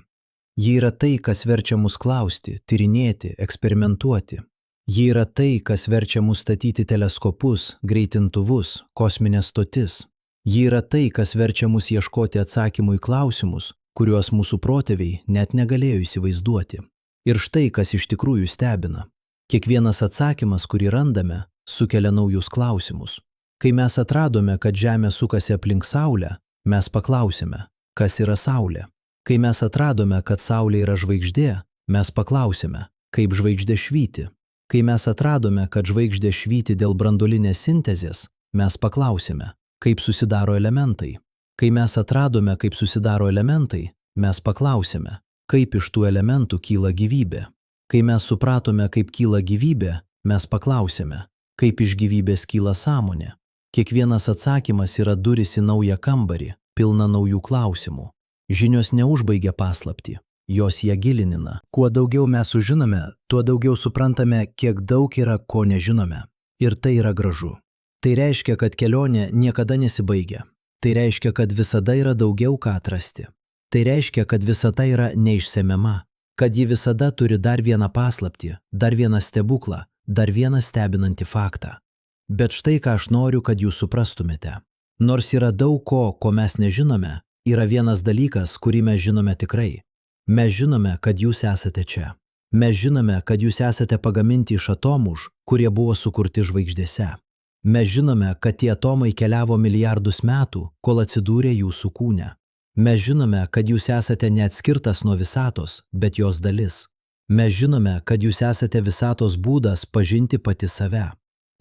Ji yra tai, kas verčia mus klausti, tyrinėti, eksperimentuoti. Ji yra tai, kas verčia mus statyti teleskopus, greitintuvus, kosminės stotis. Ji yra tai, kas verčia mus ieškoti atsakymų į klausimus, kuriuos mūsų protėviai net negalėjo įsivaizduoti. Ir štai, kas iš tikrųjų stebina. Kiekvienas atsakymas, kurį randame, sukelia naujus klausimus. Kai mes atradome, kad Žemė sukasi aplink Saulę, mes paklausėme, kas yra Saulė. Kai mes atradome, kad Saulė yra žvaigždė, mes paklausėme, kaip žvaigždė švyti. Kai mes atradome, kad žvaigždė švyti dėl branduolinės sintezės, mes paklausėme, kaip susidaro elementai. Kai mes atradome, kaip susidaro elementai, mes paklausėme, kaip iš tų elementų kyla gyvybė. Kai mes supratome, kaip kyla gyvybė, mes paklausėme, kaip iš gyvybės kyla sąmonė. Kiekvienas atsakymas yra durys į naują kambarį, pilną naujų klausimų. Žinios neužbaigia paslaptį, jos ją gilinina. Kuo daugiau mes sužinome, tuo daugiau suprantame, kiek daug yra, ko nežinome. Ir tai yra gražu. Tai reiškia, kad kelionė niekada nesibaigia. Tai reiškia, kad visada yra daugiau ką atrasti. Tai reiškia, kad visata yra neišsemiama, kad ji visada turi dar vieną paslaptį, dar vieną stebuklą, dar vieną stebinantį faktą. Bet štai ką aš noriu, kad jūs suprastumėte. Nors yra daug ko mes nežinome, yra vienas dalykas, kurį mes žinome tikrai. Mes žinome, kad jūs esate čia. Mes žinome, kad jūs esate pagaminti iš atomų, kurie buvo sukurti žvaigždėse. Mes žinome, kad tie atomai keliavo milijardus metų, kol atsidūrė jūsų kūne. Mes žinome, kad jūs esate neatskirtas nuo visatos, bet jos dalis. Mes žinome, kad jūs esate visatos būdas pažinti pati save.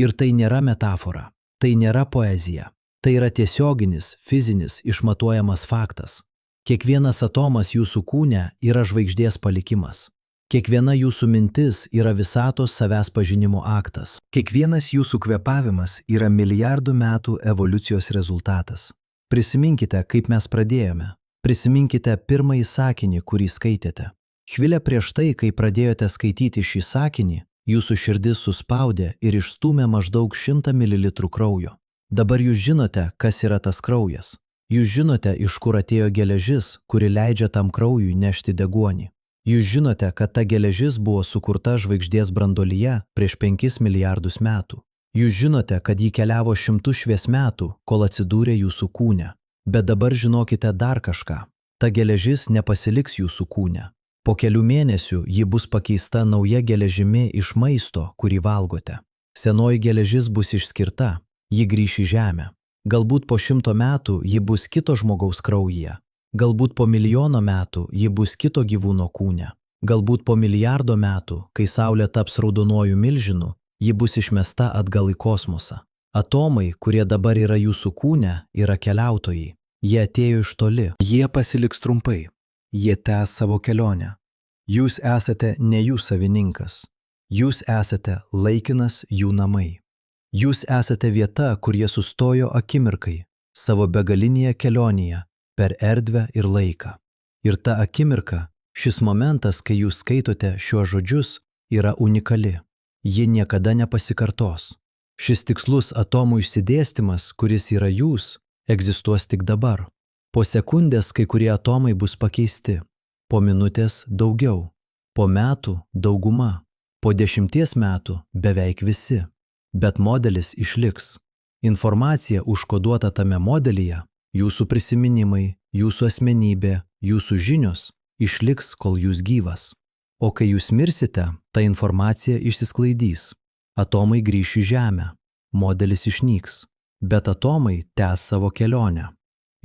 Ir tai nėra metafora, tai nėra poezija. Tai yra tiesioginis, fizinis, išmatuojamas faktas. Kiekvienas atomas jūsų kūne yra žvaigždės palikimas. Kiekviena jūsų mintis yra visatos savęs pažinimo aktas. Kiekvienas jūsų kvėpavimas yra milijardų metų evoliucijos rezultatas. Prisiminkite, kaip mes pradėjome. Prisiminkite pirmąjį sakinį, kurį skaitėte. Chvilę prieš tai, kai pradėjote skaityti šį sakinį, jūsų širdis suspaudė ir išstūmė maždaug 100 ml kraujo. Dabar jūs žinote, kas yra tas kraujas. Jūs žinote, iš kur atėjo geležis, kuri leidžia tam kraujui nešti deguonį. Jūs žinote, kad ta geležis buvo sukurta žvaigždės branduolyje prieš 5 milijardus metų. Jūs žinote, kad ji keliavo 100 švies metų, kol atsidūrė jūsų kūne. Bet dabar žinokite dar kažką. Ta geležis nepasiliks jūsų kūne. Po kelių mėnesių ji bus pakeista nauja geležimi iš maisto, kurį valgote. Senoji geležis bus išskirta, ji grįš į žemę. Galbūt po 100 metų ji bus kito žmogaus kraujyje. Galbūt po milijono metų ji bus kito gyvūno kūne. Galbūt po milijardo metų, kai Saulė taps raudonuoju milžinu, ji bus išmesta atgal į kosmosą. Atomai, kurie dabar yra jūsų kūne, yra keliautojai. Jie atėjo iš toli. Jie pasiliks trumpai. Jie tęs savo kelionę. Jūs esate ne jų savininkas. Jūs esate laikinas jų namai. Jūs esate vieta, kur jie sustojo akimirkai, savo begalinėje kelionėje, per erdvę ir laiką. Ir ta akimirka Šis momentas, kai jūs skaitote šiuos žodžius, yra unikali. Ji niekada nepasikartos. Šis tikslus atomų išsidėstymas, kuris yra jūs, egzistuos tik dabar. Po sekundės kai kurie atomai bus pakeisti, po minutės daugiau, po metų dauguma, po 10 metų beveik visi. Bet modelis išliks. Informacija užkoduota tame modelyje, jūsų prisiminimai, jūsų asmenybė, jūsų žinios išliks, kol jūs gyvas. O kai jūs mirsite, ta informacija išsisklaidys. Atomai grįš į Žemę, modelis išnyks, bet atomai tęs savo kelionę.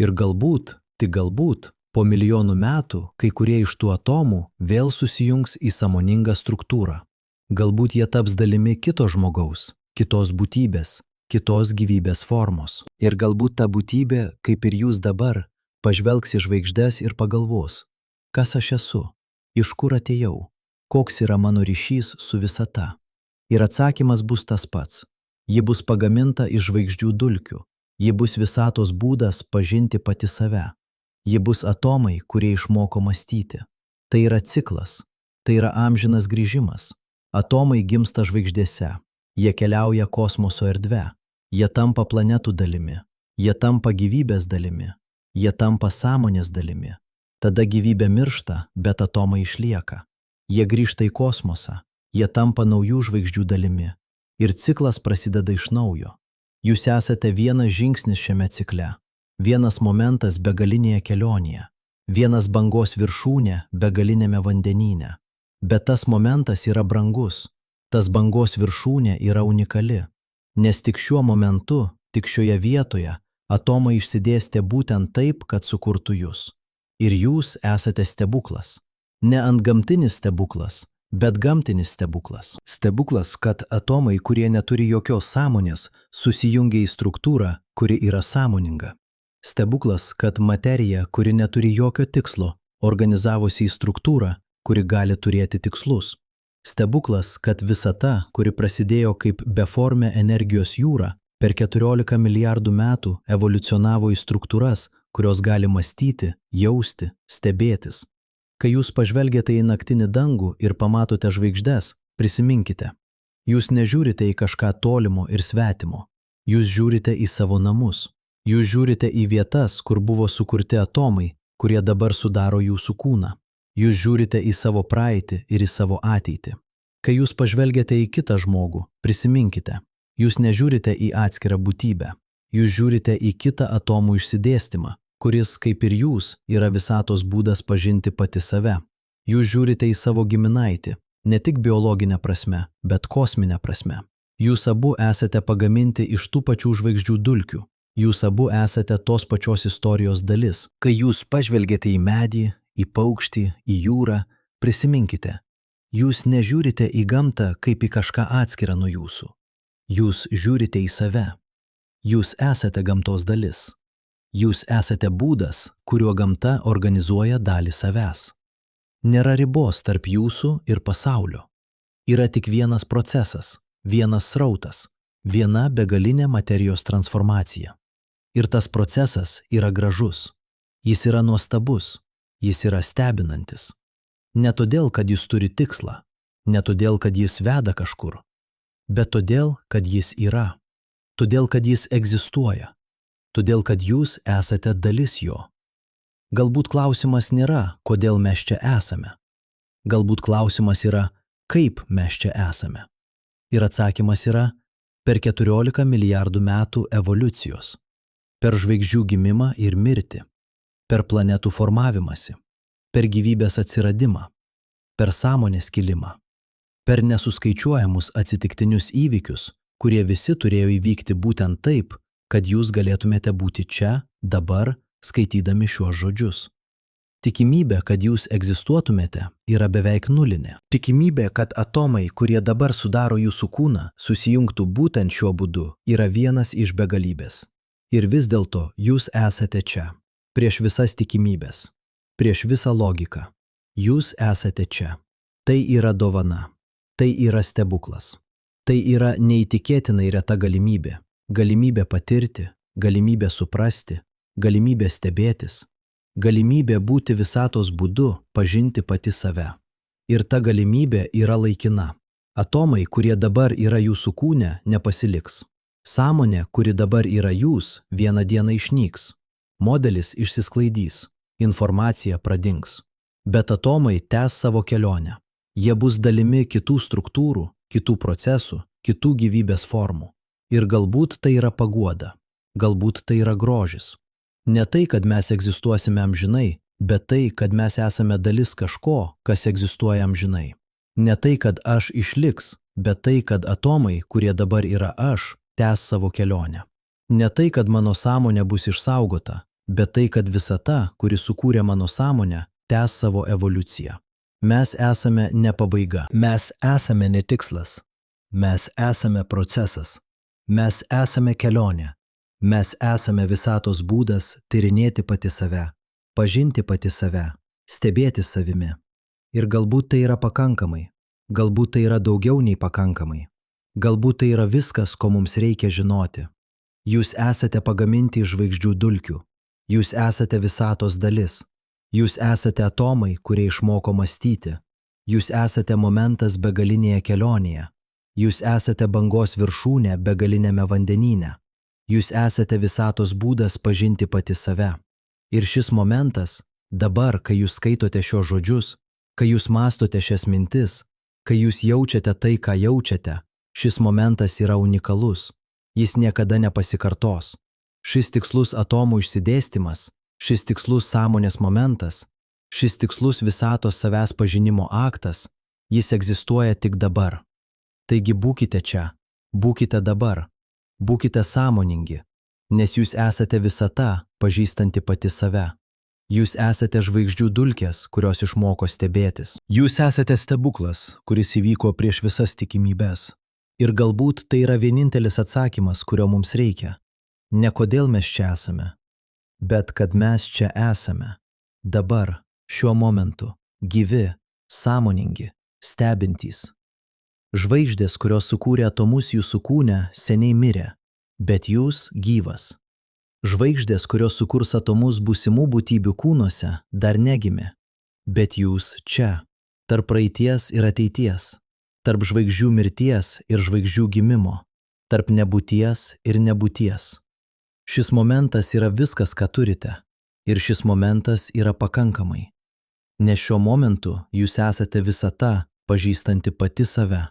Ir galbūt, tik galbūt, po milijonų metų kai kurie iš tų atomų vėl susijungs į sąmoningą struktūrą. Galbūt jie taps dalimi kito žmogaus, kitos būtybės, kitos gyvybės formos. Ir galbūt ta būtybė, kaip ir jūs dabar, pažvelgs į žvaigždes ir pagalvos, kas aš esu, iš kur atėjau, koks yra mano ryšys su visata. Ir atsakymas bus tas pats. Ji bus pagaminta iš žvaigždžių dulkių. Ji bus visatos būdas pažinti pati save. Ji bus atomai, kurie išmoko mąstyti. Tai yra ciklas. Tai yra amžinas grįžimas. Atomai gimsta žvaigždėse. Jie keliauja kosmoso erdve. Jie tampa planetų dalimi. Jie tampa gyvybės dalimi. Jie tampa sąmonės dalimi. Tada gyvybė miršta, bet atomai išlieka. Jie grįžta į kosmosą. Jie tampa naujų žvaigždžių dalimi. Ir ciklas prasideda iš naujo. Jūs esate vienas žingsnis šiame cikle. Vienas momentas begalinėje kelionėje. Vienas bangos viršūnė begalinėme vandenyne. Bet tas momentas yra brangus. Tas bangos viršūnė yra unikali. Nes tik šiuo momentu, tik šioje vietoje, atomai išsidėstė būtent taip, kad sukurtų jūs. Ir jūs esate stebuklas. Ne antgamtinis stebuklas, bet gamtinis stebuklas. Stebuklas, kad atomai, kurie neturi jokios sąmonės, susijungia į struktūrą, kuri yra sąmoninga. Stebuklas, kad materija, kuri neturi jokio tikslo, organizavosi į struktūrą, kuri gali turėti tikslus. Stebuklas, kad visata, kuri prasidėjo kaip beformė energijos jūra, per 14 milijardų metų evoliucionavo į struktūras, kurios gali mąstyti, jausti, stebėtis. Kai jūs pažvelgiate į naktinį dangų ir pamatote žvaigždes, prisiminkite. Jūs nežiūrite į kažką tolimo ir svetimo. Jūs žiūrite į savo namus. Jūs žiūrite į vietas, kur buvo sukurti atomai, kurie dabar sudaro jūsų kūną. Jūs žiūrite į savo praeitį ir į savo ateitį. Kai jūs pažvelgiate į kitą žmogų, prisiminkite. Jūs nežiūrite į atskirą būtybę. Jūs žiūrite į kitą atomų išsidėstymą, kuris, kaip ir jūs, yra visatos būdas pažinti pati save. Jūs žiūrite į savo giminaitį, ne tik biologinę prasme, bet kosminę prasme. Jūs abu esate pagaminti iš tų pačių žvaigždžių dulkių. Jūs abu esate tos pačios istorijos dalis. Kai jūs pažvelgiate į medį, į paukštį, į jūrą, prisiminkite. Jūs nežiūrite į gamtą kaip į kažką atskirą nuo jūsų. Jūs žiūrite į save. Jūs esate gamtos dalis. Jūs esate būdas, kuriuo gamta organizuoja dalį savęs. Nėra ribos tarp jūsų ir pasaulio. Yra tik vienas procesas, vienas srautas, viena begalinė materijos transformacija. Ir tas procesas yra gražus. Jis yra nuostabus. Jis yra stebinantis. Ne todėl, kad jis turi tikslą, ne todėl, kad jis veda kažkur, bet todėl, kad jis yra. Todėl, kad jis egzistuoja. Todėl, kad jūs esate dalis jo. Galbūt klausimas nėra, kodėl mes čia esame. Galbūt klausimas yra, kaip mes čia esame. Ir atsakymas yra, per 14 milijardų metų evoliucijos, per žvaigždžių gimimą ir mirtį, per planetų formavimąsi, per gyvybės atsiradimą, per sąmonės kilimą, per nesuskaičiuojamus atsitiktinius įvykius, kurie visi turėjo įvykti būtent taip, kad jūs galėtumėte būti čia, dabar, skaitydami šiuos žodžius. Tikimybė, kad jūs egzistuotumėte, yra beveik nulinė. Tikimybė, kad atomai, kurie dabar sudaro jūsų kūną, susijungtų būtent šiuo būdu, yra vienas iš begalybės. Ir vis dėlto jūs esate čia, prieš visas tikimybės, prieš visą logiką. Jūs esate čia. Tai yra dovana. Tai yra stebuklas. Tai yra neįtikėtinai reta galimybė. Galimybė patirti, galimybė suprasti, galimybė stebėtis, galimybė būti visatos būdu, pažinti pati save. Ir ta galimybė yra laikina. Atomai, kurie dabar yra jūsų kūne, nepasiliks. Sąmonė, kuri dabar yra jūs, vieną dieną išnyks. Modelis išsisklaidys, informacija pradings. Bet atomai tęs savo kelionę. Jie bus dalimi kitų struktūrų, kitų procesų, kitų gyvybės formų. Ir galbūt tai yra paguoda, galbūt tai yra grožis. Ne tai, kad mes egzistuosime amžinai, bet tai, kad mes esame dalis kažko, kas egzistuoja amžinai. Ne tai, kad aš išliks, bet tai, kad atomai, kurie dabar yra aš, tęs savo kelionę. Ne tai, kad mano sąmonė bus išsaugota, bet tai, kad visata, kuri sukūrė mano sąmonę, tęs savo evoliuciją. Mes esame ne pabaiga. Mes esame ne tikslas. Mes esame procesas. Mes esame kelionė. Mes esame visatos būdas tyrinėti pati save, pažinti pati save, stebėti savimi. Ir galbūt tai yra pakankamai. Galbūt tai yra daugiau nei pakankamai. Galbūt tai yra viskas, ko mums reikia žinoti. Jūs esate pagaminti iš žvaigždžių dulkių. Jūs esate visatos dalis. Jūs esate atomai, kurie išmoko mąstyti. Jūs esate momentas begalinėje kelionėje. Jūs esate bangos viršūnė begalinėme vandenyne. Jūs esate visatos būdas pažinti pati save. Ir šis momentas, dabar, kai jūs skaitote šios žodžius, kai jūs mąstote šias mintis, kai jūs jaučiate tai, ką jaučiate, šis momentas yra unikalus. Jis niekada nepasikartos. Šis tikslus atomų išsidėstymas, šis tikslus sąmonės momentas, šis tikslus visatos savęs pažinimo aktas, jis egzistuoja tik dabar. Taigi būkite čia, būkite dabar, būkite sąmoningi, nes jūs esate visata, pažįstanti pati save. Jūs esate žvaigždžių dulkės, kurios išmoko stebėtis. Jūs esate stebuklas, kuris įvyko prieš visas tikimybės. Ir galbūt tai yra vienintelis atsakymas, kurio mums reikia. Ne kodėl mes čia esame, bet kad mes čia esame. Dabar, šiuo momentu, gyvi, sąmoningi, stebintys. Žvaigždės, kurios sukūrė atomus jūsų kūne, seniai mirė, bet jūs gyvas. Žvaigždės, kurios sukurs atomus būsimų būtybių kūnuose, dar negimė, bet jūs čia, tarp praeities ir ateities, tarp žvaigždžių mirties ir žvaigždžių gimimo, tarp nebūties ir nebūties. Šis momentas yra viskas, ką turite, ir šis momentas yra pakankamai. Nes šiuo momentu jūs esate visata, pažįstanti pati save.